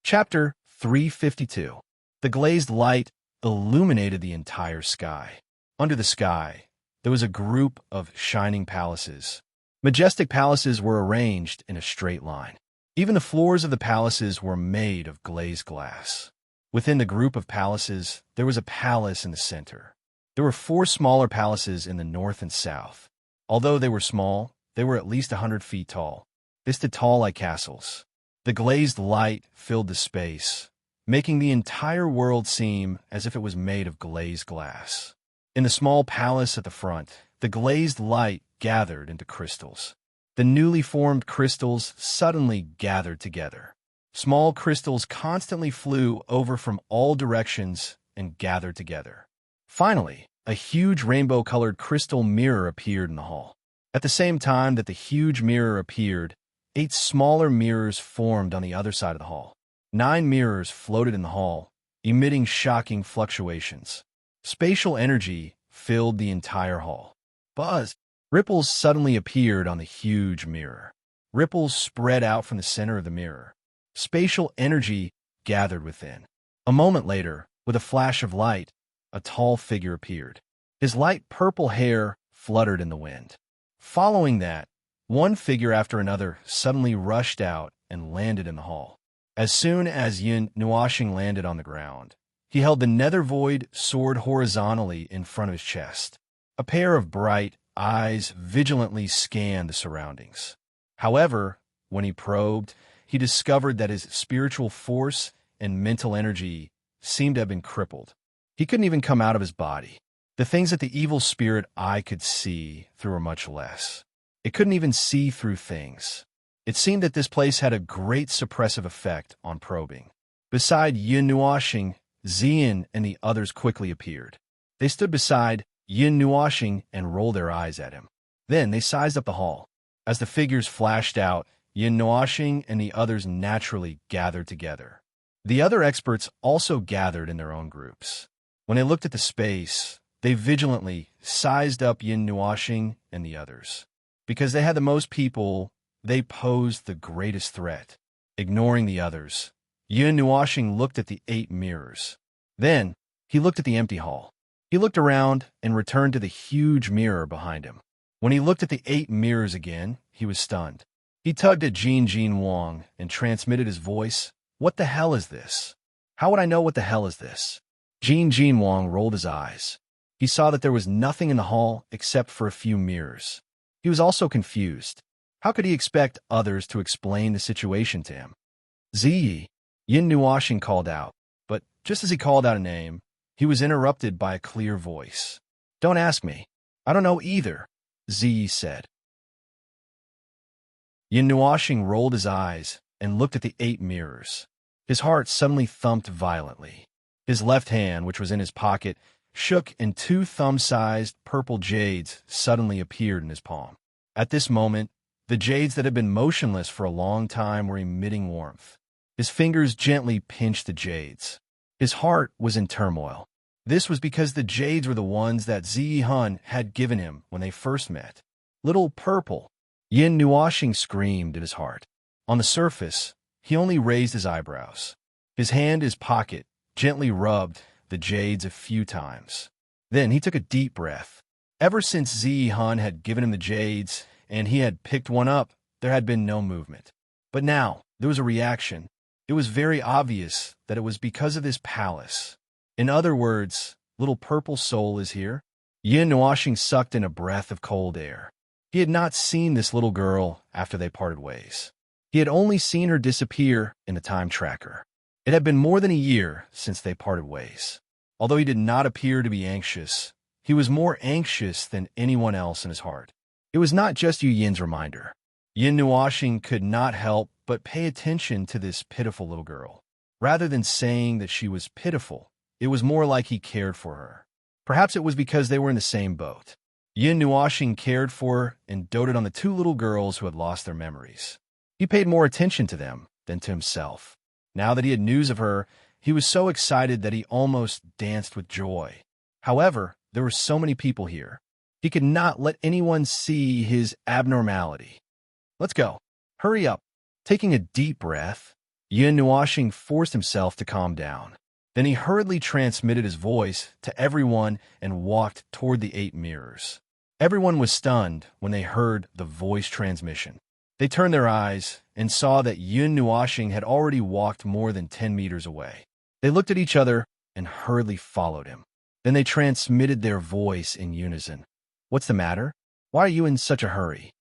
Chapter 352. The glazed light illuminated the entire sky. Under the sky, there was a group of shining palaces. Majestic palaces were arranged in a straight line. Even the floors of the palaces were made of glazed glass. Within the group of palaces, there was a palace in the center. There were 4 smaller palaces in the north and south. Although they were small, they were at least 100 feet tall. They stood tall like castles. The glazed light filled the space, making the entire world seem as if it was made of glazed glass. In the small palace at the front, the glazed light gathered into crystals. The newly formed crystals suddenly gathered together. Small crystals constantly flew over from all directions and gathered together. Finally, a huge rainbow-colored crystal mirror appeared in the hall. At the same time that the huge mirror appeared, 8 smaller mirrors formed on the other side of the hall. 9 mirrors floated in the hall, emitting shocking fluctuations. Spatial energy filled the entire hall. Buzz! Ripples suddenly appeared on the huge mirror. Ripples spread out from the center of the mirror. Spatial energy gathered within. A moment later, with a flash of light, a tall figure appeared. His light purple hair fluttered in the wind. Following that, one figure after another suddenly rushed out and landed in the hall. As soon as Yinuashing landed on the ground, he held the nether void sword horizontally in front of his chest. A pair of bright eyes vigilantly scanned the surroundings. However, when he probed, he discovered that his spiritual force and mental energy seemed to have been crippled. He couldn't even come out of his body. The things that the evil spirit eye could see through were much less. It couldn't even see through things. It seemed that this place had a great suppressive effect on probing. Beside Yinuashing, Zian and the others quickly appeared. They stood beside Yinuashing and rolled their eyes at him. Then they sized up the hall. As the figures flashed out, Yinuashing and the others naturally gathered together. The other experts also gathered in their own groups. When they looked at the space, they vigilantly sized up Yinuashing and the others. Because they had the most people, they posed the greatest threat. Ignoring the others, Yinuashing looked at the 8 mirrors. Then, he looked at the empty hall. He looked around and returned to the huge mirror behind him. When he looked at the 8 mirrors again, he was stunned. He tugged at Jin Wang and transmitted his voice. What the hell is this? How would I know what the hell is this? Jin Wang rolled his eyes. He saw that there was nothing in the hall except for a few mirrors. He was also confused. How could he expect others to explain the situation to him? Ziyi, Yinuashing called out, but just as he called out a name, he was interrupted by a clear voice. Don't ask me. I don't know either, Ziyi said. Yinuashing rolled his eyes and looked at the 8 mirrors. His heart suddenly thumped violently. His left hand, which was in his pocket, shook and 2 thumb-sized purple jades suddenly appeared in his palm. At this moment, The jades that had been motionless for a long time were emitting warmth. His fingers gently pinched the jades. His heart was in turmoil. This was because the jades were the ones that Ziyi Hun had given him when they first met. Little purple. Yin Nuoxing screamed in his heart. On the surface, he only raised his eyebrows. His hand in his pocket gently rubbed the jades a few times. Then he took a deep breath. Ever since Ziyi Hun had given him the jades and he had picked one up, there had been no movement. But now, there was a reaction. It was very obvious that it was because of this palace. In other words, little purple soul is here. Yin Nuoxing sucked in a breath of cold air. He had not seen this little girl after they parted ways. He had only seen her disappear in the time tracker. It had been more than a year since they parted ways. Although he did not appear to be anxious, he was more anxious than anyone else in his heart. It was not just Yu Yin's reminder. Yin Nuoxing could not help but pay attention to this pitiful little girl. Rather than saying that she was pitiful, it was more like he cared for her. Perhaps it was because they were in the same boat. Yin Nuoxing cared for and doted on the two little girls who had lost their memories. He paid more attention to them than to himself. Now that he had news of her, he was so excited that he almost danced with joy. However, there were so many people here. He could not let anyone see his abnormality. Let's go. Hurry up. Taking a deep breath, Yin Nuoxing forced himself to calm down. Then he hurriedly transmitted his voice to everyone and walked toward the 8 mirrors. Everyone was stunned when they heard the voice transmission. They turned their eyes and saw that Yin Nuoxing had already walked more than 10 meters away. They looked at each other and hurriedly followed him. Then they transmitted their voice in unison. What's the matter? Why are you in such a hurry?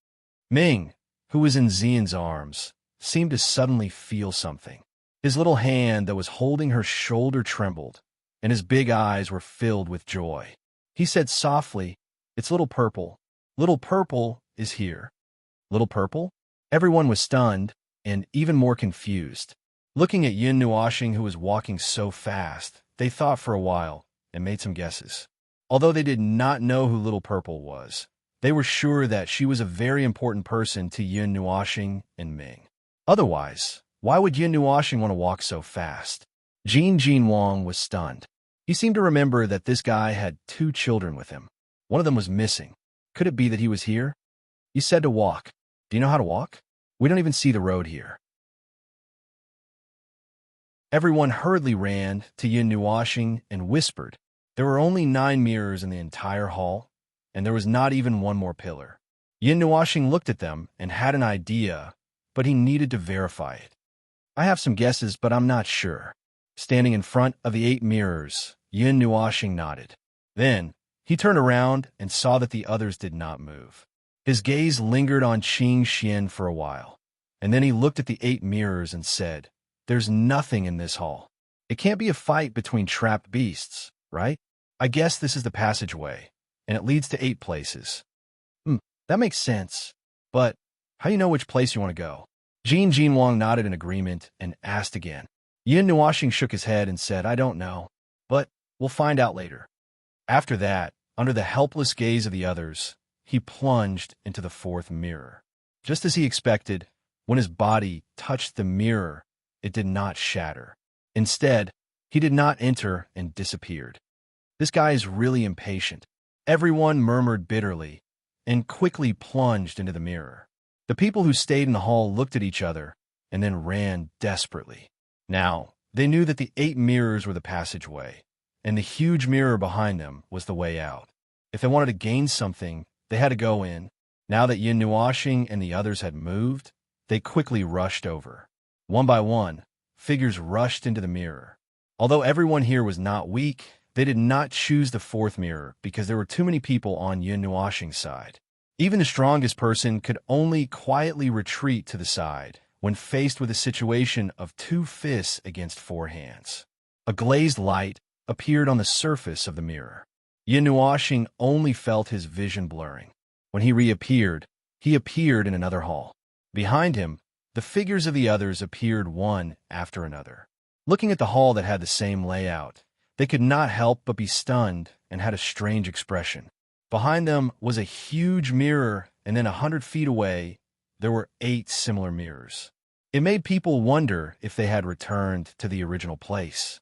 Ming, who was in Xian's arms, seemed to suddenly feel something. His little hand that was holding her shoulder trembled, and his big eyes were filled with joy. He said softly, "It's Little Purple. Little Purple is here." Little Purple? Everyone was stunned and even more confused. Looking at Yin Nuoxing, who was walking so fast, they thought for a while and made some guesses. Although they did not know who Little Purple was, they were sure that she was a very important person to Yin Nuoxing and Ming. Otherwise, why would Yin Nuoxing want to walk so fast? Jin Wang was stunned. He seemed to remember that this guy had 2 children with him. One of them was missing. Could it be that he was here? He said to walk. Do you know how to walk? We don't even see the road here. Everyone hurriedly ran to Yin Nuoxing and whispered. There were only 9 mirrors in the entire hall, and there was not even one more pillar. Yin Nuoxing looked at them and had an idea, but he needed to verify it. I have some guesses, but I'm not sure. Standing in front of the 8 mirrors, Yin Nuoxing nodded. Then, he turned around and saw that the others did not move. His gaze lingered on Qing Xian for a while, and then he looked at the 8 mirrors and said, "There's nothing in this hall. It can't be a fight between trapped beasts, right? I guess this is the passageway, and it leads to 8 places." That makes sense. But how do you know which place you want to go? Jin Wang nodded in agreement and asked again. Yin Nuoxing shook his head and said, "I don't know, but we'll find out later." After that, under the helpless gaze of the others, he plunged into the 4th mirror. Just as he expected, when his body touched the mirror, it did not shatter. Instead, he did not enter and disappeared. This guy is really impatient. Everyone murmured bitterly and quickly plunged into the mirror. The people who stayed in the hall looked at each other and then ran desperately. Now, they knew that the 8 mirrors were the passageway, and the huge mirror behind them was the way out. If they wanted to gain something, they had to go in. Now that Yin Nuoxing and the others had moved, they quickly rushed over. One by one, figures rushed into the mirror. Although everyone here was not weak, they did not choose the 4th mirror because there were too many people on Yin Nuoxing's side. Even the strongest person could only quietly retreat to the side when faced with a situation of 2 fists against 4 hands. A glazed light appeared on the surface of the mirror. Yin Nuoxing only felt his vision blurring. When he reappeared, he appeared in another hall. Behind him, the figures of the others appeared one after another. Looking at the hall that had the same layout, they could not help but be stunned and had a strange expression. Behind them was a huge mirror, and then 100 feet away, there were 8 similar mirrors. It made people wonder if they had returned to the original place.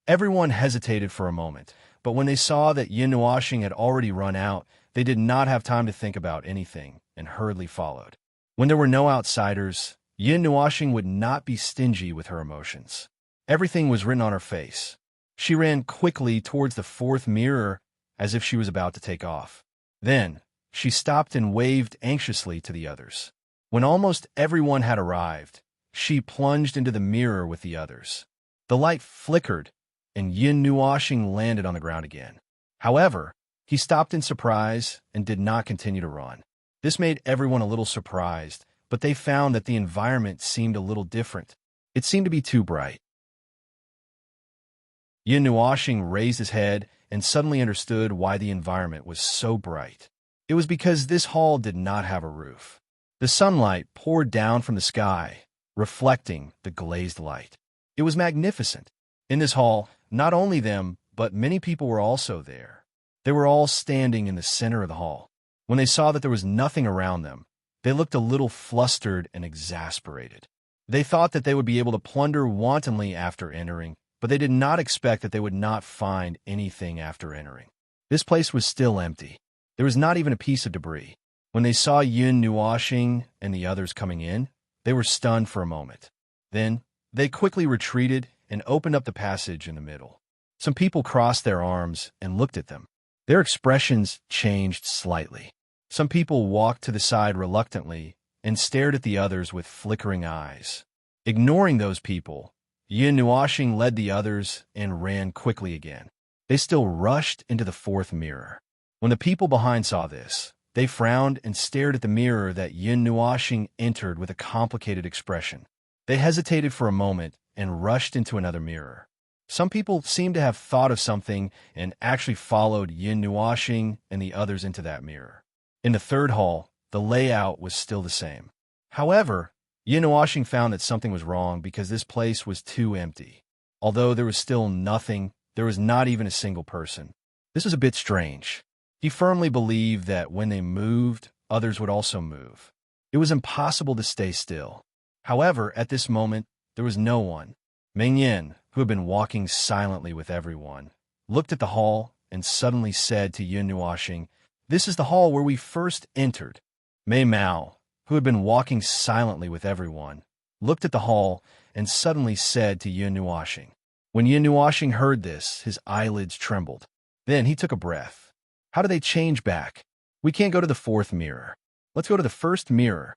Everyone hesitated for a moment, but when they saw that yin washing had already run out, they did not have time to think about anything and hurriedly followed. When there were no outsiders, yin washing would not be stingy with her emotions. Everything was written on her face. She ran quickly towards the 4th mirror as if she was about to take off. Then, she stopped and waved anxiously to the others. When almost everyone had arrived, she plunged into the mirror with the others. The light flickered, and yin washing landed on the ground again. However, he stopped in surprise and did not continue to run. This made everyone a little surprised, but they found that the environment seemed a little different. It seemed to be too bright. Yin washing raised his head and suddenly understood why the environment was so bright. It was because this hall did not have a roof. The sunlight poured down from the sky, reflecting the glazed light. It was magnificent. In this hall, not only them, but many people were also there. They were all standing in the center of the hall. When they saw that there was nothing around them, they looked a little flustered and exasperated. They thought that they would be able to plunder wantonly after entering, but they did not expect that they would not find anything after entering. This place was still empty. There was not even a piece of debris. When they saw Yun Nuashing and the others coming in, they were stunned for a moment. Then, they quickly retreated and opened up the passage in the middle. Some people crossed their arms and looked at them. Their expressions changed slightly. Some people walked to the side reluctantly and stared at the others with flickering eyes. Ignoring those people, Yin Nuashing led the others and ran quickly again. They still rushed into the 4th mirror. When the people behind saw this, they frowned and stared at the mirror that Yin Nuashing entered with a complicated expression. They hesitated for a moment and rushed into another mirror. Some people seemed to have thought of something and actually followed Yin Nuashing and the others into that mirror. In the 3rd hall, the layout was still the same. However, Yin Nuashing found that something was wrong because this place was too empty. Although there was still nothing, there was not even a single person. This was a bit strange. He firmly believed that when they moved, others would also move. It was impossible to stay still. However, at this moment, there was no one. Meng Yin, who had been walking silently with everyone, looked at the hall and suddenly said to Yin Nuashing, "This is the hall where we first entered." Mei Mao, who had been walking silently with everyone, looked at the hall and suddenly said to Yin Nuashing. When Yin Nuashing heard this, his eyelids trembled. Then he took a breath. How do they change back? We can't go to the 4th mirror. Let's go to the 1st mirror.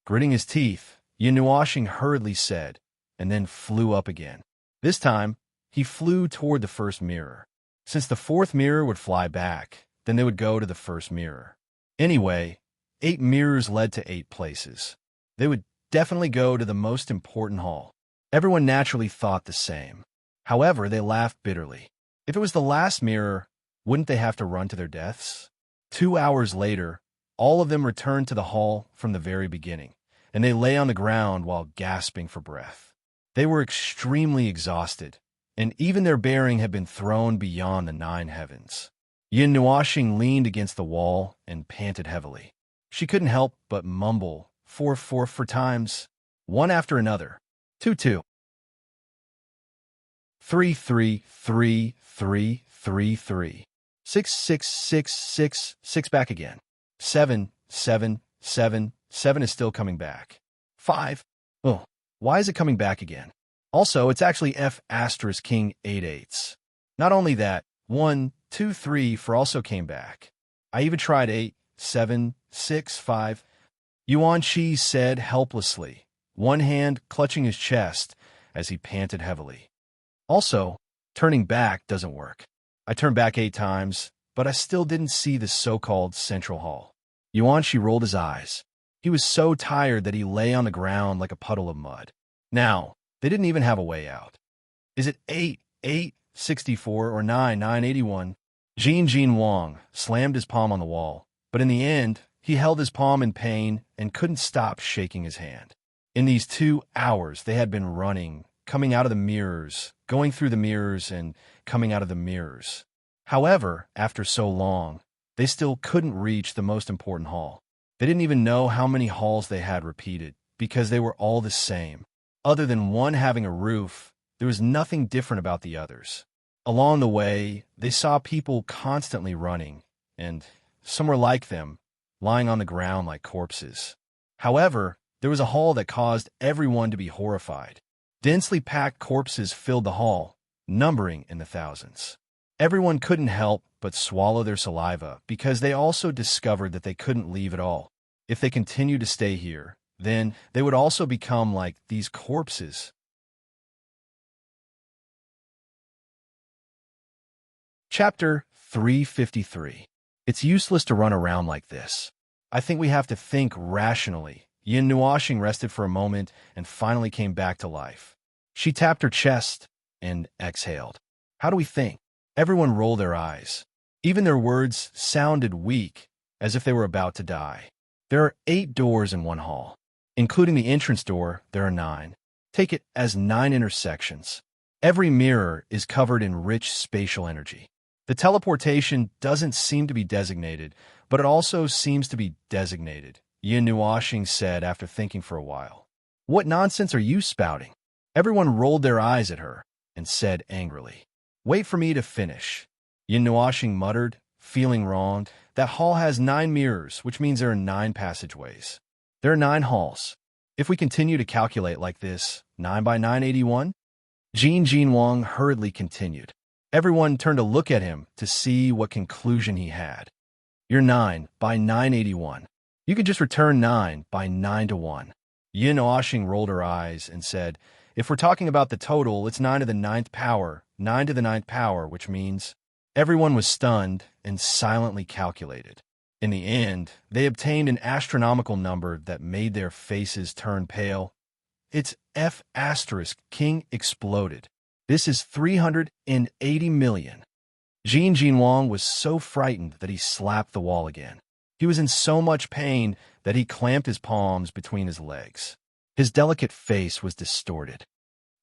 Gritting his teeth, Yin Nuashing hurriedly said, and then flew up again. This time, he flew toward the 1st mirror. Since the 4th mirror would fly back, then they would go to the 1st mirror. Anyway, 8 mirrors led to 8 places. They would definitely go to the most important hall. Everyone naturally thought the same. However, they laughed bitterly. If it was the last mirror, wouldn't they have to run to their deaths? 2 hours later, all of them returned to the hall from the very beginning, and they lay on the ground while gasping for breath. They were extremely exhausted, and even their bearing had been thrown beyond the 9 heavens. Yin Nuashing leaned against the wall and panted heavily. She couldn't help but mumble, 4 for times, one after another. 2 2. 3 3 3 3 3 3. 6 6 6 6 6 back again. 7 7 7 7 is still coming back. 5. Oh, why is it coming back again? Also, it's actually F asterisk king 8 8s. Not only that, 1 2 3 for also came back. I even tried 8 7 6 5. Yuan Shi said helplessly, one hand clutching his chest as he panted heavily. Also, turning back doesn't work. I turned back 8 times, but I still didn't see the so-called central hall. Yuan Shi rolled his eyes. He was so tired that he lay on the ground like a puddle of mud. Now, they didn't even have a way out. Is it 8 8 64 or 9 9 81? Jin Wang slammed his palm on the wall, but in the end, he held his palm in pain and couldn't stop shaking his hand. In these 2 hours, they had been running, coming out of the mirrors, going through the mirrors, and coming out of the mirrors. However, after so long, they still couldn't reach the most important hall. They didn't even know how many halls they had repeated, because they were all the same. Other than one having a roof, there was nothing different about the others. Along the way, they saw people constantly running, and some were like them, lying on the ground like corpses. However, there was a hall that caused everyone to be horrified. Densely packed corpses filled the hall, numbering in the thousands. Everyone couldn't help but swallow their saliva because they also discovered that they couldn't leave at all. If they continued to stay here, then they would also become like these corpses. Chapter 353. It's useless to run around like this. I think we have to think rationally. Yin Nuashing rested for a moment and finally came back to life. She tapped her chest and exhaled. How do we think? Everyone rolled their eyes. Even their words sounded weak, as if they were about to die. There are 8 doors in one hall. Including the entrance door, there are 9. Take it as 9 intersections. Every mirror is covered in rich spatial energy. The teleportation doesn't seem to be designated, but it also seems to be designated, Yin Nuashing said after thinking for a while. What nonsense are you spouting? Everyone rolled their eyes at her and said angrily. Wait for me to finish. Yin Nuashing muttered, feeling wronged. That hall has 9 mirrors, which means there are 9 passageways. There are 9 halls. If we continue to calculate like this, 9 by 981? Jin Wang hurriedly continued. Everyone turned to look at him to see what conclusion he had. You're 9 by 981. You could just return 9 by 9 to 1. Yin Nuashing rolled her eyes and said, if we're talking about the total, it's 9 to the 9th power, 9 to the 9th power, which means everyone was stunned and silently calculated. In the end, they obtained an astronomical number that made their faces turn pale. It's F***. King exploded. This is 380 million. Jin Wang was so frightened that he slapped the wall again. He was in so much pain that he clamped his palms between his legs. His delicate face was distorted.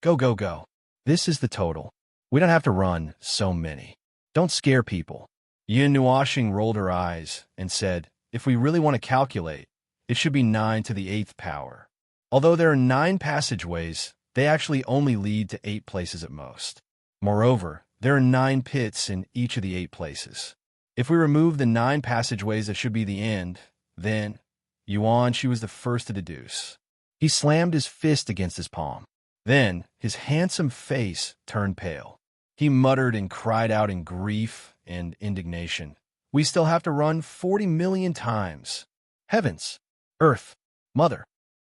Go, go, go. This is the total. We don't have to run so many. Don't scare people. Yin Nuashing rolled her eyes and said, if we really want to calculate, it should be 9 to the 8th power. Although there are 9 passageways, they actually only lead to 8 places at most. Moreover, there are 9 pits in each of the 8 places. If we remove the 9 passageways that should be the end, then Yuan, she was the first to deduce. He slammed his fist against his palm. Then his handsome face turned pale. He muttered and cried out in grief and indignation. We still have to run 40 million times. Heavens, earth, mother,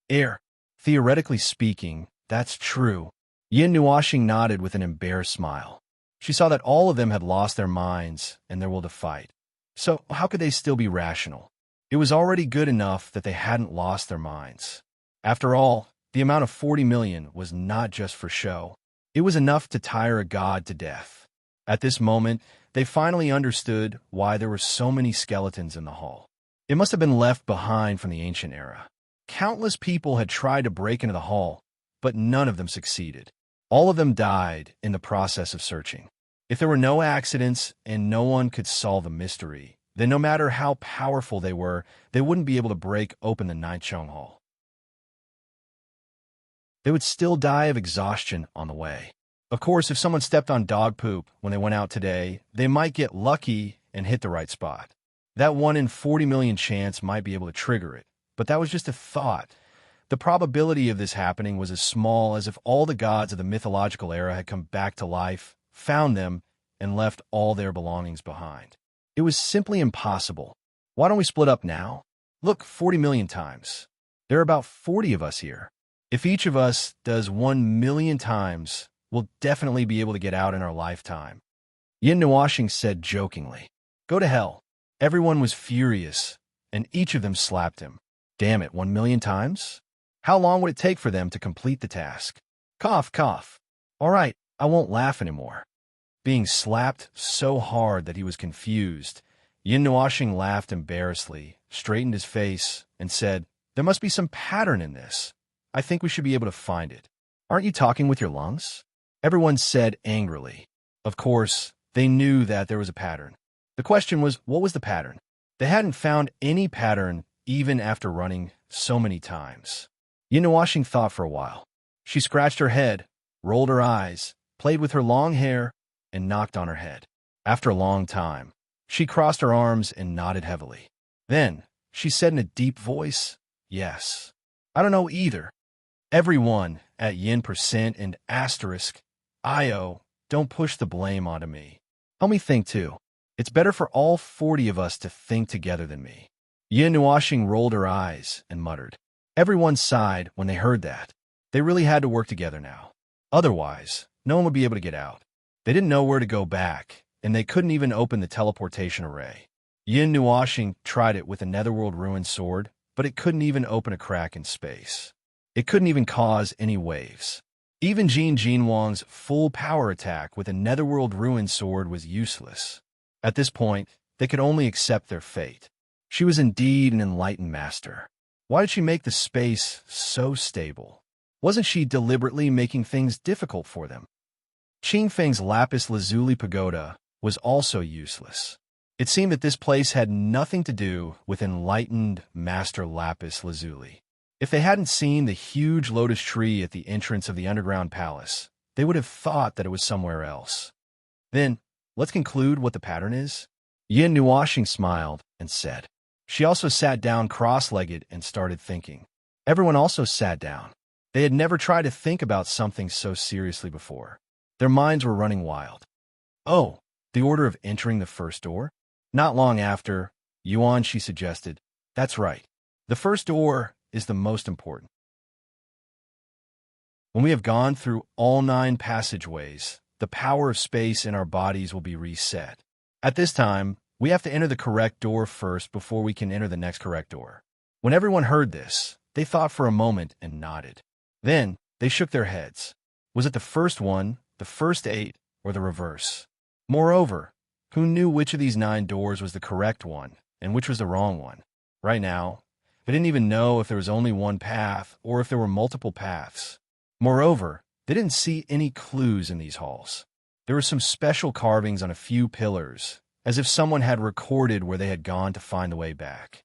air. Theoretically speaking, that's true. Yin Nuashing nodded with an embarrassed smile. She saw that all of them had lost their minds and their will to fight. So how could they still be rational? It was already good enough that they hadn't lost their minds. After all, the amount of 40 million was not just for show. It was enough to tire a god to death. At this moment, they finally understood why there were so many skeletons in the hall. It must have been left behind from the ancient era. Countless people had tried to break into the hall, but none of them succeeded. All of them died in the process of searching. If there were no accidents and no one could solve the mystery, then no matter how powerful they were, they wouldn't be able to break open the Ninchong Hall. They would still die of exhaustion on the way. Of course, if someone stepped on dog poop when they went out today, they might get lucky and hit the right spot. That 1 in 40 million chance might be able to trigger it, but that was just a thought. The probability of this happening was as small as if all the gods of the mythological era had come back to life, found them, and left all their belongings behind. It was simply impossible. Why don't we split up now? Look, 40 million times. There are about 40 of us here. If each of us does 1 million times, we'll definitely be able to get out in our lifetime. Yin Nuashing said jokingly. Go to hell. Everyone was furious, and each of them slapped him. Damn it, 1 million times? How long would it take for them to complete the task? Cough, cough. All right, I won't laugh anymore. Being slapped so hard that he was confused, Yin Nuashing laughed embarrassedly, straightened his face, and said, there must be some pattern in this. I think we should be able to find it. Aren't you talking with your lungs? Everyone said angrily. Of course, they knew that there was a pattern. The question was, what was the pattern? They hadn't found any pattern even after running so many times. Yin thought for a while. She scratched her head, rolled her eyes, played with her long hair, and knocked on her head. After a long time, she crossed her arms and nodded heavily. Then, she said in a deep voice, "Yes. I don't know either. Everyone at Yin% and asterisk, IO, don't push the blame onto me. Help me think too. It's better for all 40 of us to think together than me." Yin rolled her eyes and muttered. Everyone sighed when they heard that. They really had to work together now. Otherwise, no one would be able to get out. They didn't know where to go back, and they couldn't even open the teleportation array. Yin tried it with a netherworld ruined sword, but it couldn't even open a crack in space. It couldn't even cause any waves. Even Jin Wang's full power attack with a netherworld ruined sword was useless. At this point, they could only accept their fate. She was indeed an enlightened master. Why did she make the space so stable? Wasn't she deliberately making things difficult for them? Qingfeng's lapis lazuli pagoda was also useless. It seemed that this place had nothing to do with enlightened Master Lapis Lazuli. If they hadn't seen the huge lotus tree at the entrance of the underground palace, they would have thought that it was somewhere else. Then, let's conclude what the pattern is. Yin Nuashing smiled and said. She also sat down cross-legged and started thinking. Everyone also sat down. They had never tried to think about something so seriously before. Their minds were running wild. Oh, the order of entering the first door? Not long after, she suggested, "That's right. The first door is the most important. When we have gone through all 9 passageways, the power of space in our bodies will be reset. At this time, we have to enter the correct door first before we can enter the next correct door." When everyone heard this, they thought for a moment and nodded. Then, they shook their heads. Was it the first one, the first 8, or the reverse? Moreover, who knew which of these 9 doors was the correct one and which was the wrong one? Right now, they didn't even know if there was only one path or if there were multiple paths. Moreover, they didn't see any clues in these halls. There were some special carvings on a few pillars, as if someone had recorded where they had gone to find the way back.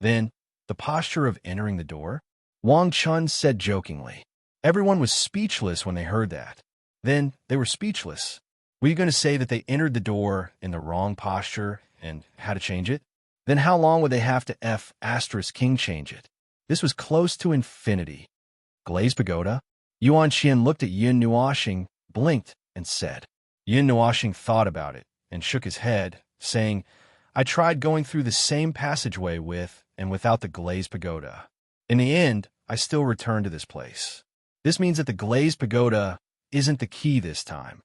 Then, the posture of entering the door? Wang Chun said jokingly. Everyone was speechless when they heard that. Then, they were speechless. Were you going to say that they entered the door in the wrong posture and how to change it? Then how long would they have to King change it? This was close to infinity. Glazed pagoda? Yuan Qian looked at Yin Nuashing, blinked, and said. Yin Nuashing thought about it and shook his head, saying, "I tried going through the same passageway with and without the glazed pagoda. In the end, I still returned to this place. This means that the glazed pagoda isn't the key this time."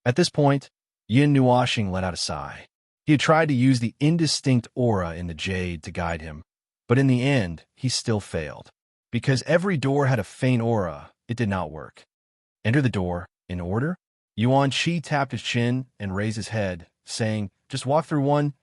At this point, Yin Nuashing let out a sigh. He had tried to use the indistinct aura in the jade to guide him, but in the end, he still failed. Because every door had a faint aura, it did not work. Enter the door, in order? Yuan Shi tapped his chin and raised his head, saying, "Just walk through 1,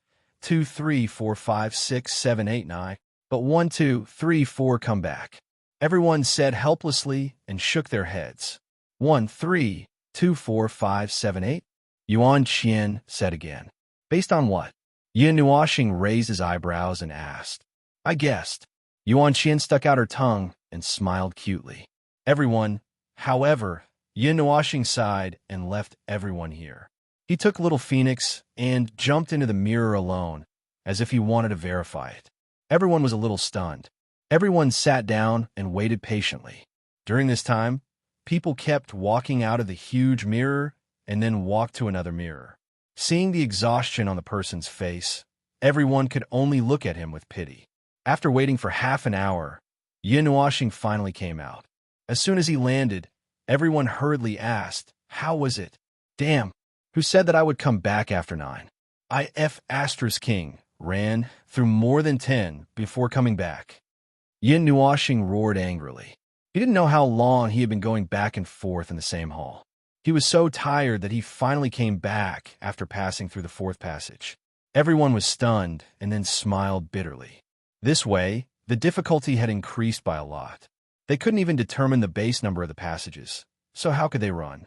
2, 3, 4, 5, 6, 7, 8, 9, but 1, 2, 3, 4 come back." Everyone said helplessly and shook their heads. 1, 3, 2, 4, 5, 7, 8? Yuan Qian said again. Based on what? Yin Nuashing raised his eyebrows and asked. I guessed. Yuan Qian stuck out her tongue and smiled cutely. Everyone, however, Yin Nuashing sighed and left everyone here. He took Little Phoenix and jumped into the mirror alone, as if he wanted to verify it. Everyone was a little stunned. Everyone sat down and waited patiently. During this time, people kept walking out of the huge mirror and then walked to another mirror. Seeing the exhaustion on the person's face, everyone could only look at him with pity. After waiting for half an hour, Yin Nuashing finally came out. As soon as he landed, everyone hurriedly asked, "How was it?" "Damn, who said that I would come back after 9? King ran through more than 10 before coming back." Yin Nuashing roared angrily. He didn't know how long he had been going back and forth in the same hall. He was so tired that he finally came back after passing through the 4th passage. Everyone was stunned and then smiled bitterly. This way, the difficulty had increased by a lot. They couldn't even determine the base number of the passages, so how could they run?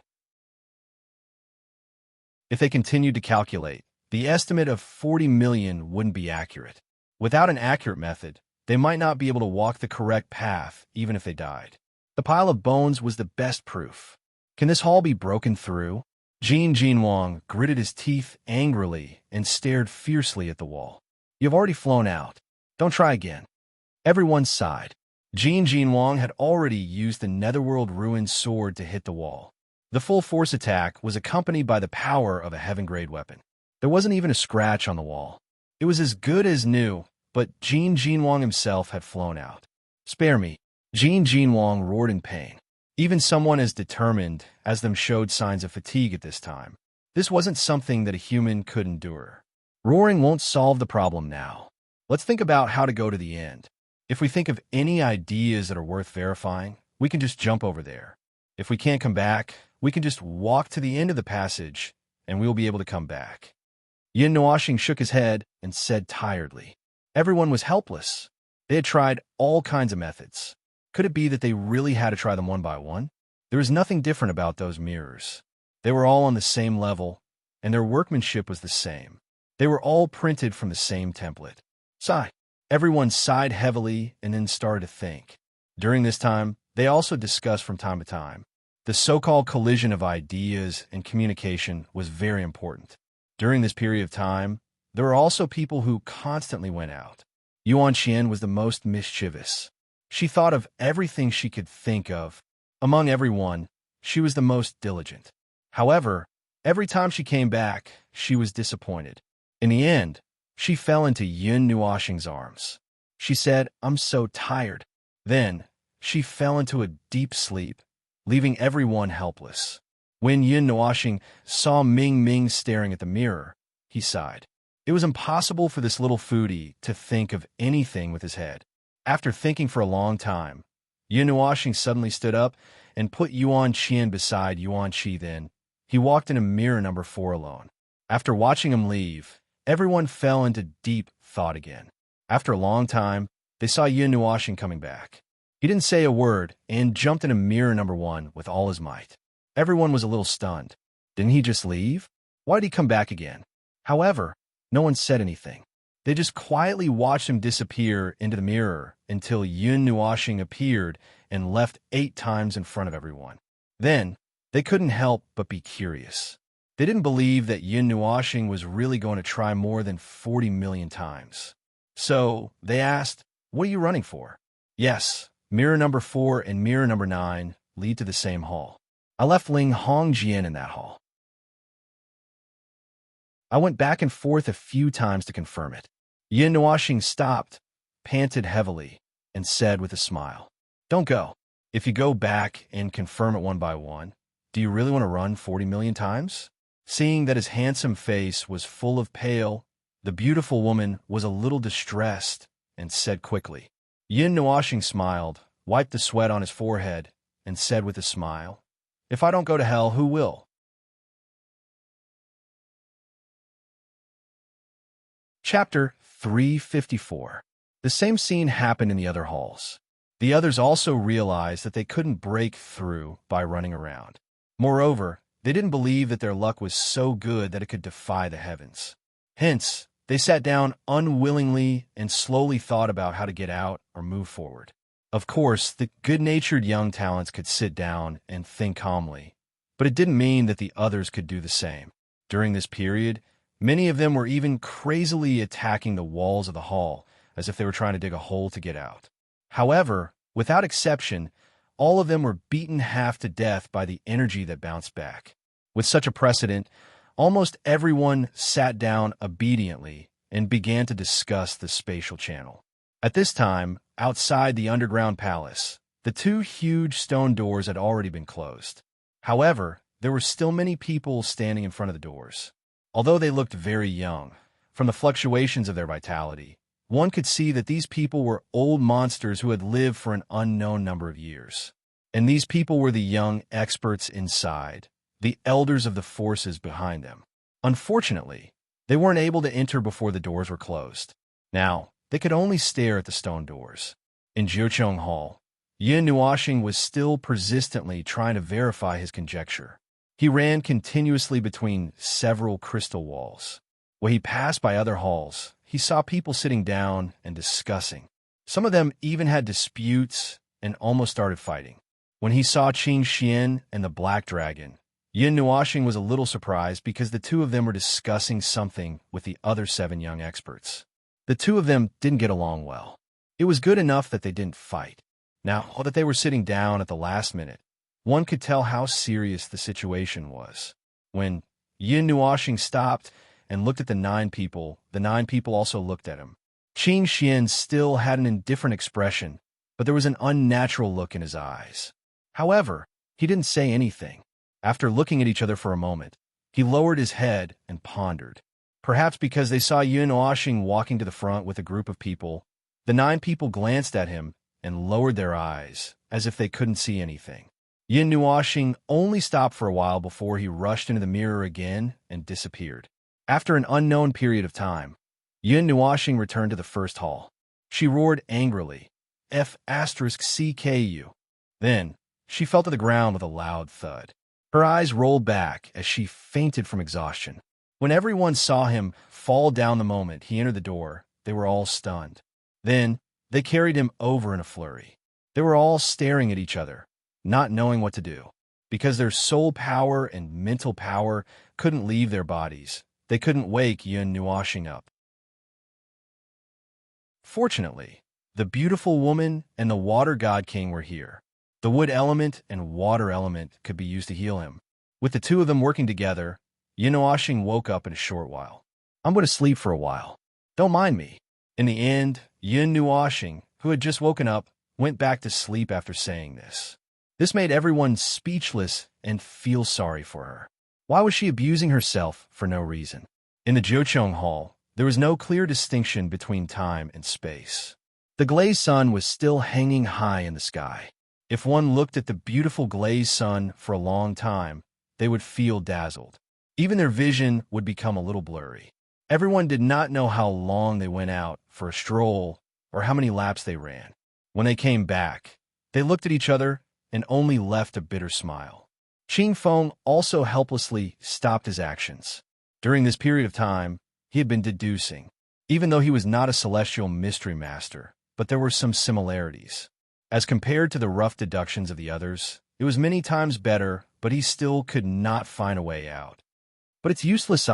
If they continued to calculate, the estimate of 40 million wouldn't be accurate. Without an accurate method, They might not be able to walk the correct path, even if they died. The pile of bones was the best proof. Can this hall be broken through? Jin Wang gritted his teeth angrily and stared fiercely at the wall. You've already flown out. Don't try again. Everyone sighed. Jin Wang had already used the Netherworld Ruined sword to hit the wall. The full force attack was accompanied by the power of a heaven-grade weapon. There wasn't even a scratch on the wall. It was as good as new, but Jin Wang himself had flown out. Spare me. Jin Wang roared in pain. Even someone as determined as them showed signs of fatigue at this time. This wasn't something that a human could endure. Roaring won't solve the problem now. Let's think about how to go to the end. If we think of any ideas that are worth verifying, we can just jump over there. If we can't come back, we can just walk to the end of the passage, and we will be able to come back. Yin Nuoxing shook his head and said tiredly. Everyone was helpless. They had tried all kinds of methods. Could it be that they really had to try them one by one? There was nothing different about those mirrors. They were all on the same level, and their workmanship was the same. They were all printed from the same template. Sigh. Everyone sighed heavily and then started to think. During this time, they also discussed from time to time. The so-called collision of ideas and communication was very important. During this period of time, there were also people who constantly went out. Yuan Xian was the most mischievous. She thought of everything she could think of. Among everyone, she was the most diligent. However, every time she came back, she was disappointed. In the end, she fell into Yin Nuoxing's arms. She said, "I'm so tired." Then, she fell into a deep sleep, leaving everyone helpless. When Yin Nuoxing saw Ming staring at the mirror, he sighed. It was impossible for this little foodie to think of anything with his head. After thinking for a long time, Yin Nuoxing suddenly stood up and put Yuan Qian beside Yuan Qi. Then, he walked into mirror number 4 alone. After watching him leave, everyone fell into deep thought again. After a long time, they saw Yin Nuoxing coming back. He didn't say a word and jumped into mirror number 1 with all his might. Everyone was a little stunned. Didn't he just leave? Why did he come back again? However, no one said anything. They just quietly watched him disappear into the mirror until Yin Nuoxing appeared and left 8 times in front of everyone. Then, they couldn't help but be curious. They didn't believe that Yin Nuoxing was really going to try more than 40 million times. So, they asked, "What are you running for?" "Yes, mirror number 4 and mirror number 9 lead to the same hall. I left Ling Hongjian in that hall. I went back and forth a few times to confirm it." Yin Nuoxing stopped, panted heavily, and said with a smile, "Don't go. If you go back and confirm it one by one, do you really want to run 40 million times?" Seeing that his handsome face was full of pale, the beautiful woman was a little distressed and said quickly. Yin Nuoxing smiled, wiped the sweat on his forehead, and said with a smile, "If I don't go to hell, who will?" Chapter 354. The same scene happened in the other halls. The others also realized that they couldn't break through by running around. Moreover, they didn't believe that their luck was so good that it could defy the heavens. Hence, they sat down unwillingly and slowly thought about how to get out or move forward. Of course, the good-natured young talents could sit down and think calmly, but it didn't mean that the others could do the same. During this period, many of them were even crazily attacking the walls of the hall as if they were trying to dig a hole to get out. However, without exception, all of them were beaten half to death by the energy that bounced back. With such a precedent, almost everyone sat down obediently and began to discuss the spatial channel. At this time, outside the underground palace, the 2 huge stone doors had already been closed. However, there were still many people standing in front of the doors. Although they looked very young, from the fluctuations of their vitality, one could see that these people were old monsters who had lived for an unknown number of years. And these people were the young experts inside, the elders of the forces behind them. Unfortunately, they weren't able to enter before the doors were closed. Now, they could only stare at the stone doors. In Jiucheng Hall, Yin Nuoxing was still persistently trying to verify his conjecture. He ran continuously between several crystal walls. When he passed by other halls, he saw people sitting down and discussing. Some of them even had disputes and almost started fighting. When he saw Qing Xian and the Black Dragon, Yin Nuoxing was a little surprised because the two of them were discussing something with the other 7 young experts. The two of them didn't get along well. It was good enough that they didn't fight. Now that they were sitting down at the last minute, one could tell how serious the situation was. When Yin Nuoxing stopped and looked at the 9 people also looked at him. Qing Xian still had an indifferent expression, but there was an unnatural look in his eyes. However, he didn't say anything. After looking at each other for a moment, he lowered his head and pondered. Perhaps because they saw Yin Nuoxing walking to the front with a group of people, the 9 people glanced at him and lowered their eyes, as if they couldn't see anything. Yin Nuoxing only stopped for a while before he rushed into the mirror again and disappeared. After an unknown period of time, Yin Nuoxing returned to the first hall. She roared angrily, F***CKU. Then, she fell to the ground with a loud thud. Her eyes rolled back as she fainted from exhaustion. When everyone saw him fall down the moment he entered the door, they were all stunned. Then, they carried him over in a flurry. They were all staring at each other, not knowing what to do. Because their soul power and mental power couldn't leave their bodies, they couldn't wake Yin Nuoxing up. Fortunately, the beautiful woman and the water god king were here. The wood element and water element could be used to heal him. With the two of them working together, Yin Nuoxing woke up in a short while. I'm going to sleep for a while. Don't mind me. In the end, Yin Nuoxing, who had just woken up, went back to sleep after saying this. This made everyone speechless and feel sorry for her. Why was she abusing herself for no reason? In the Jochong Hall, there was no clear distinction between time and space. The glazed sun was still hanging high in the sky. If one looked at the beautiful glazed sun for a long time, they would feel dazzled. Even their vision would become a little blurry. Everyone did not know how long they went out for a stroll or how many laps they ran. When they came back, they looked at each other and only left a bitter smile. Qing Feng also helplessly stopped his actions. During this period of time, he had been deducing, even though he was not a celestial mystery master, but there were some similarities. As compared to the rough deductions of the others, it was many times better, but he still could not find a way out. But it's useless,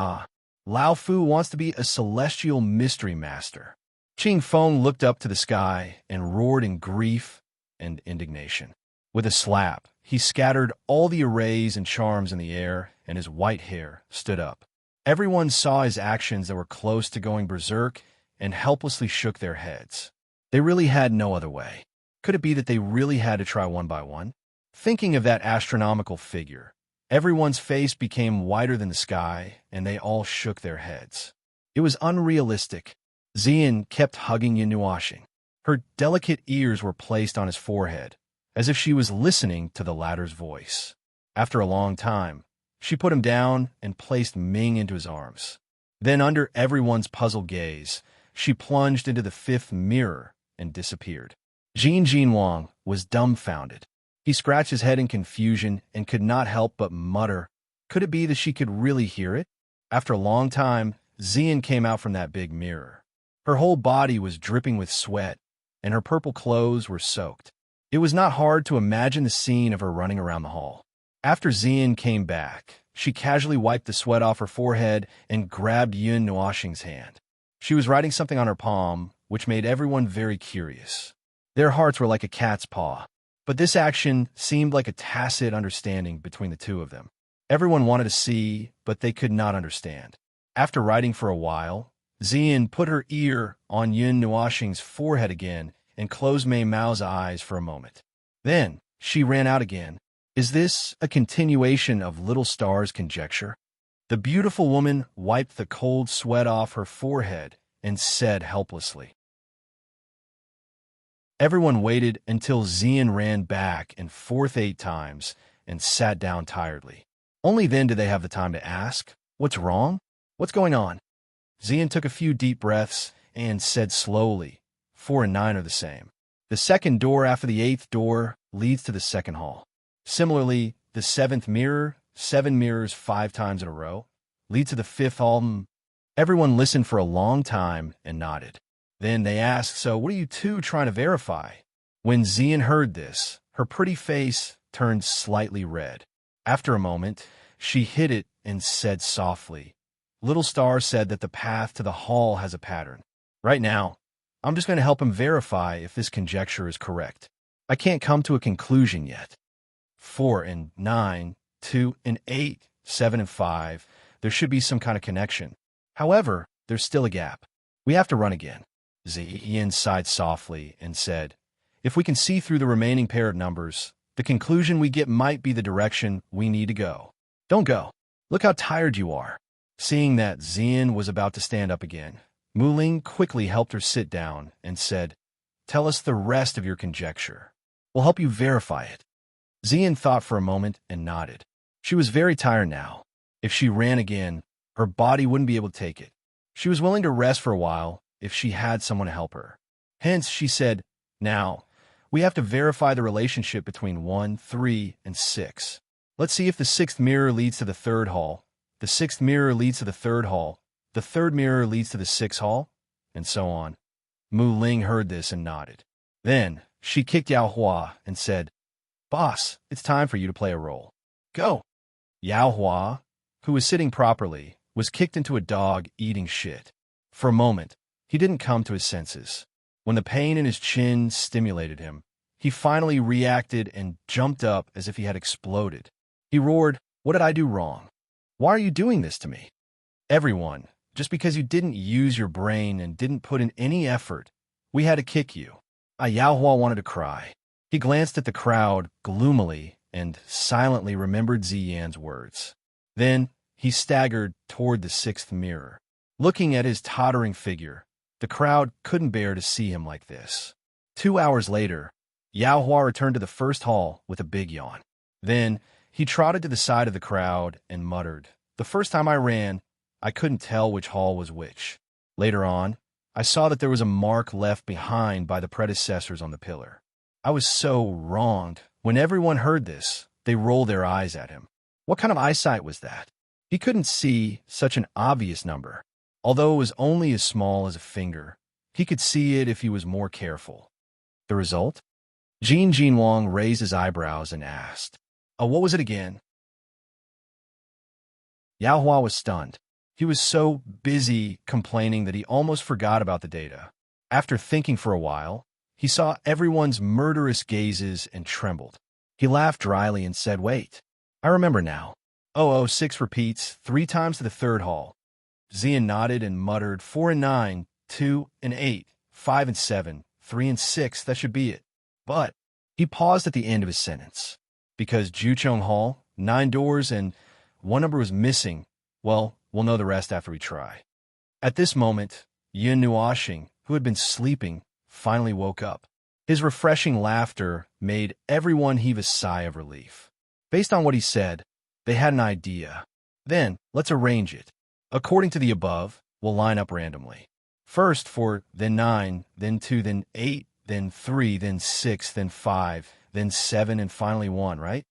Lao Fu wants to be a celestial mystery master. Qing Feng looked up to the sky and roared in grief and indignation. With a slap, he scattered all the arrays and charms in the air, and his white hair stood up. Everyone saw his actions that were close to going berserk and helplessly shook their heads. They really had no other way. Could it be that they really had to try one by one? Thinking of that astronomical figure, everyone's face became whiter than the sky, and they all shook their heads. It was unrealistic. Xian kept hugging Yin Nuoxing. Her delicate ears were placed on his forehead, as if she was listening to the latter's voice. After a long time, she put him down and placed Ming into his arms. Then, under everyone's puzzled gaze, she plunged into the 5th mirror and disappeared. Jin Wang was dumbfounded. He scratched his head in confusion and could not help but mutter, could it be that she could really hear it? After a long time, Xian came out from that big mirror. Her whole body was dripping with sweat, and her purple clothes were soaked. It was not hard to imagine the scene of her running around the hall. After Xian came back, she casually wiped the sweat off her forehead and grabbed Yin Nuoxing's hand. She was writing something on her palm, which made everyone very curious. Their hearts were like a cat's paw. But this action seemed like a tacit understanding between the two of them. Everyone wanted to see, but they could not understand. After writing for a while, Xian put her ear on Yin Nuoxing's forehead again and closed Mei Mao's eyes for a moment. Then she ran out again. Is this a continuation of Little Star's conjecture? The beautiful woman wiped the cold sweat off her forehead and said helplessly. Everyone waited until Xian ran back and forth 8 times and sat down tiredly. Only then did they have the time to ask, "What's wrong? What's going on?" Xian took a few deep breaths and said slowly, 4 and 9 are the same. The second door after the 8th door leads to the second hall. Similarly, the 7th mirror, 7 mirrors 5 times in a row, lead to the 5th hall. Everyone listened for a long time and nodded. Then they asked, "So what are you two trying to verify?" When Xian heard this, her pretty face turned slightly red. After a moment, she hid it and said softly, "Little Star said that the path to the hall has a pattern. Right now, I'm just going to help him verify if this conjecture is correct. I can't come to a conclusion yet. 4 and 9, 2 and 8, 7 and 5, there should be some kind of connection. However, there's still a gap. We have to run again." Xian sighed softly and said, "If we can see through the remaining pair of numbers, the conclusion we get might be the direction we need to go. Don't go. Look how tired you are." Seeing that Xian was about to stand up again, Muling quickly helped her sit down and said, "Tell us the rest of your conjecture. We'll help you verify it." Xian thought for a moment and nodded. She was very tired now. If she ran again, her body wouldn't be able to take it. She was willing to rest for a while if she had someone to help her. Hence, she said, "Now, we have to verify the relationship between 1, 3, and 6. Let's see if the 6th mirror leads to the 3rd hall, the 6th mirror leads to the 3rd hall, the 3rd mirror leads to the 6th hall," and so on. Mu Ling heard this and nodded. Then, she kicked Yao Hua and said, "Boss, it's time for you to play a role. Go." Yao Hua, who was sitting properly, was kicked into a dog eating shit. For a moment, he didn't come to his senses. When the pain in his chin stimulated him, he finally reacted and jumped up as if he had exploded. He roared, "What did I do wrong? Why are you doing this to me? Everyone, just because you didn't use your brain and didn't put in any effort, we had to kick you." Yao Hua wanted to cry. He glanced at the crowd gloomily and silently remembered Ziyan's words. Then he staggered toward the 6th mirror. Looking at his tottering figure, the crowd couldn't bear to see him like this. 2 hours later, Yao Hua returned to the 1st hall with a big yawn. Then he trotted to the side of the crowd and muttered, "The first time I ran, I couldn't tell which hall was which. Later on, I saw that there was a mark left behind by the predecessors on the pillar. I was so wronged. When everyone heard this, they rolled their eyes at him. What kind of eyesight was that? He couldn't see such an obvious number. Although it was only as small as a finger, he could see it if he was more careful." The result? Jin Jinwang raised his eyebrows and asked, "Oh, what was it again?" Yao Hua was stunned. He was so busy complaining that he almost forgot about the data. After thinking for a while, he saw everyone's murderous gazes and trembled. He laughed dryly and said, "Wait, I remember now. 006 repeats 3 times to the 3rd hall." Xian nodded and muttered, 4 and 9, 2 and 8, 5 and 7, 3 and 6, that should be it. But he paused at the end of his sentence. Because Juchong Hall, 9 doors, and 1 number was missing, well, we'll know the rest after we try. At this moment, Yin Nuoxing, who had been sleeping, finally woke up. His refreshing laughter made everyone heave a sigh of relief. Based on what he said, they had an idea. Then, let's arrange it. According to the above, we'll line up randomly. First 4, then 9, then 2, then 8, then 3, then 6, then 5, then 7, and finally 1, right?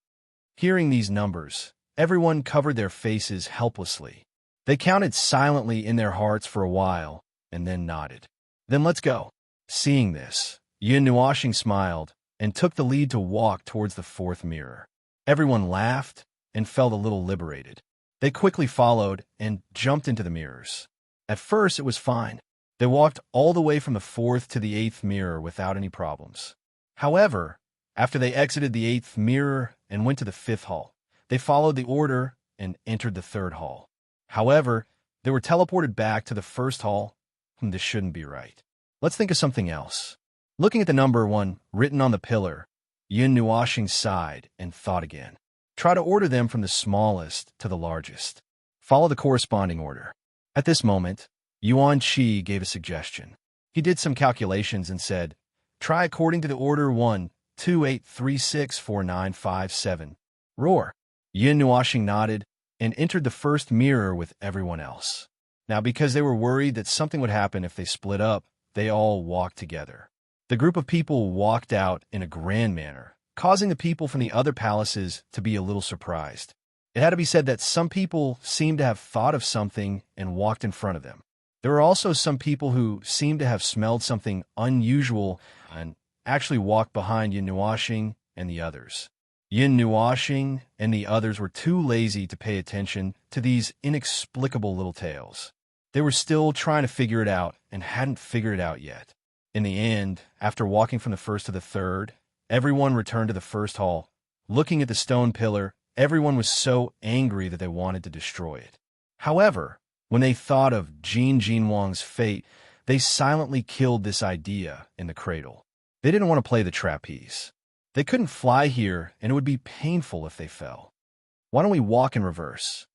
Hearing these numbers, everyone covered their faces helplessly. They counted silently in their hearts for a while, and then nodded. "Then let's go." Seeing this, Yin Nuoxing smiled and took the lead to walk towards the 4th mirror. Everyone laughed and felt a little liberated. They quickly followed and jumped into the mirrors. At first, it was fine. They walked all the way from the 4th to the 8th mirror without any problems. However, after they exited the 8th mirror and went to the 5th hall, they followed the order and entered the 3rd hall. However, they were teleported back to the 1st hall. This shouldn't be right. Let's think of something else. Looking at the number 1 written on the pillar, Yin Nuoxing sighed and thought again. Try to order them from the smallest to the largest. Follow the corresponding order. At this moment, Yuan Qi gave a suggestion. He did some calculations and said, "Try according to the order 1, 2, 8, 3, 6, 4, 9, 5, 7. Roar." Yin Nuoxing nodded and entered the 1st mirror with everyone else. Now, because they were worried that something would happen if they split up, they all walked together. The group of people walked out in a grand manner, causing the people from the other palaces to be a little surprised. It had to be said that some people seemed to have thought of something and walked in front of them. There were also some people who seemed to have smelled something unusual and actually walked behind Yin Nuashing and the others. Yin Nuashing and the others were too lazy to pay attention to these inexplicable little tales. They were still trying to figure it out and hadn't figured it out yet. In the end, after walking from the first to the third, everyone returned to the first hall. Looking at the stone pillar, everyone was so angry that they wanted to destroy it. However, when they thought of Jin Wang's fate, they silently killed this idea in the cradle. They didn't want to play the trapeze. They couldn't fly here, and it would be painful if they fell. Why don't we walk in reverse?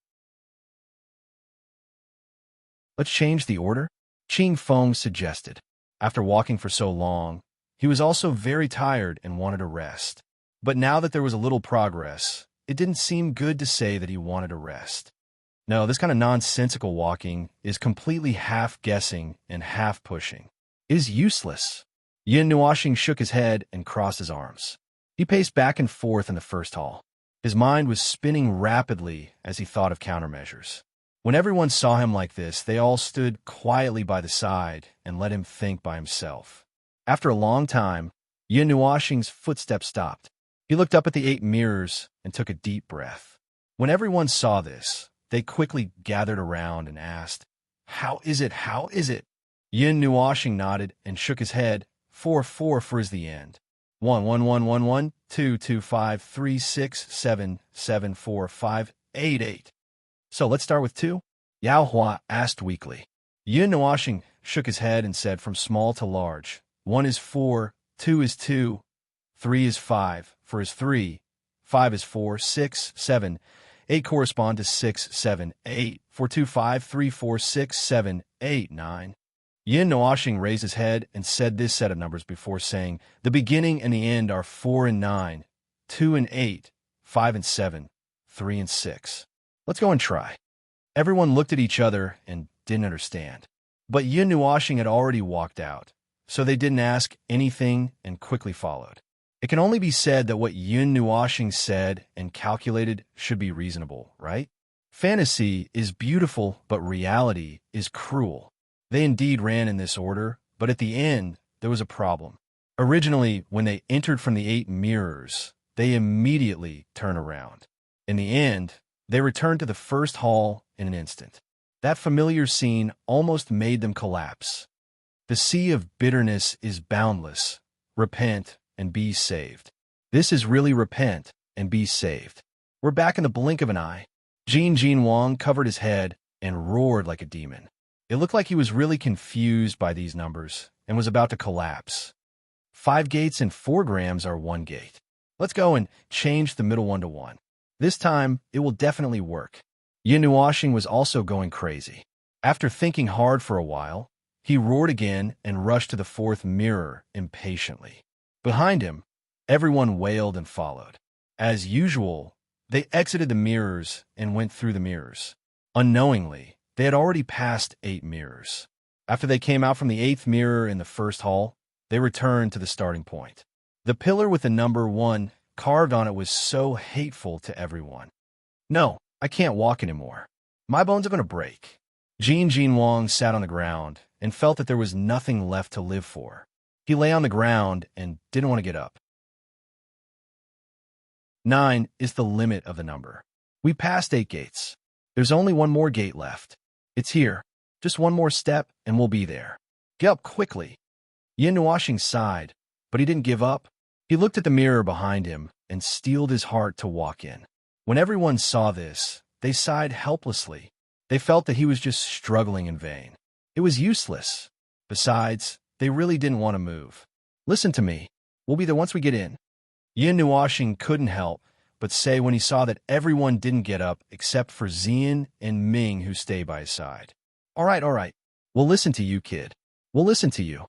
Let's change the order, Qing Feng suggested. After walking for so long, he was also very tired and wanted a rest. But now that there was a little progress, it didn't seem good to say that he wanted a rest. No, this kind of nonsensical walking is completely half-guessing and half-pushing. It is useless. Yin Nuashing shook his head and crossed his arms. He paced back and forth in the first hall. His mind was spinning rapidly as he thought of countermeasures. When everyone saw him like this, they all stood quietly by the side and let him think by himself. After a long time, Yin Nuashing's footsteps stopped. He looked up at the 8 mirrors and took a deep breath. When everyone saw this, they quickly gathered around and asked, "How is it? How is it?" Yin Nuashing nodded and shook his head. 4 is the end. 1 1 1 1 1 2 2 5 3 6 7 7 4 5 8 8. So let's start with 2? Yao Hua asked weakly. Yin Nuashing shook his head and said, "From small to large. 1 is 4, 2 is 2, 3 is 5, 4 is 3, 5 is 4, 6, 7, 8 correspond to 6, 7, 8, 4, 2, 5, 3, 4, 6, 7, 8, 9. Yin Nuashing raised his head and said this set of numbers before saying, "The beginning and the end are 4 and 9, 2 and 8, 5 and 7, 3 and 6. Let's go and try." Everyone looked at each other and didn't understand. But Yin Nuashing had already walked out, so they didn't ask anything and quickly followed. It can only be said that what Yin Nuashing said and calculated should be reasonable, right? Fantasy is beautiful, but reality is cruel. They indeed ran in this order, but at the end, there was a problem. Originally, when they entered from the 8 mirrors, they immediately turned around. In the end, they returned to the first hall in an instant. That familiar scene almost made them collapse. The sea of bitterness is boundless. Repent and be saved. This is really repent and be saved. We're back in the blink of an eye. Jin Wang covered his head and roared like a demon. It looked like he was really confused by these numbers and was about to collapse. 5 gates and 4 grams are 1 gate. Let's go and change the middle one to 1. This time, it will definitely work. Yin Nuashing was also going crazy. After thinking hard for a while, he roared again and rushed to the 4th mirror impatiently. Behind him, everyone wailed and followed. As usual, they exited the mirrors and went through the mirrors. Unknowingly, they had already passed 8 mirrors. After they came out from the 8th mirror in the first hall, they returned to the starting point. The pillar with the number 1 carved on it was so hateful to everyone. "No, I can't walk anymore. My bones are going to break." Jin Wang sat on the ground and felt that there was nothing left to live for. He lay on the ground and didn't want to get up. 9 is the limit of the number. We passed 8 gates. There's only 1 more gate left. It's here. Just 1 more step and we'll be there. Get up quickly. Yin Nuashing sighed, but he didn't give up. He looked at the mirror behind him and steeled his heart to walk in. When everyone saw this, they sighed helplessly. They felt that he was just struggling in vain. It was useless. Besides, they really didn't want to move. "Listen to me. We'll be there once we get in." Yin Nuashing couldn't help but say when he saw that everyone didn't get up except for Xian and Ming who stayed by his side. All right. We'll listen to you, kid. We'll listen to you."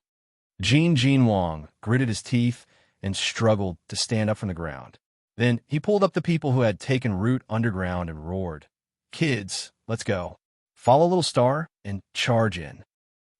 Jin Wang gritted his teeth and struggled to stand up from the ground. Then he pulled up the people who had taken root underground and roared, "Kids, let's go. Follow Little Star and charge in."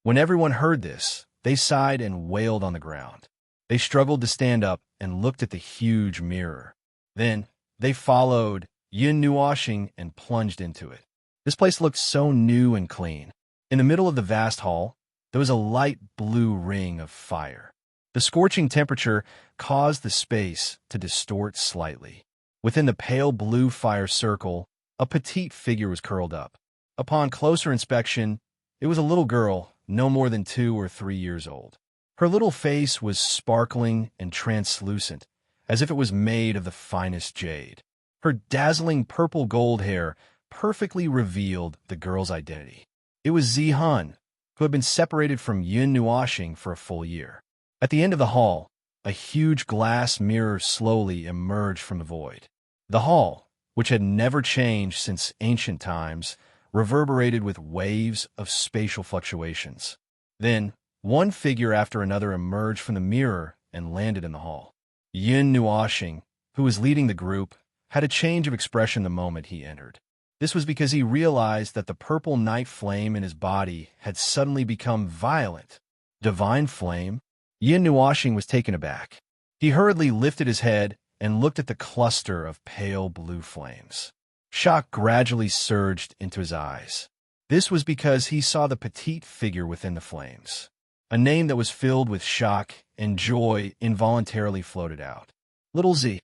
When everyone heard this, they sighed and wailed on the ground. They struggled to stand up and looked at the huge mirror. Then they followed Yin Nuashing and plunged into it. This place looked so new and clean. In the middle of the vast hall, there was a light blue ring of fire. The scorching temperature caused the space to distort slightly. Within the pale blue fire circle, a petite figure was curled up. Upon closer inspection, it was a little girl, no more than 2 or 3 years old. Her little face was sparkling and translucent, as if it was made of the finest jade. Her dazzling purple gold hair perfectly revealed the girl's identity. It was Zihan, who had been separated from Yun Nuoxing for a full year. At the end of the hall, a huge glass mirror slowly emerged from the void. The hall, which had never changed since ancient times, reverberated with waves of spatial fluctuations. Then, one figure after another emerged from the mirror and landed in the hall. Yun Nuoxing, who was leading the group, had a change of expression the moment he entered. This was because he realized that the purple night flame in his body had suddenly become violent. Divine flame? Yun Nuoxing was taken aback. He hurriedly lifted his head and looked at the cluster of pale blue flames. Shock gradually surged into his eyes. This was because he saw the petite figure within the flames. A name that was filled with shock and joy involuntarily floated out. Little Z.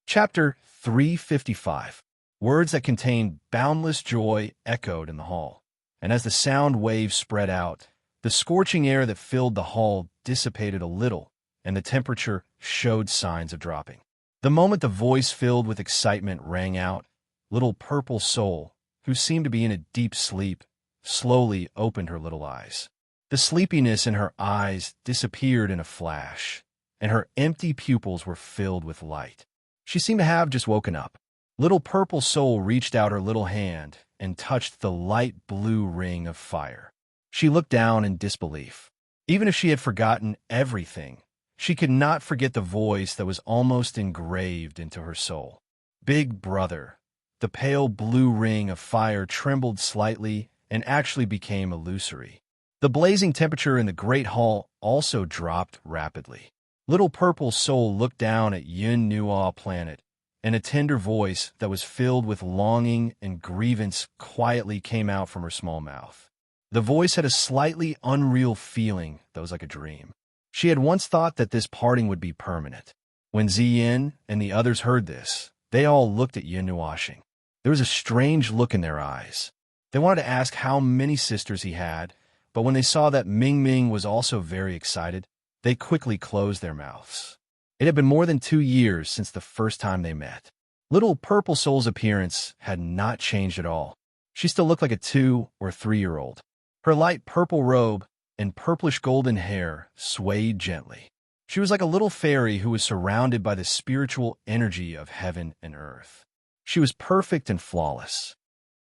Chapter 355. Words that contained boundless joy echoed in the hall, and as the sound waves spread out, the scorching air that filled the hall dissipated a little, and the temperature showed signs of dropping. The moment the voice filled with excitement rang out, little purple soul, who seemed to be in a deep sleep, slowly opened her little eyes. The sleepiness in her eyes disappeared in a flash, and her empty pupils were filled with light. She seemed to have just woken up. Little purple soul reached out her little hand and touched the light blue ring of fire. She looked down in disbelief. Even if she had forgotten everything, she could not forget the voice that was almost engraved into her soul. Big brother. The pale blue ring of fire trembled slightly and actually became illusory. The blazing temperature in the great hall also dropped rapidly. Little purple soul looked down at Yun Nuo planet, and a tender voice that was filled with longing and grievance quietly came out from her small mouth. The voice had a slightly unreal feeling that was like a dream. She had once thought that this parting would be permanent. When Ziyin and the others heard this, they all looked at Yun Nuoxing. There was a strange look in their eyes. They wanted to ask how many sisters he had, but when they saw that Ming Ming was also very excited, they quickly closed their mouths. It had been more than 2 years since the first time they met. Little Purple Soul's appearance had not changed at all. She still looked like a 2 or 3-year-old. Her light purple robe and purplish golden hair swayed gently. She was like a little fairy who was surrounded by the spiritual energy of heaven and earth. She was perfect and flawless.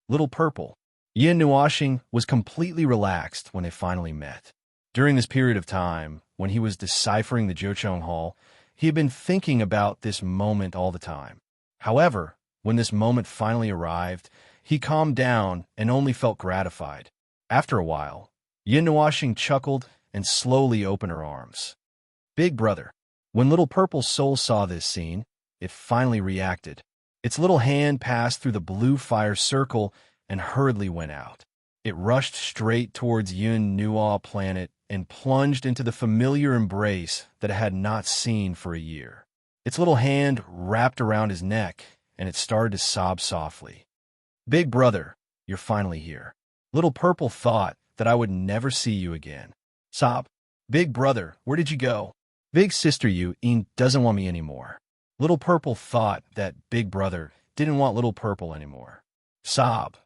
Little Purple. Yun Nuoxing was completely relaxed when they finally met. During this period of time, when he was deciphering the Jochong Hall, he had been thinking about this moment all the time. However, when this moment finally arrived, he calmed down and only felt gratified. After a while, Yun Nuoxing chuckled and slowly opened her arms. Big brother. When Little Purple Soul saw this scene, it finally reacted. Its little hand passed through the blue fire circle and hurriedly went out. It rushed straight towards Yun Nuo planet and plunged into the familiar embrace that it had not seen for a year. Its little hand wrapped around his neck, and it started to sob softly. Big brother, you're finally here. Little Purple thought that I would never see you again. Sob. Big brother, where did you go? Big sister Yin doesn't want me anymore. Little Purple thought that Big brother didn't want Little Purple anymore. Sob.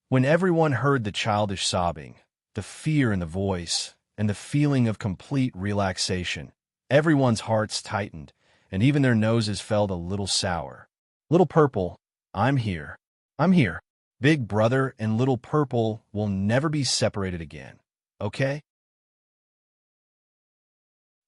When everyone heard the childish sobbing, the fear in the voice, and the feeling of complete relaxation, everyone's hearts tightened, and even their noses felt a little sour. Little Purple, I'm here. I'm here. Big brother and Little Purple will never be separated again, okay?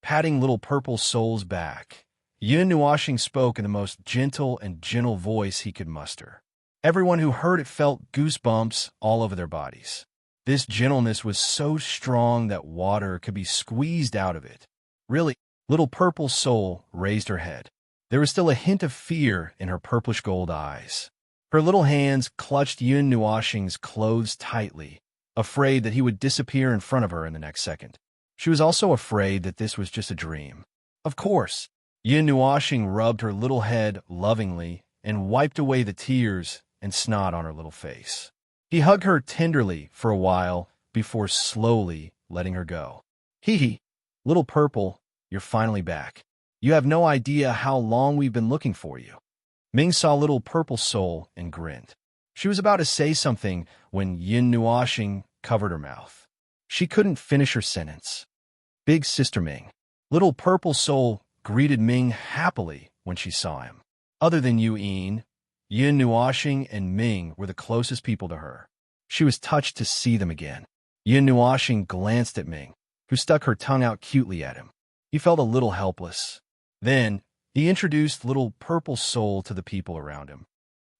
Patting Little Purple Soul's back, Yun Nuoxing spoke in the most gentle and gentle voice he could muster. Everyone who heard it felt goosebumps all over their bodies. This gentleness was so strong that water could be squeezed out of it. Really, Little Purple Soul raised her head. There was still a hint of fear in her purplish gold eyes. Her little hands clutched Yun Nuoxing's clothes tightly, afraid that he would disappear in front of her in the next second. She was also afraid that this was just a dream. Of course, Yun Nuoxing rubbed her little head lovingly and wiped away the tears and snot on her little face. He hugged her tenderly for a while before slowly letting her go. Hee hee, little purple, you're finally back. You have no idea how long we've been looking for you. Ming saw little purple soul and grinned. She was about to say something when Yin Nuoxing covered her mouth. She couldn't finish her sentence. Big Sister Ming. Little purple soul greeted Ming happily when she saw him. Other than Yin Nuoxing and Ming were the closest people to her. She was touched to see them again. Yin Nuoxing glanced at Ming, who stuck her tongue out cutely at him. He felt a little helpless. Then, he introduced little purple soul to the people around him.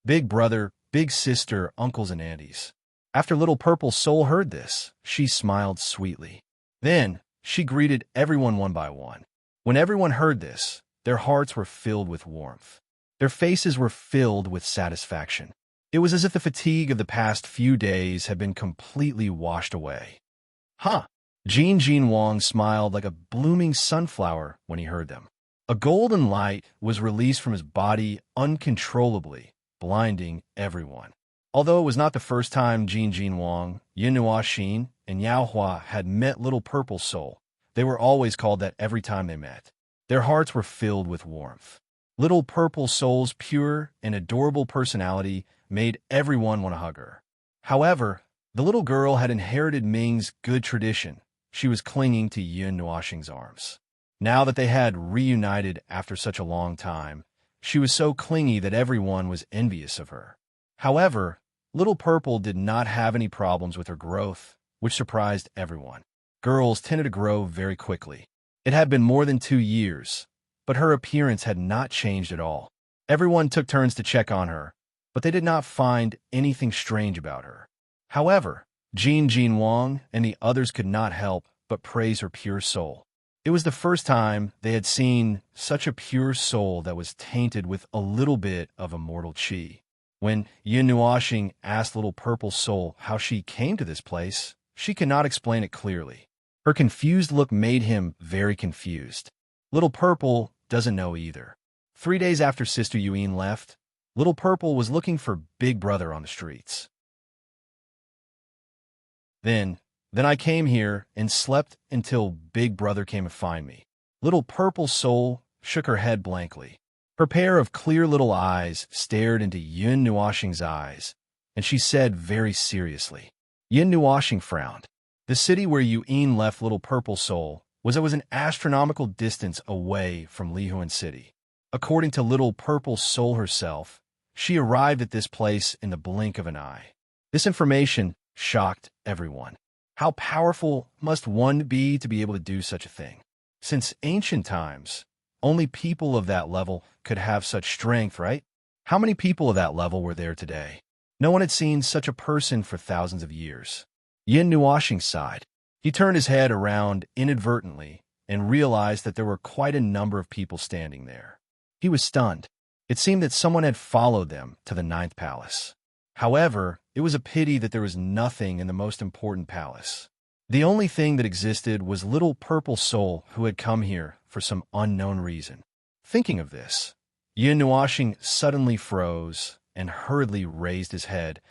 Big brother, big sister, uncles and aunties. After little purple soul heard this, she smiled sweetly. Then, she greeted everyone one by one. When everyone heard this, their hearts were filled with warmth. Their faces were filled with satisfaction. It was as if the fatigue of the past few days had been completely washed away. Huh! Jin Wang smiled like a blooming sunflower when he heard them. A golden light was released from his body uncontrollably, blinding everyone. Although it was not the first time Jin Wang, Yin Nuoxing, and Yao Hua had met little purple soul, they were always called that every time they met. Their hearts were filled with warmth. Little purple soul's pure and adorable personality made everyone want to hug her. However, the little girl had inherited Ming's good tradition. She was clinging to Yin Nuoxing's arms. Now that they had reunited after such a long time, she was so clingy that everyone was envious of her. However, little purple did not have any problems with her growth, which surprised everyone. Girls tended to grow very quickly. It had been more than 2 years, but her appearance had not changed at all. Everyone took turns to check on her, but they did not find anything strange about her. However, Jin Wang and the others could not help but praise her pure soul. It was the first time they had seen such a pure soul that was tainted with a little bit of immortal qi. When Yin Nuoxing asked little purple soul how she came to this place, she could not explain it clearly. Her confused look made him very confused. Little purple doesn't know either. 3 days after Sister Yuan left, little purple was looking for Big Brother on the streets. Then I came here and slept until Big Brother came to find me. Little purple soul shook her head blankly. Her pair of clear little eyes stared into Yin Nuoxing's eyes, and she said very seriously. Yin Nuoxing frowned. The city where Yuan left little purple soul was an astronomical distance away from Lihuan City. According to little purple soul herself, she arrived at this place in the blink of an eye. This information shocked everyone. How powerful must one be to be able to do such a thing? Since ancient times, only people of that level could have such strength, right? How many people of that level were there today? No one had seen such a person for thousands of years. Yin Nuoxing sighed. He turned his head around inadvertently and realized that there were quite a number of people standing there. He was stunned. It seemed that someone had followed them to the 9th palace. However, it was a pity that there was nothing in the most important palace. The only thing that existed was little purple soul who had come here for some unknown reason. Thinking of this, Yin Nuoxing suddenly froze and hurriedly raised his head,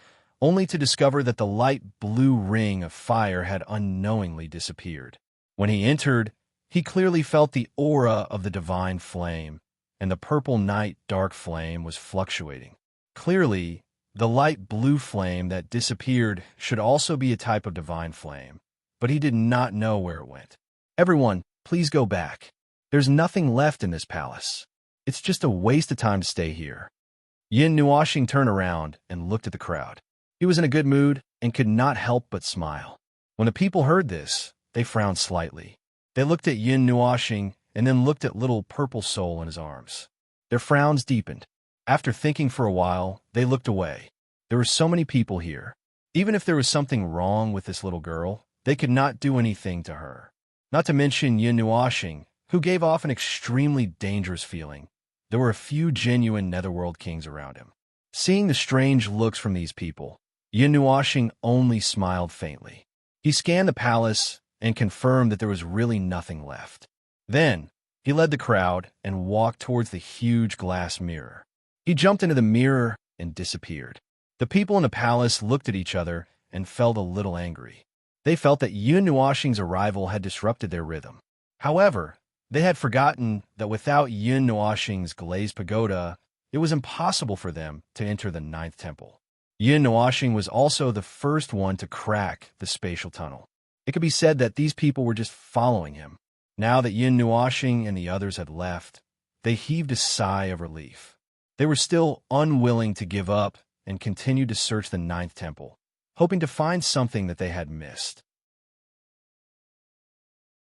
only to discover that the light blue ring of fire had unknowingly disappeared. When he entered, he clearly felt the aura of the divine flame, and the purple night dark flame was fluctuating. Clearly, the light blue flame that disappeared should also be a type of divine flame, but he did not know where it went. Everyone, please go back. There's nothing left in this palace. It's just a waste of time to stay here. Yin Nuoxing turned around and looked at the crowd. He was in a good mood and could not help but smile. When the people heard this, they frowned slightly. They looked at Yin Nuoxing and then looked at little purple soul in his arms. Their frowns deepened. After thinking for a while, they looked away. There were so many people here. Even if there was something wrong with this little girl, they could not do anything to her. Not to mention Yin Nuoxing, who gave off an extremely dangerous feeling. There were a few genuine netherworld kings around him. Seeing the strange looks from these people, Yin Nuoxing only smiled faintly. He scanned the palace and confirmed that there was really nothing left. Then, he led the crowd and walked towards the huge glass mirror. He jumped into the mirror and disappeared. The people in the palace looked at each other and felt a little angry. They felt that Yun Nuoxing's arrival had disrupted their rhythm. However, they had forgotten that without Yun Nuoxing's glazed pagoda, it was impossible for them to enter the ninth temple. Yun Nuoxing was also the first one to crack the spatial tunnel. It could be said that these people were just following him. Now that Yun Nuoxing and the others had left, they heaved a sigh of relief. They were still unwilling to give up and continued to search the ninth temple, hoping to find something that they had missed.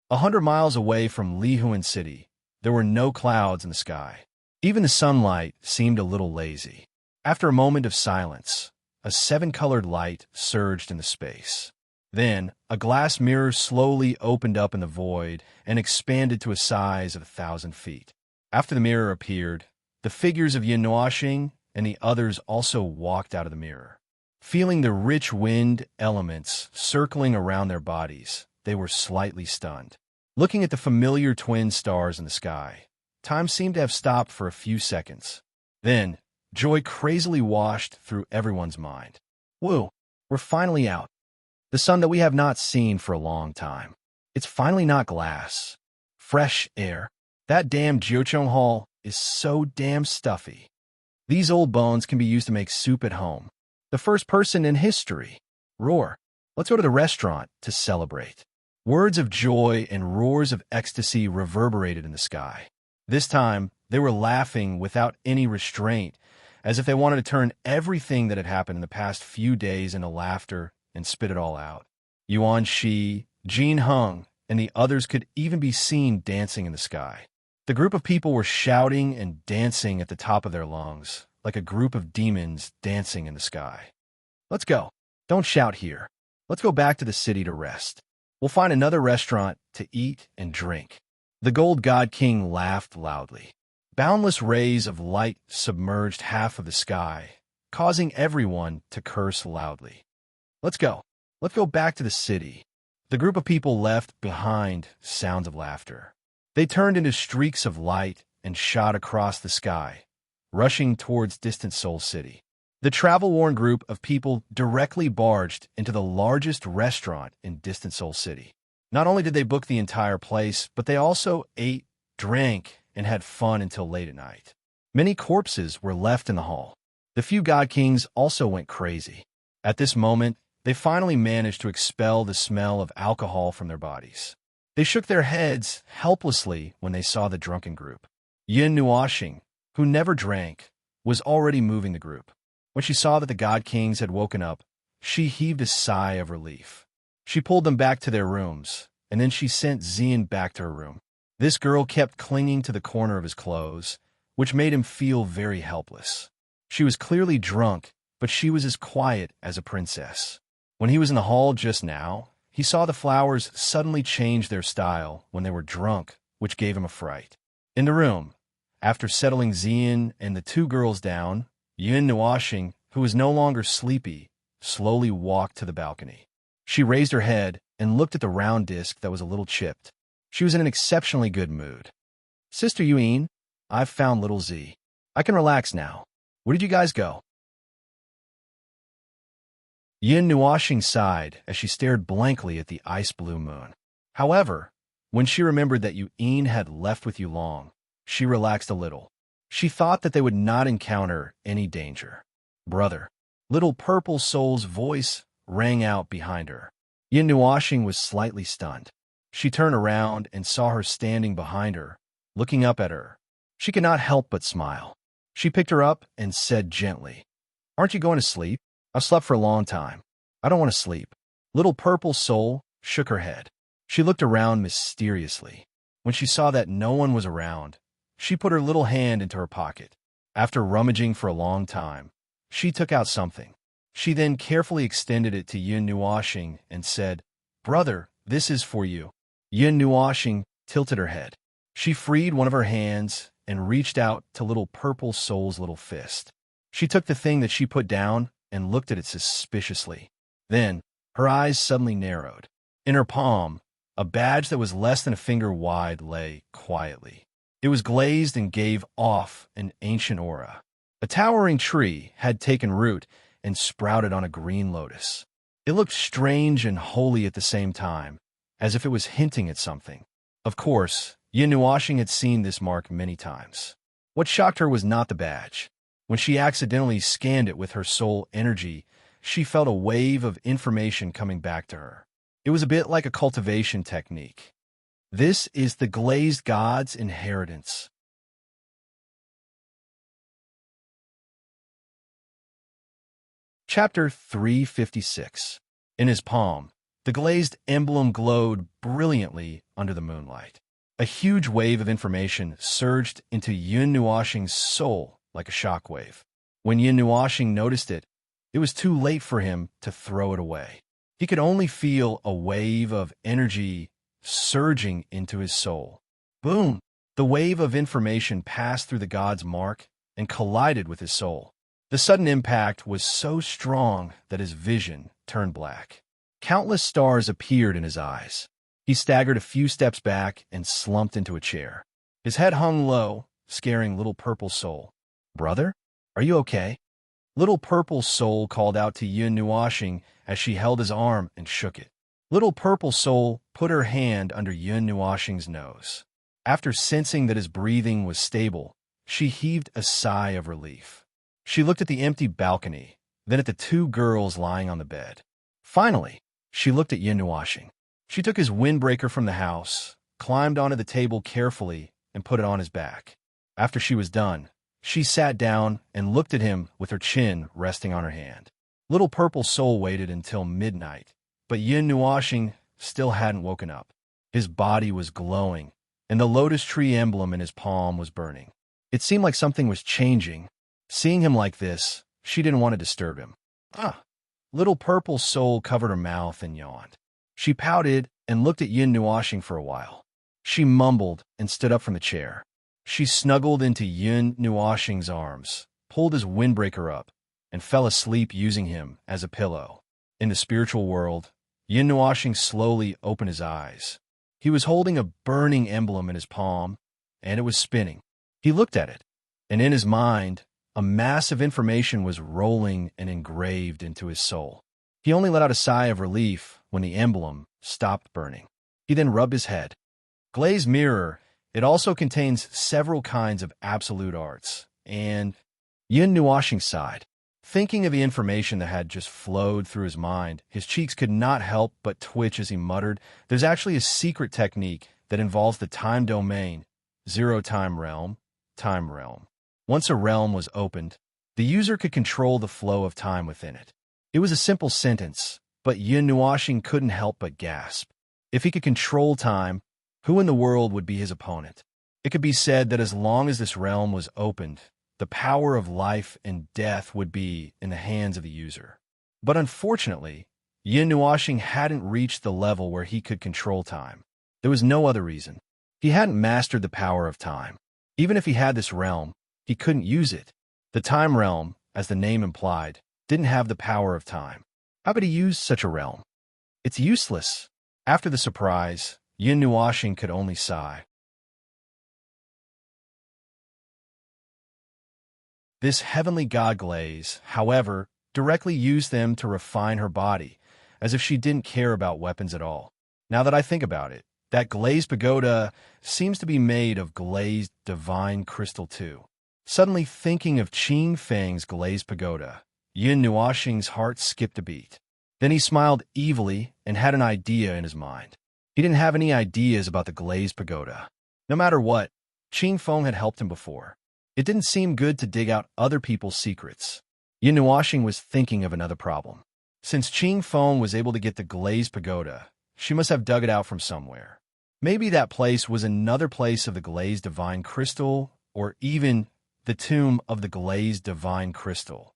100 miles away from Lihuan City, there were no clouds in the sky. Even the sunlight seemed a little lazy. After a moment of silence, a 7-colored light surged in the space. Then, a glass mirror slowly opened up in the void and expanded to a size of 1,000 feet. After the mirror appeared, the figures of Yin Nuoxing and the others also walked out of the mirror. Feeling the rich wind elements circling around their bodies, they were slightly stunned. Looking at the familiar twin stars in the sky, time seemed to have stopped for a few seconds. Then, joy crazily washed through everyone's mind. Woo, we're finally out. The sun that we have not seen for a long time. It's finally not glass. Fresh air. That damn Jiuchong Hall is so damn stuffy. These old bones can be used to make soup at home. The first person in history. Roar. Let's go to the restaurant to celebrate. Words of joy and roars of ecstasy reverberated in the sky. This time, they were laughing without any restraint, as if they wanted to turn everything that had happened in the past few days into laughter and spit it all out. Yuan Shi, Jin Heng, and the others could even be seen dancing in the sky. The group of people were shouting and dancing at the top of their lungs, like a group of demons dancing in the sky. Let's go. Don't shout here. Let's go back to the city to rest. We'll find another restaurant to eat and drink. The Gold God King laughed loudly. Boundless rays of light submerged half of the sky, causing everyone to curse loudly. Let's go. Let's go back to the city. The group of people left behind sounds of laughter. They turned into streaks of light and shot across the sky, rushing towards distant Seoul City. The travel-worn group of people directly barged into the largest restaurant in distant Seoul City. Not only did they book the entire place, but they also ate, drank, and had fun until late at night. Many corpses were left in the hall. The few God Kings also went crazy. At this moment, they finally managed to expel the smell of alcohol from their bodies. They shook their heads helplessly when they saw the drunken group. Yin Nuoxing, who never drank, was already moving the group. When she saw that the God Kings had woken up, she heaved a sigh of relief. She pulled them back to their rooms, and then she sent Xian back to her room. This girl kept clinging to the corner of his clothes, which made him feel very helpless. She was clearly drunk, but she was as quiet as a princess. When he was in the hall just now, he saw the flowers suddenly change their style when they were drunk, which gave him a fright. In the room, after settling Xian and the two girls down, Yin Nuoxing, who was no longer sleepy, slowly walked to the balcony. She raised her head and looked at the round disc that was a little chipped. She was in an exceptionally good mood. Sister Yuan, I've found little Z. I can relax now. Where did you guys go? Yin Nuoxing sighed as she stared blankly at the ice-blue moon. However, when she remembered that Yuan had left with Yulong, she relaxed a little. She thought that they would not encounter any danger. Brother, little purple soul's voice rang out behind her. Yin Nuoxing was slightly stunned. She turned around and saw her standing behind her, looking up at her. She could not help but smile. She picked her up and said gently, "Aren't you going to sleep? I've slept for a long time. I don't want to sleep." Little purple soul shook her head. She looked around mysteriously. When she saw that no one was around, she put her little hand into her pocket. After rummaging for a long time, she took out something. She then carefully extended it to Yin Nuoxing and said, "Brother, this is for you." Yin Nuoxing tilted her head. She freed one of her hands and reached out to little purple soul's little fist. She took the thing that she put down and looked at it suspiciously. Then, her eyes suddenly narrowed. In her palm, a badge that was less than a finger wide lay quietly. It was glazed and gave off an ancient aura. A towering tree had taken root and sprouted on a green lotus. It looked strange and holy at the same time, as if it was hinting at something. Of course, Yin Nuashing had seen this mark many times. What shocked her was not the badge. When she accidentally scanned it with her soul energy, she felt a wave of information coming back to her. It was a bit like a cultivation technique. This is the glazed god's inheritance. Chapter 356. In his palm, the glazed emblem glowed brilliantly under the moonlight. A huge wave of information surged into Yin Nuashing's soul like a shockwave. When Yin Nuashing noticed it, it was too late for him to throw it away. He could only feel a wave of energy surging into his soul. Boom! The wave of information passed through the god's mark and collided with his soul. The sudden impact was so strong that his vision turned black. Countless stars appeared in his eyes. He staggered a few steps back and slumped into a chair. His head hung low, scaring Little Purple Soul. "Brother, are you okay?" Little Purple Soul called out to Yin Nuashing as she held his arm and shook it. Little Purple Soul put her hand under Yin Nuashing's nose. After sensing that his breathing was stable, she heaved a sigh of relief. She looked at the empty balcony, then at the two girls lying on the bed. Finally, she looked at Yin Nuashing. She took his windbreaker from the house, climbed onto the table carefully, and put it on his back. After she was done, she sat down and looked at him with her chin resting on her hand. Little Purple Soul waited until midnight, but Yin Nuashing still hadn't woken up. His body was glowing, and the lotus tree emblem in his palm was burning. It seemed like something was changing. Seeing him like this, she didn't want to disturb him. Little Purple Soul covered her mouth and yawned. She pouted and looked at Yin Nuashing for a while. She mumbled and stood up from the chair. She snuggled into Yin Nuashing's arms, pulled his windbreaker up, and fell asleep using him as a pillow. In the spiritual world, Yin Nuashing slowly opened his eyes. He was holding a burning emblem in his palm, and it was spinning. He looked at it, and in his mind, a mass of information was rolling and engraved into his soul. He only let out a sigh of relief when the emblem stopped burning. He then rubbed his head. Glazed mirror, it also contains several kinds of absolute arts, and Yin Nuashing sighed. Thinking of the information that had just flowed through his mind, his cheeks could not help but twitch as he muttered, "There's actually a secret technique that involves the time domain, zero-time realm, time realm. Once a realm was opened, the user could control the flow of time within it." It was a simple sentence, but Yin Nuashing couldn't help but gasp. If he could control time, who in the world would be his opponent? It could be said that as long as this realm was opened, the power of life and death would be in the hands of the user. But unfortunately, Yin Nuashing hadn't reached the level where he could control time. There was no other reason. He hadn't mastered the power of time. Even if he had this realm, he couldn't use it. The time realm, as the name implied, didn't have the power of time. How could he use such a realm? It's useless. After the surprise, Yin Nuashing could only sigh. This heavenly god glaze, however, directly used them to refine her body, as if she didn't care about weapons at all. Now that I think about it, that glazed pagoda seems to be made of glazed divine crystal too. Suddenly thinking of Qing Feng's glazed pagoda, Yin Nuashing's heart skipped a beat. Then he smiled evilly and had an idea in his mind. He didn't have any ideas about the glazed pagoda. No matter what, Qing Feng had helped him before. It didn't seem good to dig out other people's secrets. Yin Nuashing was thinking of another problem. Since Qing Feng was able to get the glazed pagoda, she must have dug it out from somewhere. Maybe that place was another place of the glazed divine crystal, or even the tomb of the glazed divine crystal.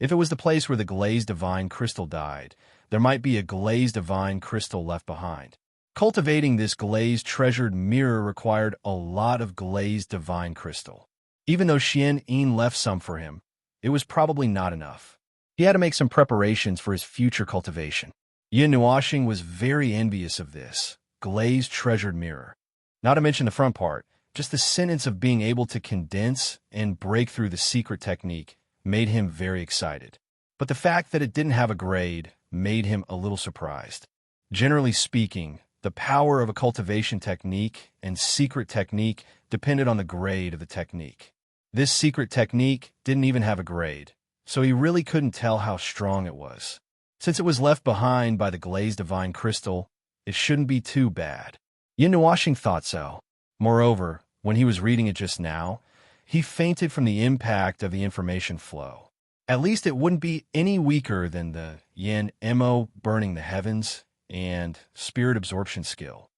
If it was the place where the glazed divine crystal died, there might be a glazed divine crystal left behind. Cultivating this glazed treasured mirror required a lot of glazed divine crystal. Even though Xian Yin left some for him, it was probably not enough. He had to make some preparations for his future cultivation. Yin Nuashing was very envious of this glazed treasured mirror. Not to mention the front part, just the sentence of being able to condense and break through the secret technique made him very excited. But the fact that it didn't have a grade made him a little surprised. Generally speaking, the power of a cultivation technique and secret technique depended on the grade of the technique. This secret technique didn't even have a grade, so he really couldn't tell how strong it was. Since it was left behind by the glazed divine crystal, it shouldn't be too bad. Yin Nuashing thought so. Moreover, when he was reading it just now, he fainted from the impact of the information flow. At least it wouldn't be any weaker than the Yin Mo burning the heavens and spirit absorption skill.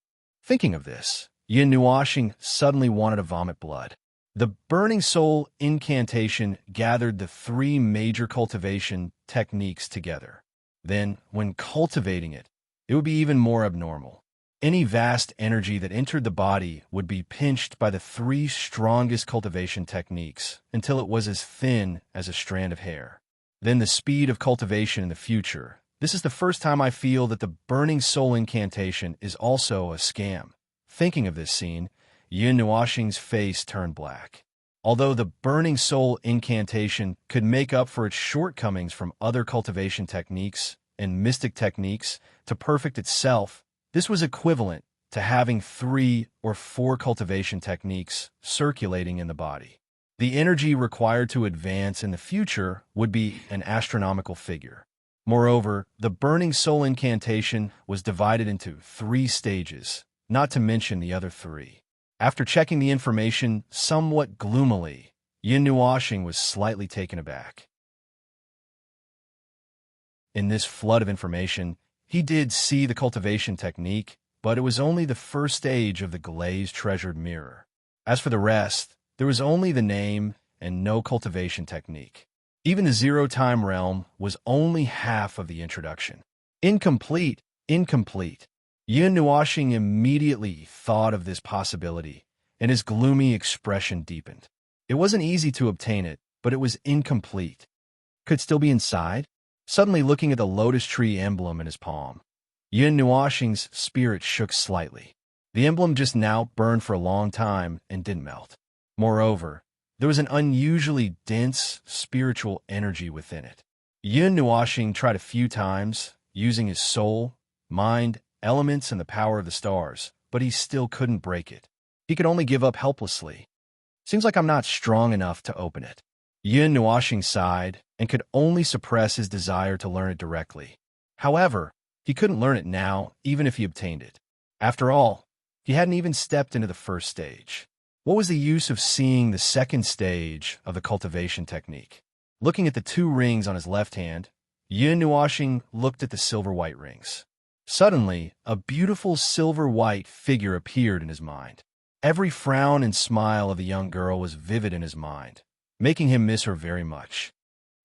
Thinking of this, Yin Nuashing suddenly wanted to vomit blood. The burning soul incantation gathered the three major cultivation techniques together. Then, when cultivating it, it would be even more abnormal. Any vast energy that entered the body would be pinched by the three strongest cultivation techniques until it was as thin as a strand of hair. Then the speed of cultivation in the future. This is the first time I feel that the burning soul incantation is also a scam. Thinking of this scene, Yin Nuashing's face turned black. Although the burning soul incantation could make up for its shortcomings from other cultivation techniques and mystic techniques to perfect itself, this was equivalent to having 3 or 4 cultivation techniques circulating in the body. The energy required to advance in the future would be an astronomical figure. Moreover, the burning soul incantation was divided into 3 stages, not to mention the other 3. After checking the information somewhat gloomily, Yin Nuashing was slightly taken aback. In this flood of information, he did see the cultivation technique, but it was only the first stage of the glazed treasured mirror. As for the rest, there was only the name and no cultivation technique. Even the zero-time realm was only half of the introduction. Incomplete, incomplete. Yin Nuashing immediately thought of this possibility, and his gloomy expression deepened. It wasn't easy to obtain it, but it was incomplete. Could it still be inside? Suddenly looking at the lotus tree emblem in his palm, Yin Nuashing's spirit shook slightly. The emblem just now burned for a long time and didn't melt. Moreover, there was an unusually dense spiritual energy within it. Yin Nuashing tried a few times, using his soul, mind, elements, and the power of the stars, but he still couldn't break it. He could only give up helplessly. Seems like I'm not strong enough to open it. Yin Nuashing sighed and could only suppress his desire to learn it directly. However, he couldn't learn it now, even if he obtained it. After all, he hadn't even stepped into the first stage. What was the use of seeing the second stage of the cultivation technique? Looking at the 2 rings on his left hand, Yin Nuashing looked at the silver-white rings. Suddenly, a beautiful silver-white figure appeared in his mind. Every frown and smile of the young girl was vivid in his mind, making him miss her very much.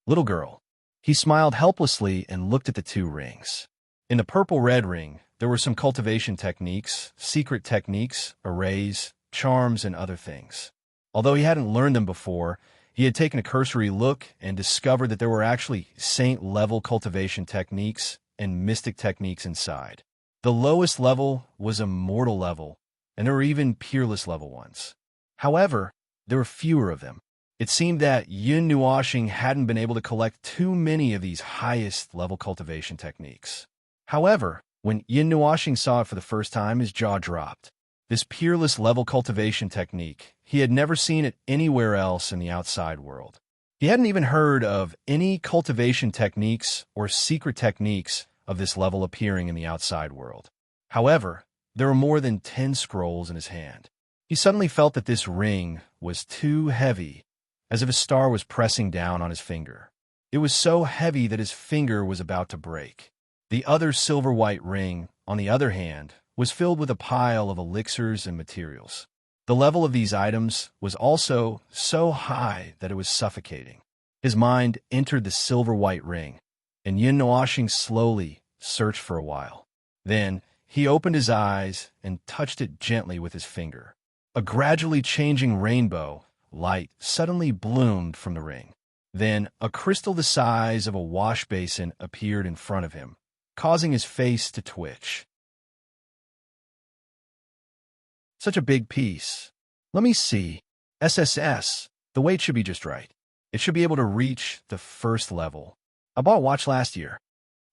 Little girl. He smiled helplessly and looked at the 2 rings. In the purple-red ring, there were some cultivation techniques, secret techniques, arrays, charms, and other things. Although he hadn't learned them before, he had taken a cursory look and discovered that there were actually saint-level cultivation techniques and mystic techniques inside. The lowest level was a mortal level, and there were even peerless level ones. However, there were fewer of them. It seemed that Yin Nuashing hadn't been able to collect too many of these highest level cultivation techniques. However, when Yin Nuashing saw it for the first time, his jaw dropped. This peerless level cultivation technique, he had never seen it anywhere else in the outside world. He hadn't even heard of any cultivation techniques or secret techniques of this level appearing in the outside world. However, there were more than 10 scrolls in his hand. He suddenly felt that this ring was too heavy, as if a star was pressing down on his finger. It was so heavy that his finger was about to break. The other silver-white ring, on the other hand, was filled with a pile of elixirs and materials. The level of these items was also so high that it was suffocating. His mind entered the silver-white ring, and Yin Nuashing slowly searched for a while. Then, he opened his eyes and touched it gently with his finger. A gradually changing rainbow light suddenly bloomed from the ring. Then a crystal the size of a wash basin appeared in front of him, causing his face to twitch. Such a big piece. Let me see. SSS. The weight should be just right. It should be able to reach the first level. I bought a watch last year.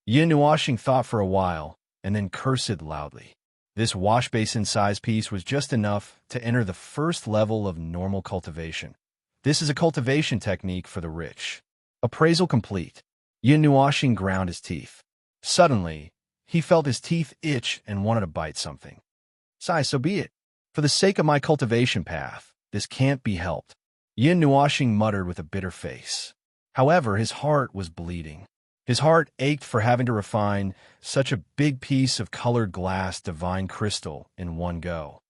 Yin Nuashing thought for a while, and then cursed loudly. This wash basin-sized piece was just enough to enter the first level of normal cultivation. This is a cultivation technique for the rich. Appraisal complete. Yin Nuashing ground his teeth. Suddenly, he felt his teeth itch and wanted to bite something. Sigh, so be it. For the sake of my cultivation path, this can't be helped. Yin Nuashing muttered with a bitter face. However, his heart was bleeding. His heart ached for having to refine such a big piece of colored glass divine crystal in one go.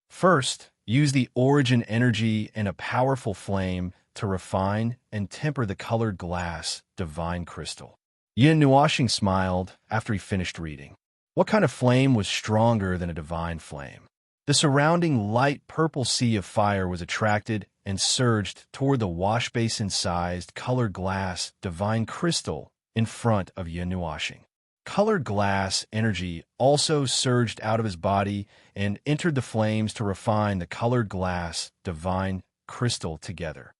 First, use the origin energy and a powerful flame to refine and temper the colored glass divine crystal. Yin Nuashing smiled after he finished reading. What kind of flame was stronger than a divine flame? The surrounding light purple sea of fire was attracted and surged toward the wash basin-sized colored glass divine crystal in front of Yin Nuashing. Colored glass energy also surged out of his body and entered the flames to refine the colored glass divine crystal together.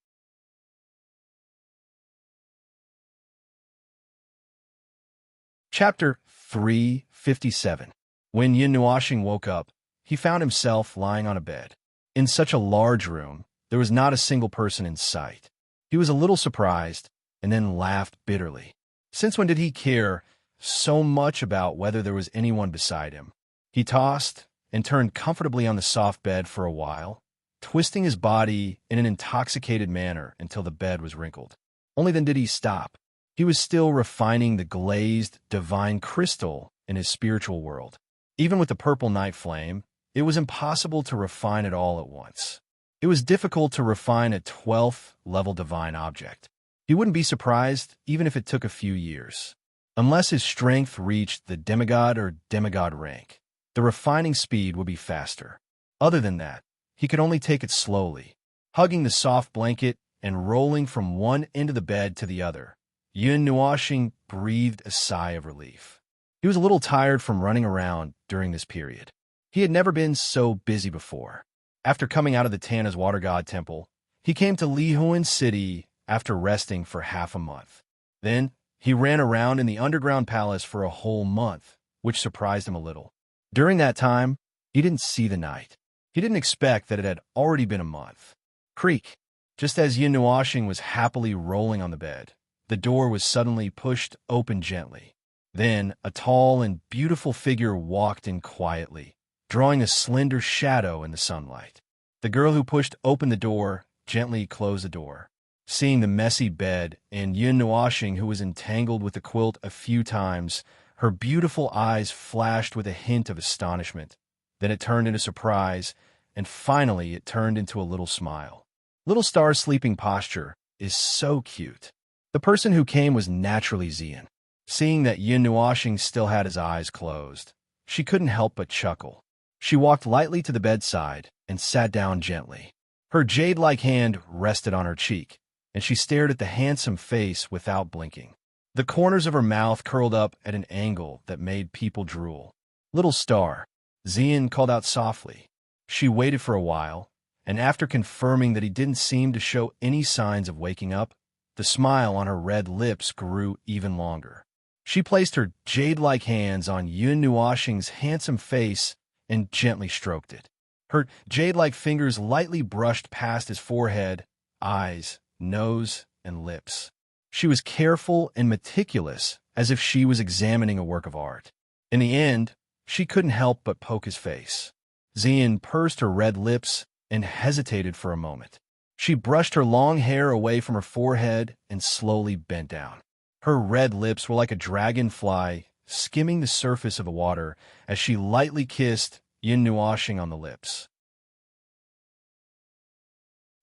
Chapter 357. When Yin Nuashing woke up, he found himself lying on a bed. In such a large room, there was not a single person in sight. He was a little surprised and then laughed bitterly. Since when did he care so much about whether there was anyone beside him? He tossed and turned comfortably on the soft bed for a while, twisting his body in an intoxicated manner until the bed was wrinkled. Only then did he stop. He was still refining the glazed divine crystal in his spiritual world. Even with the purple night flame, it was impossible to refine it all at once. It was difficult to refine a 12th level divine object. He wouldn't be surprised even if it took a few years. Unless his strength reached the demigod or demigod rank, the refining speed would be faster. Other than that, he could only take it slowly, hugging the soft blanket and rolling from one end of the bed to the other. Yin Nuashing breathed a sigh of relief. He was a little tired from running around during this period. He had never been so busy before. After coming out of the Tana's water god temple, he came to Lihuan City after resting for half a month. Then, he ran around in the underground palace for a whole month, which surprised him a little. During that time, he didn't see the night. He didn't expect that it had already been a month. Creak. Just as Yin Nuashing was happily rolling on the bed, the door was suddenly pushed open gently. Then, a tall and beautiful figure walked in quietly, drawing a slender shadow in the sunlight. The girl who pushed open the door gently closed the door. Seeing the messy bed and Yin Nuashing, who was entangled with the quilt a few times, her beautiful eyes flashed with a hint of astonishment. Then it turned into surprise, and finally it turned into a little smile. Little Star's sleeping posture is so cute. The person who came was naturally Xian. Seeing that Yin Nuashing still had his eyes closed, she couldn't help but chuckle. She walked lightly to the bedside and sat down gently. Her jade-like hand rested on her cheek, and she stared at the handsome face without blinking. The corners of her mouth curled up at an angle that made people drool. Little Star, Xian called out softly. She waited for a while, and after confirming that he didn't seem to show any signs of waking up, the smile on her red lips grew even longer. She placed her jade-like hands on Yin Nuashing's handsome face and gently stroked it. Her jade-like fingers lightly brushed past his forehead, eyes, nose, and lips. She was careful and meticulous, as if she was examining a work of art. In the end, she couldn't help but poke his face. Xian pursed her red lips and hesitated for a moment. She brushed her long hair away from her forehead and slowly bent down. Her red lips were like a dragonfly skimming the surface of the water as she lightly kissed Yin Nuashing on the lips.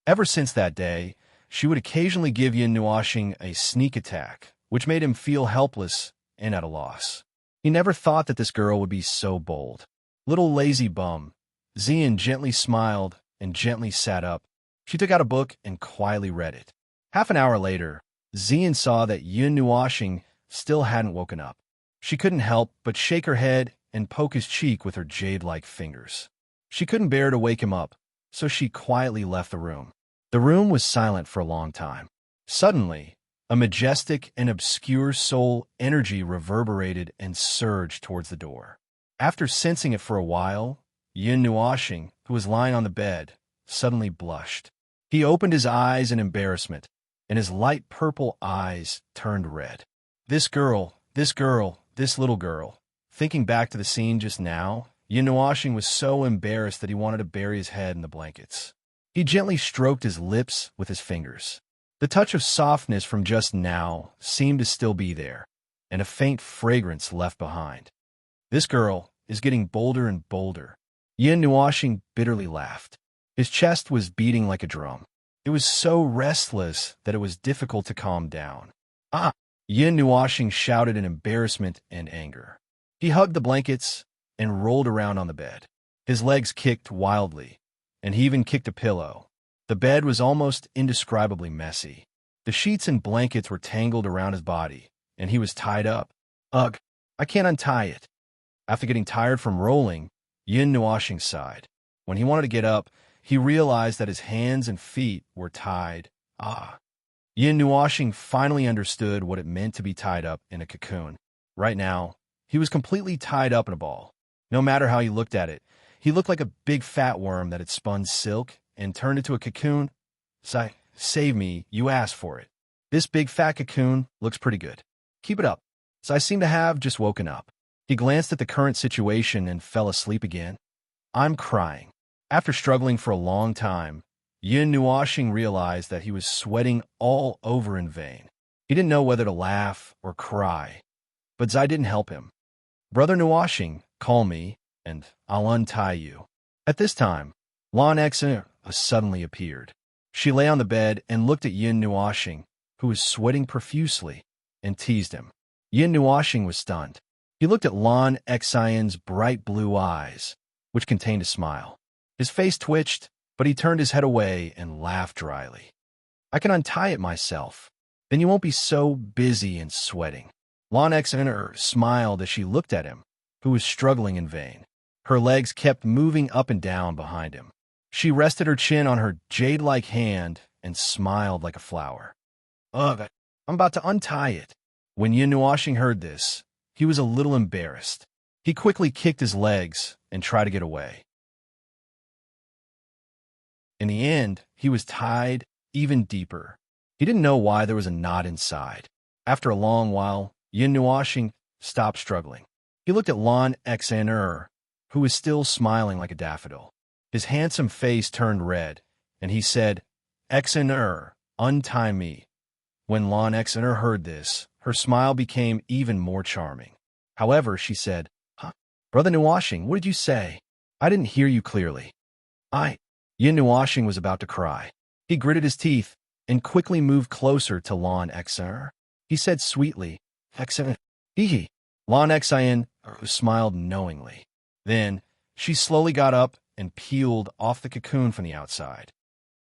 Ever since that day, she would occasionally give Yin Nuashing a sneak attack, which made him feel helpless and at a loss. He never thought that this girl would be so bold. Little lazy bum. Xian gently smiled and gently sat up. She took out a book and quietly read it. Half an hour later, Xian saw that Yun Nuoxing still hadn't woken up. She couldn't help but shake her head and poke his cheek with her jade-like fingers. She couldn't bear to wake him up, so she quietly left the room. The room was silent for a long time. Suddenly, a majestic and obscure soul energy reverberated and surged towards the door. After sensing it for a while, Yun Nuoxing, who was lying on the bed, suddenly blushed. He opened his eyes in embarrassment, and his light purple eyes turned red. This little girl. Thinking back to the scene just now, Yun Nuoxing was so embarrassed that he wanted to bury his head in the blankets. He gently stroked his lips with his fingers. The touch of softness from just now seemed to still be there, and a faint fragrance left behind. This girl is getting bolder and bolder. Yun Nuoxing bitterly laughed. His chest was beating like a drum. It was so restless that it was difficult to calm down. Ah! Yun Nuoxing shouted in embarrassment and anger. He hugged the blankets and rolled around on the bed. His legs kicked wildly, and he even kicked a pillow. The bed was almost indescribably messy. The sheets and blankets were tangled around his body, and he was tied up. Ugh, I can't untie it. After getting tired from rolling, Yun Nuoxing sighed. When he wanted to get up, he realized that his hands and feet were tied. Ah! Yun Nuoxing finally understood what it meant to be tied up in a cocoon. Right now, he was completely tied up in a ball. No matter how he looked at it, he looked like a big fat worm that had spun silk and turned into a cocoon. Save me, you asked for it. This big fat cocoon looks pretty good. Keep it up. I seem to have just woken up. He glanced at the current situation and fell asleep again. I'm crying. After struggling for a long time, Yun Nuoxing realized that he was sweating all over in vain. He didn't know whether to laugh or cry, but Zai didn't help him. Brother Nuoxing, call me, and I'll untie you. At this time, Lan Xen suddenly appeared. She lay on the bed and looked at Yun Nuoxing, who was sweating profusely, and teased him. Yun Nuoxing was stunned. He looked at Lan Xian's bright blue eyes, which contained a smile. His face twitched, but he turned his head away and laughed dryly. I can untie it myself. Then you won't be so busy and sweating. Lan Xen smiled as she looked at him, who was struggling in vain. Her legs kept moving up and down behind him. She rested her chin on her jade-like hand and smiled like a flower. Ugh, I'm about to untie it. When Yun Nuoxing heard this, he was a little embarrassed. He quickly kicked his legs and tried to get away. In the end, he was tied even deeper. He didn't know why there was a knot inside. After a long while, Yun Nuoxing stopped struggling. He looked at Lan Xen, who was still smiling like a daffodil. His handsome face turned red, and he said, Xen, untie me. When Lan Xen heard this, her smile became even more charming. However, she said, Brother Nuoxing, what did you say? I didn't hear you clearly. Yun Nuoxing was about to cry. He gritted his teeth and quickly moved closer to Lan Xen. He said sweetly, Xen, hee. Lan Xen smiled knowingly. Then, she slowly got up and peeled off the cocoon from the outside.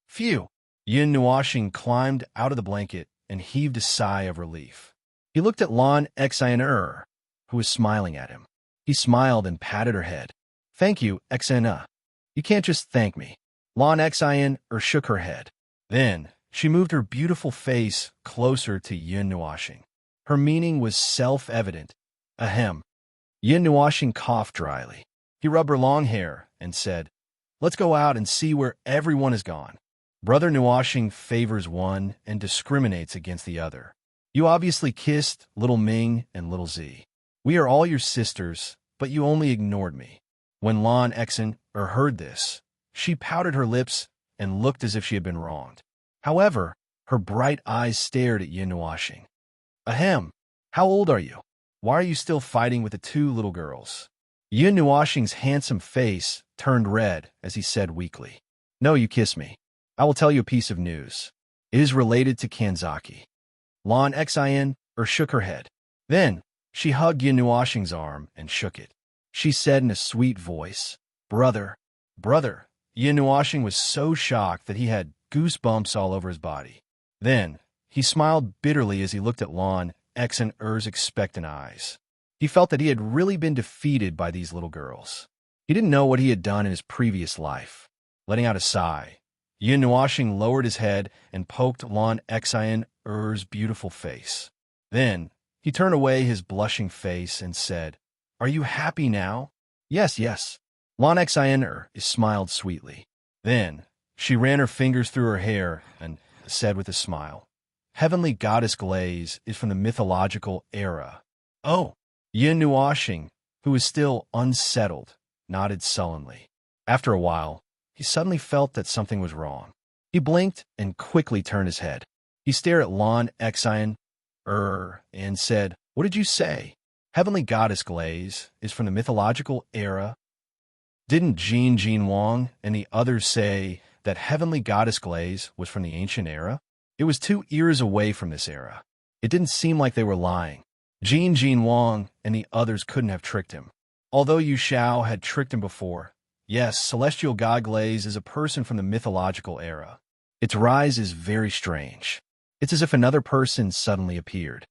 Phew! Yun Nuoxing climbed out of the blanket and heaved a sigh of relief. He looked at Lan Xen, who was smiling at him. He smiled and patted her head. Thank you, Xen. You can't just thank me. Lan Xen shook her head. Then, she moved her beautiful face closer to Yun Nuoxing. Her meaning was self-evident. Ahem. Yun Nuoxing coughed dryly. He rubbed her long hair and said, Let's go out and see where everyone is gone. Brother Nuoxing favors one and discriminates against the other. You obviously kissed little Ming and little Z. We are all your sisters, but you only ignored me. When Lan Xen heard this, she pouted her lips and looked as if she had been wronged. However, her bright eyes stared at Yun Nuoxing. Ahem, how old are you? Why are you still fighting with the two little girls? Yun Nuoxing's handsome face turned red as he said weakly, No, you kiss me. I will tell you a piece of news. It is related to Kanzaki. Lan Xen shook her head. Then, she hugged Yun Nuoxing's arm and shook it. She said in a sweet voice, Brother. Yun Nuoxing was so shocked that he had goosebumps all over his body. Then, he smiled bitterly as he looked at Lon X and Er's expectant eyes. He felt that he had really been defeated by these little girls. He didn't know what he had done in his previous life. Letting out a sigh, Yin Nuashing lowered his head and poked Lon Xian Er's beautiful face. Then, he turned away his blushing face and said, "Are you happy now?" "Yes, yes." Lon Xian Er smiled sweetly. Then, she ran her fingers through her hair and said with a smile, "Heavenly Goddess Glaze is from the mythological era." "Oh." Yin Nuashing, who was still unsettled, nodded sullenly. After a while, he suddenly felt that something was wrong. He blinked and quickly turned his head. He stared at Lon Xian and said, "What did you say? Heavenly Goddess Glaze is from the mythological era? Didn't Jin Wang and the others say that Heavenly Goddess Glaze was from the ancient era? It was 2 eras away from this era. It didn't seem like they were lying. Jin Wang and the others couldn't have tricked him. Although Yu Xiao had tricked him before, yes, Celestial God Glaze is a person from the mythological era. Its rise is very strange. It's as if another person suddenly appeared.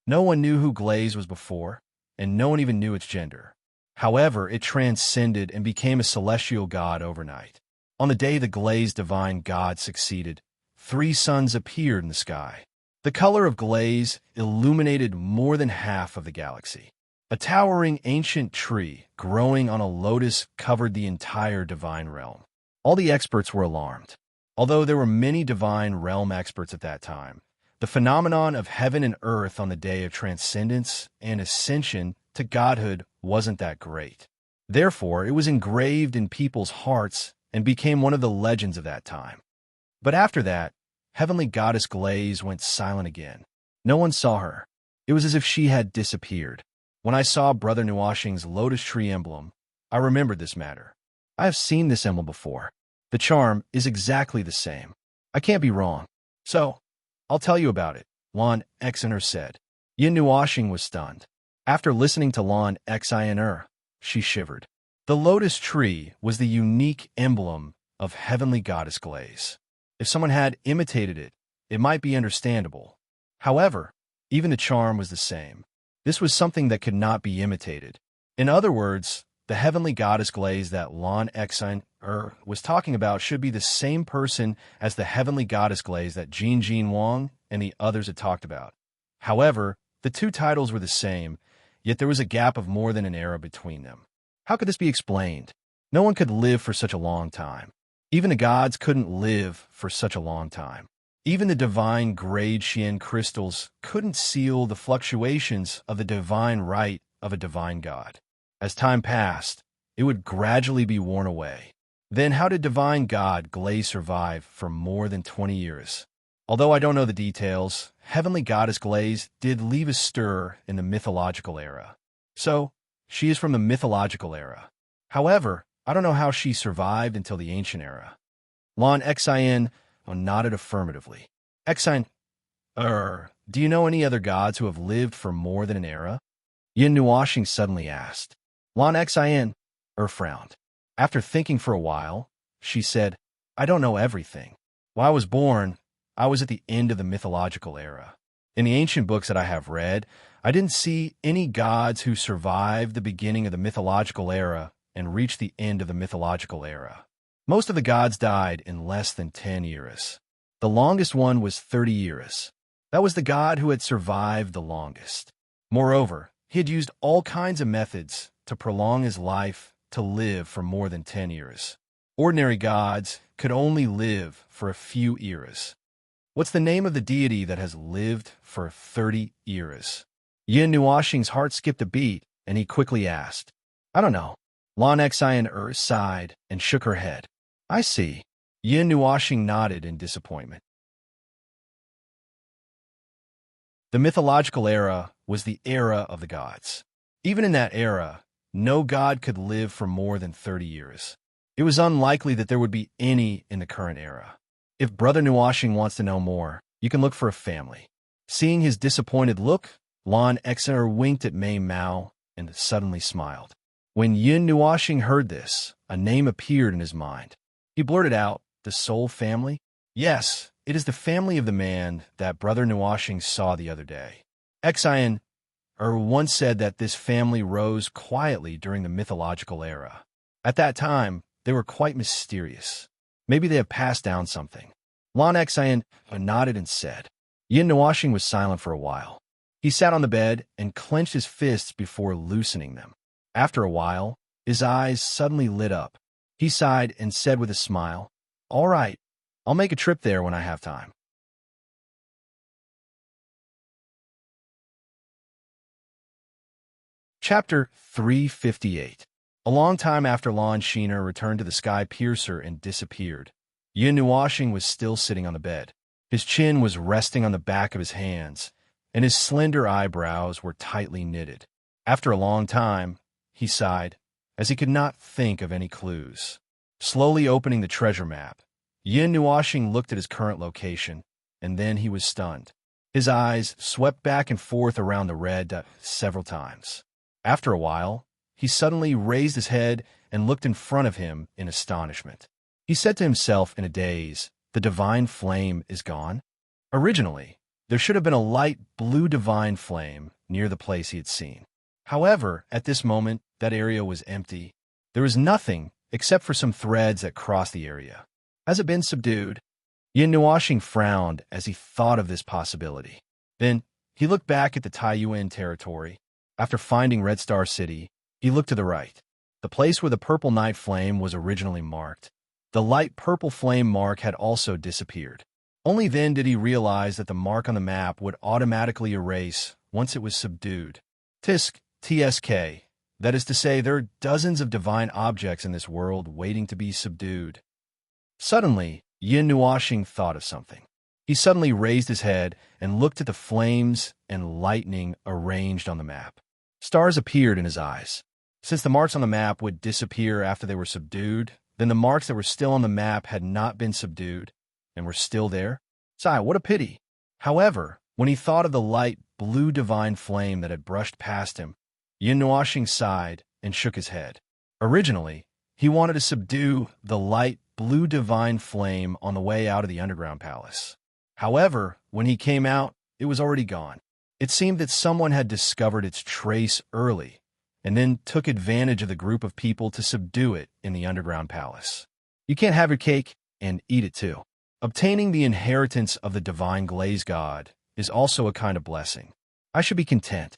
No one knew who Glaze was before, and no one even knew its gender. However, it transcended and became a celestial god overnight. On the day the Glaze divine god succeeded, 3 suns appeared in the sky. The color of Glaze illuminated more than half of the galaxy. A towering ancient tree growing on a lotus covered the entire divine realm. All the experts were alarmed. Although there were many divine realm experts at that time, the phenomenon of heaven and earth on the day of transcendence and ascension to godhood wasn't that great. Therefore, it was engraved in people's hearts and became one of the legends of that time. But after that, Heavenly Goddess Glaze went silent again. No one saw her. It was as if she had disappeared. When I saw Brother Nuashing's lotus tree emblem, I remembered this matter. I have seen this emblem before. The charm is exactly the same. I can't be wrong. So, I'll tell you about it, Lon Xian said. Yin Nuashing was stunned. After listening to Lon Xian, she shivered. The lotus tree was the unique emblem of Heavenly Goddess Glaze. If someone had imitated it, it might be understandable. However, even the charm was the same. This was something that could not be imitated. In other words, the Heavenly Goddess Glaze that Lon Xian was talking about should be the same person as the Heavenly Goddess Glaze that Jin Wang and the others had talked about. However, the 2 titles were the same, yet there was a gap of more than an era between them. How could this be explained? No one could live for such a long time. Even the gods couldn't live for such a long time. Even the divine grade Xian crystals couldn't seal the fluctuations of the divine right of a divine god. As time passed, it would gradually be worn away. Then how did divine god Glaze survive for more than 20 years? Although I don't know the details, Heavenly Goddess Glaze did leave a stir in the mythological era. So, she is from the mythological era. However, I don't know how she survived until the ancient era. Lon Xian nodded affirmatively. Xian, do you know any other gods who have lived for more than an era? Yin Nuashing suddenly asked. Lon Xian frowned. After thinking for a while, she said, I don't know everything. When I was born, I was at the end of the mythological era. In the ancient books that I have read, I didn't see any gods who survived the beginning of the mythological era and reached the end of the mythological era. Most of the gods died in less than 10 years. The longest one was 30 years. That was the god who had survived the longest. Moreover, he had used all kinds of methods to prolong his life to live for more than 10 years. Ordinary gods could only live for a few eras. What's the name of the deity that has lived for 30 eras? Yin Nuashing's heart skipped a beat, and he quickly asked, I don't know. Lon Xian sighed and shook her head. I see. Yin Nuashing nodded in disappointment. The mythological era was the era of the gods. Even in that era, no god could live for more than 30 years. It was unlikely that there would be any in the current era. If Brother Nuashing wants to know more, you can look for a family. Seeing his disappointed look, Lon Xian winked at Mei Mao and suddenly smiled. When Yin Nuashing heard this, a name appeared in his mind. He blurted out, The Soul family? Yes, it is the family of the man that Brother Nuashing saw the other day. Exian once said that this family rose quietly during the mythological era. At that time, they were quite mysterious. Maybe they have passed down something. Lon Exian nodded and said. Yin Nuashing was silent for a while. He sat on the bed and clenched his fists before loosening them. After a while, his eyes suddenly lit up. He sighed and said with a smile, "All right, I'll make a trip there when I have time." Chapter 358. A long time after Lon Sheener returned to the Sky Piercer and disappeared, Yin Nuashing was still sitting on the bed. His chin was resting on the back of his hands, and his slender eyebrows were tightly knitted. After a long time, he sighed, as he could not think of any clues. Slowly opening the treasure map, Yin Nuashing looked at his current location, and then he was stunned. His eyes swept back and forth around the red dot several times. After a while, he suddenly raised his head and looked in front of him in astonishment. He said to himself in a daze, "The divine flame is gone?" Originally, there should have been a light blue divine flame near the place he had seen. However, at this moment, that area was empty. There was nothing except for some threads that crossed the area. Has it been subdued? Yin Nuashing frowned as he thought of this possibility. Then, he looked back at the Taiyuan territory. After finding Red Star City, he looked to the right. The place where the purple night flame was originally marked. The light purple flame mark had also disappeared. Only then did he realize that the mark on the map would automatically erase once it was subdued. TSK. That is to say, there are dozens of divine objects in this world waiting to be subdued. Suddenly, Yin Nuashing thought of something. He suddenly raised his head and looked at the flames and lightning arranged on the map. Stars appeared in his eyes. Since the marks on the map would disappear after they were subdued, then the marks that were still on the map had not been subdued and were still there. Sigh, what a pity. However, when he thought of the light blue divine flame that had brushed past him, Yin Nuashing sighed and shook his head. Originally, he wanted to subdue the light blue divine flame on the way out of the underground palace. However, when he came out, it was already gone. It seemed that someone had discovered its trace early, and then took advantage of the group of people to subdue it in the underground palace. You can't have your cake and eat it too. Obtaining the inheritance of the divine glaze god is also a kind of blessing. I should be content.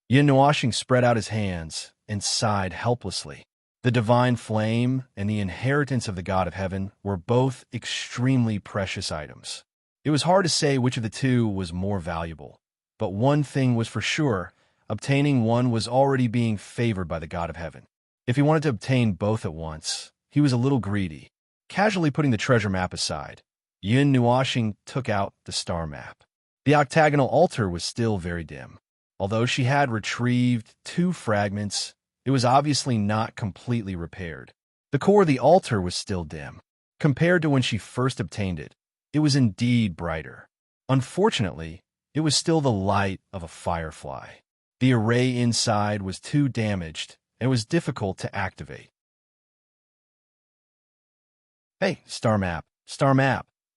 Yin Nuashing spread out his hands and sighed helplessly. The divine flame and the inheritance of the god of heaven were both extremely precious items. It was hard to say which of the two was more valuable, but one thing was for sure. Obtaining one was already being favored by the God of Heaven. If he wanted to obtain both at once, he was a little greedy. Casually putting the treasure map aside, Yin Nuashing took out the star map. The octagonal altar was still very dim. Although she had retrieved 2 fragments, it was obviously not completely repaired. The core of the altar was still dim. Compared to when she first obtained it, it was indeed brighter. Unfortunately, it was still the light of a firefly. The array inside was too damaged and was difficult to activate. Hey, star map,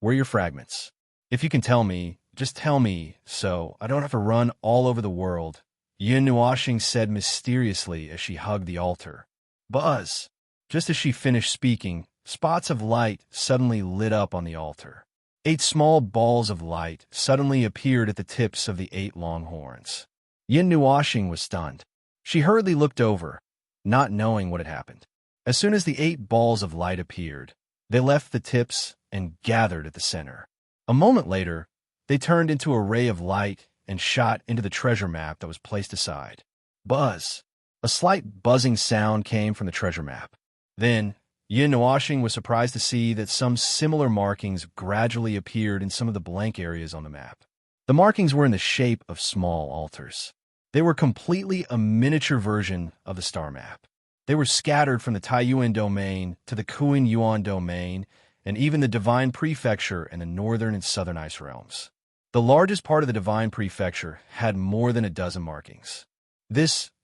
where are your fragments? If you can tell me, just tell me so I don't have to run all over the world, Yin Nuashing said mysteriously as she hugged the altar. Buzz! Just as she finished speaking, spots of light suddenly lit up on the altar. 8 small balls of light suddenly appeared at the tips of the 8 long horns. Yin Nuashing was stunned. She hurriedly looked over, not knowing what had happened. As soon as the 8 balls of light appeared, they left the tips and gathered at the center. A moment later, they turned into a ray of light and shot into the treasure map that was placed aside. Buzz! A slight buzzing sound came from the treasure map. Then, Yin Nuashing was surprised to see that some similar markings gradually appeared in some of the blank areas on the map. The markings were in the shape of small altars. They were completely a miniature version of the star map. They were scattered from the Taiyuan domain to the Kuan Yuan domain, and even the Divine Prefecture and the northern and southern ice realms. The largest part of the Divine Prefecture had more than a dozen markings.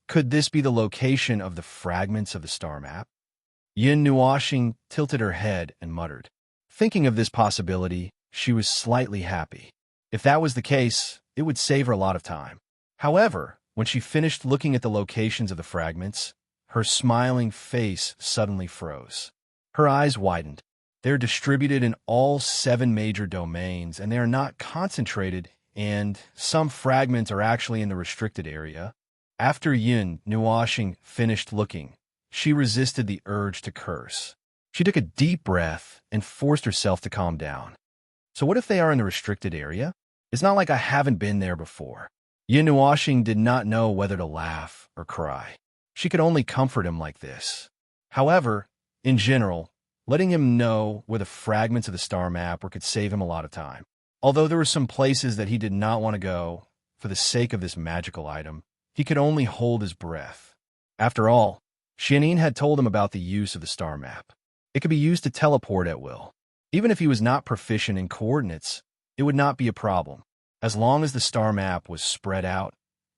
Could this be the location of the fragments of the star map? Yin Nuashing tilted her head and muttered, Thinking of this possibility, she was slightly happy. If that was the case, it would save her a lot of time. However, when she finished looking at the locations of the fragments, her smiling face suddenly froze. Her eyes widened. They're distributed in all 7 major domains, and they are not concentrated, and some fragments are actually in the restricted area. After Yun Nuoxing finished looking, she resisted the urge to curse. She took a deep breath and forced herself to calm down. So what if they are in the restricted area? It's not like I haven't been there before. Yun Nuoxing did not know whether to laugh or cry. She could only comfort him like this. However, in general, letting him know where the fragments of the star map were could save him a lot of time. Although there were some places that he did not want to go, for the sake of this magical item, he could only hold his breath. After all, Xianin had told him about the use of the star map. It could be used to teleport at will. Even if he was not proficient in coordinates, it would not be a problem. As long as the star map was spread out,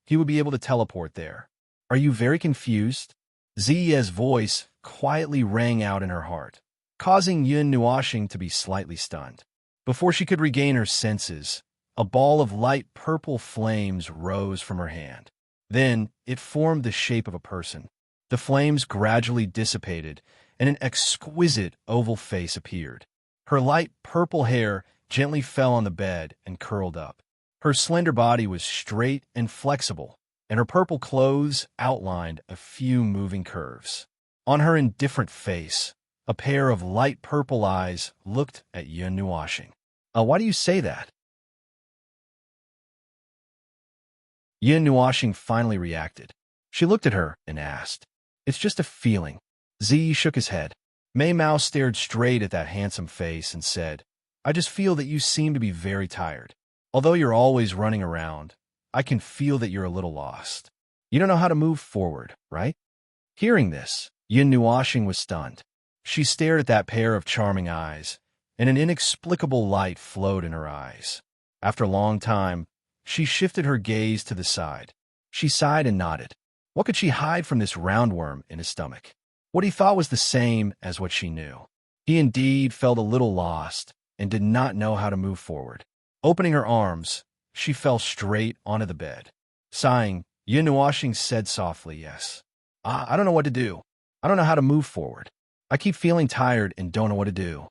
he would be able to teleport there. Are you very confused? Ziye's voice quietly rang out in her heart, causing Yun Nuoxing to be slightly stunned. Before she could regain her senses, a ball of light purple flames rose from her hand. Then it formed the shape of a person. The flames gradually dissipated, and an exquisite oval face appeared. Her light purple hair gently fell on the bed and curled up. Her slender body was straight and flexible, and her purple clothes outlined a few moving curves. On her indifferent face, a pair of light purple eyes looked at Yun Nuoxing. Why do you say that? Yun Nuoxing finally reacted. She looked at her and asked, "It's just a feeling." Ziyi shook his head. Mei Mao stared straight at that handsome face and said, "I just feel that you seem to be very tired. Although you're always running around, I can feel that you're a little lost. You don't know how to move forward, right?" Hearing this, Yun Nuoxing was stunned. She stared at that pair of charming eyes, and an inexplicable light flowed in her eyes. After a long time, she shifted her gaze to the side. She sighed and nodded. What could she hide from this roundworm in his stomach? What he thought was the same as what she knew. He indeed felt a little lost and did not know how to move forward. Opening her arms, she fell straight onto the bed. Sighing, Yun Nuoxing said softly, "Yes. I don't know what to do. I don't know how to move forward. I keep feeling tired and don't know what to do.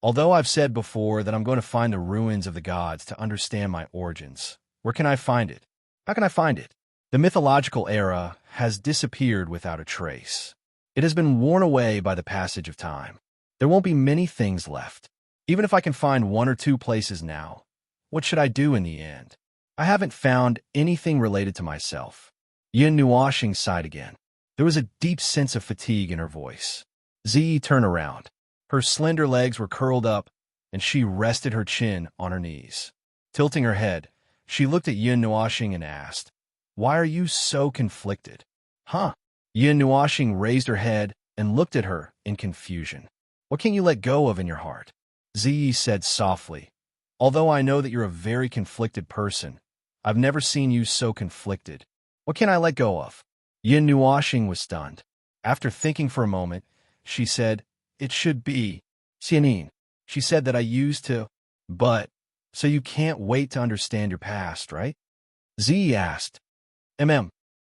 Although I've said before that I'm going to find the ruins of the gods to understand my origins, where can I find it? How can I find it? The mythological era has disappeared without a trace. It has been worn away by the passage of time. There won't be many things left. Even if I can find 1 or 2 places now, what should I do in the end? I haven't found anything related to myself." Yun Nuoxing sighed again. There was a deep sense of fatigue in her voice. Ziyi turned around. Her slender legs were curled up, and she rested her chin on her knees. Tilting her head, she looked at Yun Nuoxing and asked, "Why are you so conflicted?" "Huh?" Yun Nuoxing raised her head and looked at her in confusion. "What can't you let go of in your heart?" Ziyi said softly, "Although I know that you're a very conflicted person, I've never seen you so conflicted. What can I let go of?" Yun Nuoxing was stunned. After thinking for a moment, she said, "It should be Xianin. She said that I used to, but, so you can't wait to understand your past, right?" Ziyi asked,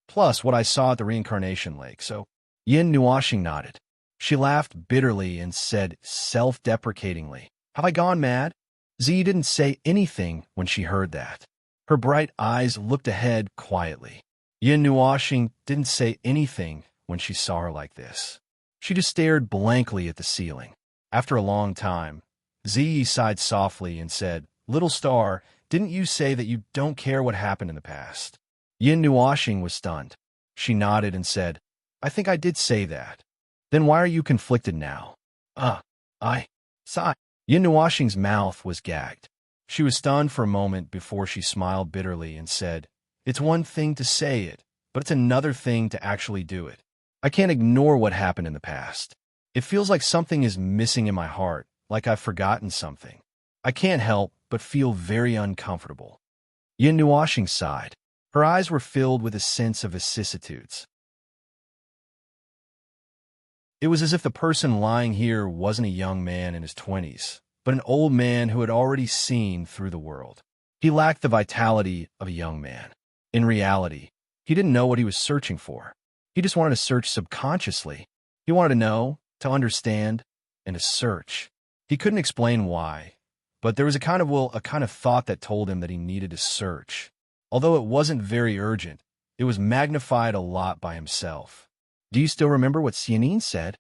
Plus what I saw at the reincarnation lake, so Yun Nuoxing nodded. She laughed bitterly and said self-deprecatingly, "Have I gone mad?" Ziyi didn't say anything when she heard that. Her bright eyes looked ahead quietly. Yun Nuoxing didn't say anything when she saw her like this. She just stared blankly at the ceiling. After a long time, Ziyi sighed softly and said, "Little star, didn't you say that you don't care what happened in the past?" Yun Nuoxing was stunned. She nodded and said, "I think I did say that." "Then why are you conflicted now?" Sigh. Yun Nuoxing's mouth was gagged. She was stunned for a moment before she smiled bitterly and said, "It's one thing to say it, but it's another thing to actually do it. I can't ignore what happened in the past. It feels like something is missing in my heart, like I've forgotten something. I can't help but feel very uncomfortable." Yun Nuoxing sighed. Her eyes were filled with a sense of vicissitudes. It was as if the person lying here wasn't a young man in his 20s, but an old man who had already seen through the world. He lacked the vitality of a young man. In reality, he didn't know what he was searching for. He just wanted to search subconsciously. He wanted to know, to understand, and to search. He couldn't explain why, but there was a kind of will, a kind of thought that told him that he needed to search. Although it wasn't very urgent, it was magnified a lot by himself. Do you still remember what Xianine said?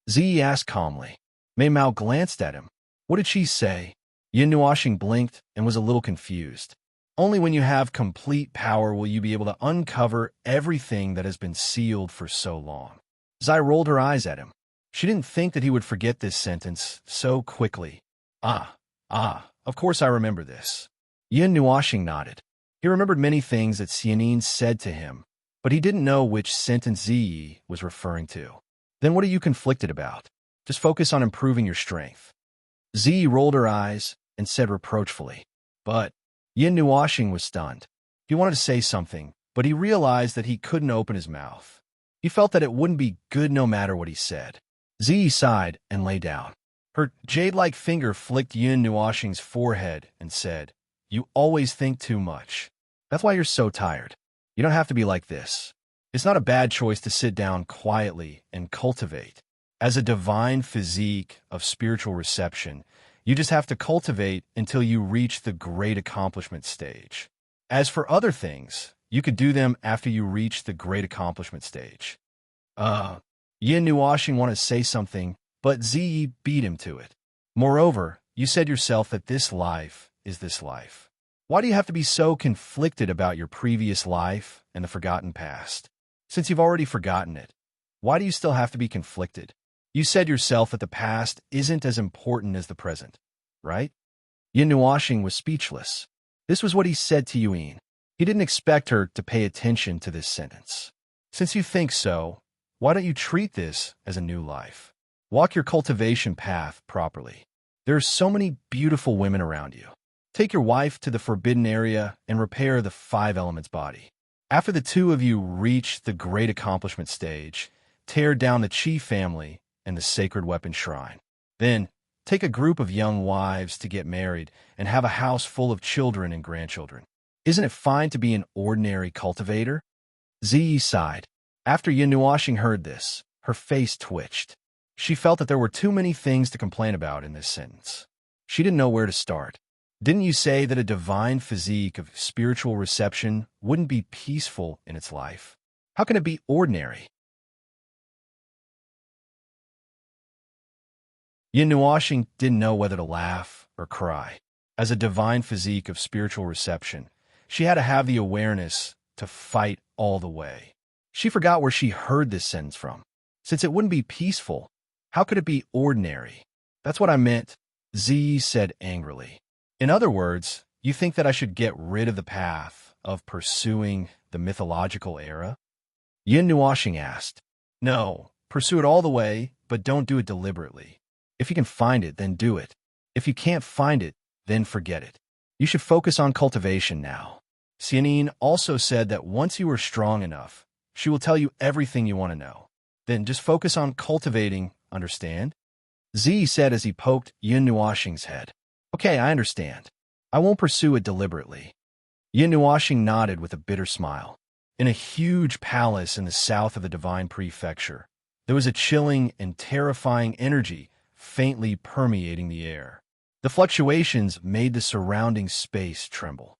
Ziyi asked calmly. Mei Mao glanced at him. What did she say? Yin Nuoxing blinked and was a little confused. Only when you have complete power will you be able to uncover everything that has been sealed for so long. Zai rolled her eyes at him. She didn't think that he would forget this sentence so quickly. Of course I remember this. Yin Nuoxing nodded. He remembered many things that Xianine said to him, but he didn't know which sentence Ziyi was referring to. Then what are you conflicted about? Just focus on improving your strength. Ziyi rolled her eyes and said reproachfully. But Yin Nuoxing was stunned. He wanted to say something, but he realized that he couldn't open his mouth. He felt that it wouldn't be good no matter what he said. Ziyi sighed and lay down. Her jade-like finger flicked Yin Nuoxing's forehead and said, You always think too much. That's why you're so tired. You don't have to be like this. It's not a bad choice to sit down quietly and cultivate. As a divine physique of spiritual reception, you just have to cultivate until you reach the great accomplishment stage. As for other things, you could do them after you reach the great accomplishment stage. Yin Nuoxing wanted to say something, but Ziyi beat him to it. Moreover, you said yourself that this life is this life. Why do you have to be so conflicted about your previous life and the forgotten past? Since you've already forgotten it, why do you still have to be conflicted? You said yourself that the past isn't as important as the present, right? Yin Nuoxing was speechless. This was what he said to Yuan. He didn't expect her to pay attention to this sentence. Since you think so, why don't you treat this as a new life? Walk your cultivation path properly. There are so many beautiful women around you. Take your wife to the forbidden area and repair the 5 elements body. After the two of you reach the great accomplishment stage, tear down the Qi family and the sacred weapon shrine. Then, take a group of young wives to get married and have a house full of children and grandchildren. Isn't it fine to be an ordinary cultivator? Ziyi sighed. After Yin Nuoxing heard this, her face twitched. She felt that there were too many things to complain about in this sentence. She didn't know where to start. Didn't you say that a divine physique of spiritual reception wouldn't be peaceful in its life? How can it be ordinary? Yin Nuoxing didn't know whether to laugh or cry. As a divine physique of spiritual reception, she had to have the awareness to fight all the way. She forgot where she heard this sentence from. Since it wouldn't be peaceful, how could it be ordinary? That's what I meant, Ziyi said angrily. In other words, you think that I should get rid of the path of pursuing the mythological era? Yin Nuoxing asked. No, pursue it all the way, but don't do it deliberately. If you can find it, then do it. If you can't find it, then forget it. You should focus on cultivation now. Xianine also said that once you are strong enough, she will tell you everything you want to know. Then just focus on cultivating, understand? Ziyi said as he poked Yin Nuoxing's head. Okay, I understand. I won't pursue it deliberately. Yin Nuoxing nodded with a bitter smile. In a huge palace in the south of the Divine Prefecture, there was a chilling and terrifying energy faintly permeating the air. The fluctuations made the surrounding space tremble.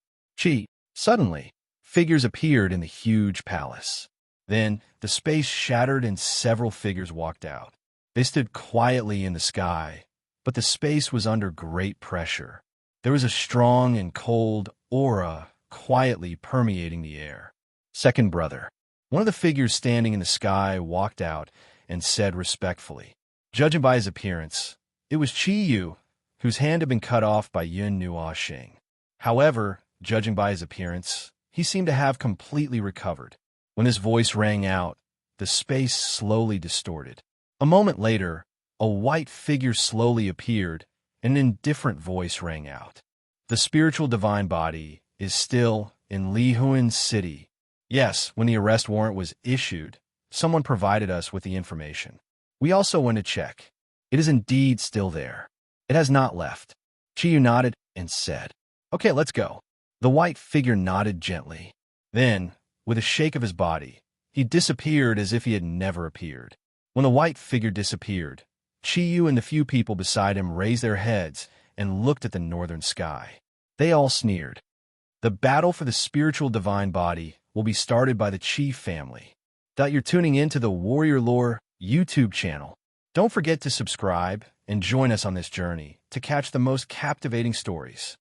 Suddenly, figures appeared in the huge palace. Then, the space shattered and several figures walked out. They stood quietly in the sky, but the space was under great pressure. There was a strong and cold aura quietly permeating the air. Second brother. One of the figures standing in the sky walked out and said respectfully. Judging by his appearance, it was Qi Yu, whose hand had been cut off by Yin Nuoxing. However, judging by his appearance, he seemed to have completely recovered. When his voice rang out, the space slowly distorted. A moment later, a white figure slowly appeared, and an indifferent voice rang out. The spiritual divine body is still in Lihuan City. Yes, when the arrest warrant was issued, someone provided us with the information. We also went to check. It is indeed still there. It has not left. Chiyu nodded and said, "Okay, let's go." The white figure nodded gently. Then, with a shake of his body, he disappeared as if he had never appeared. When the white figure disappeared, Chiyu and the few people beside him raised their heads and looked at the northern sky. They all sneered. The battle for the spiritual divine body will be started by the Chi family. You're tuning in to the Warrior Lore YouTube channel. Don't forget to subscribe and join us on this journey to catch the most captivating stories.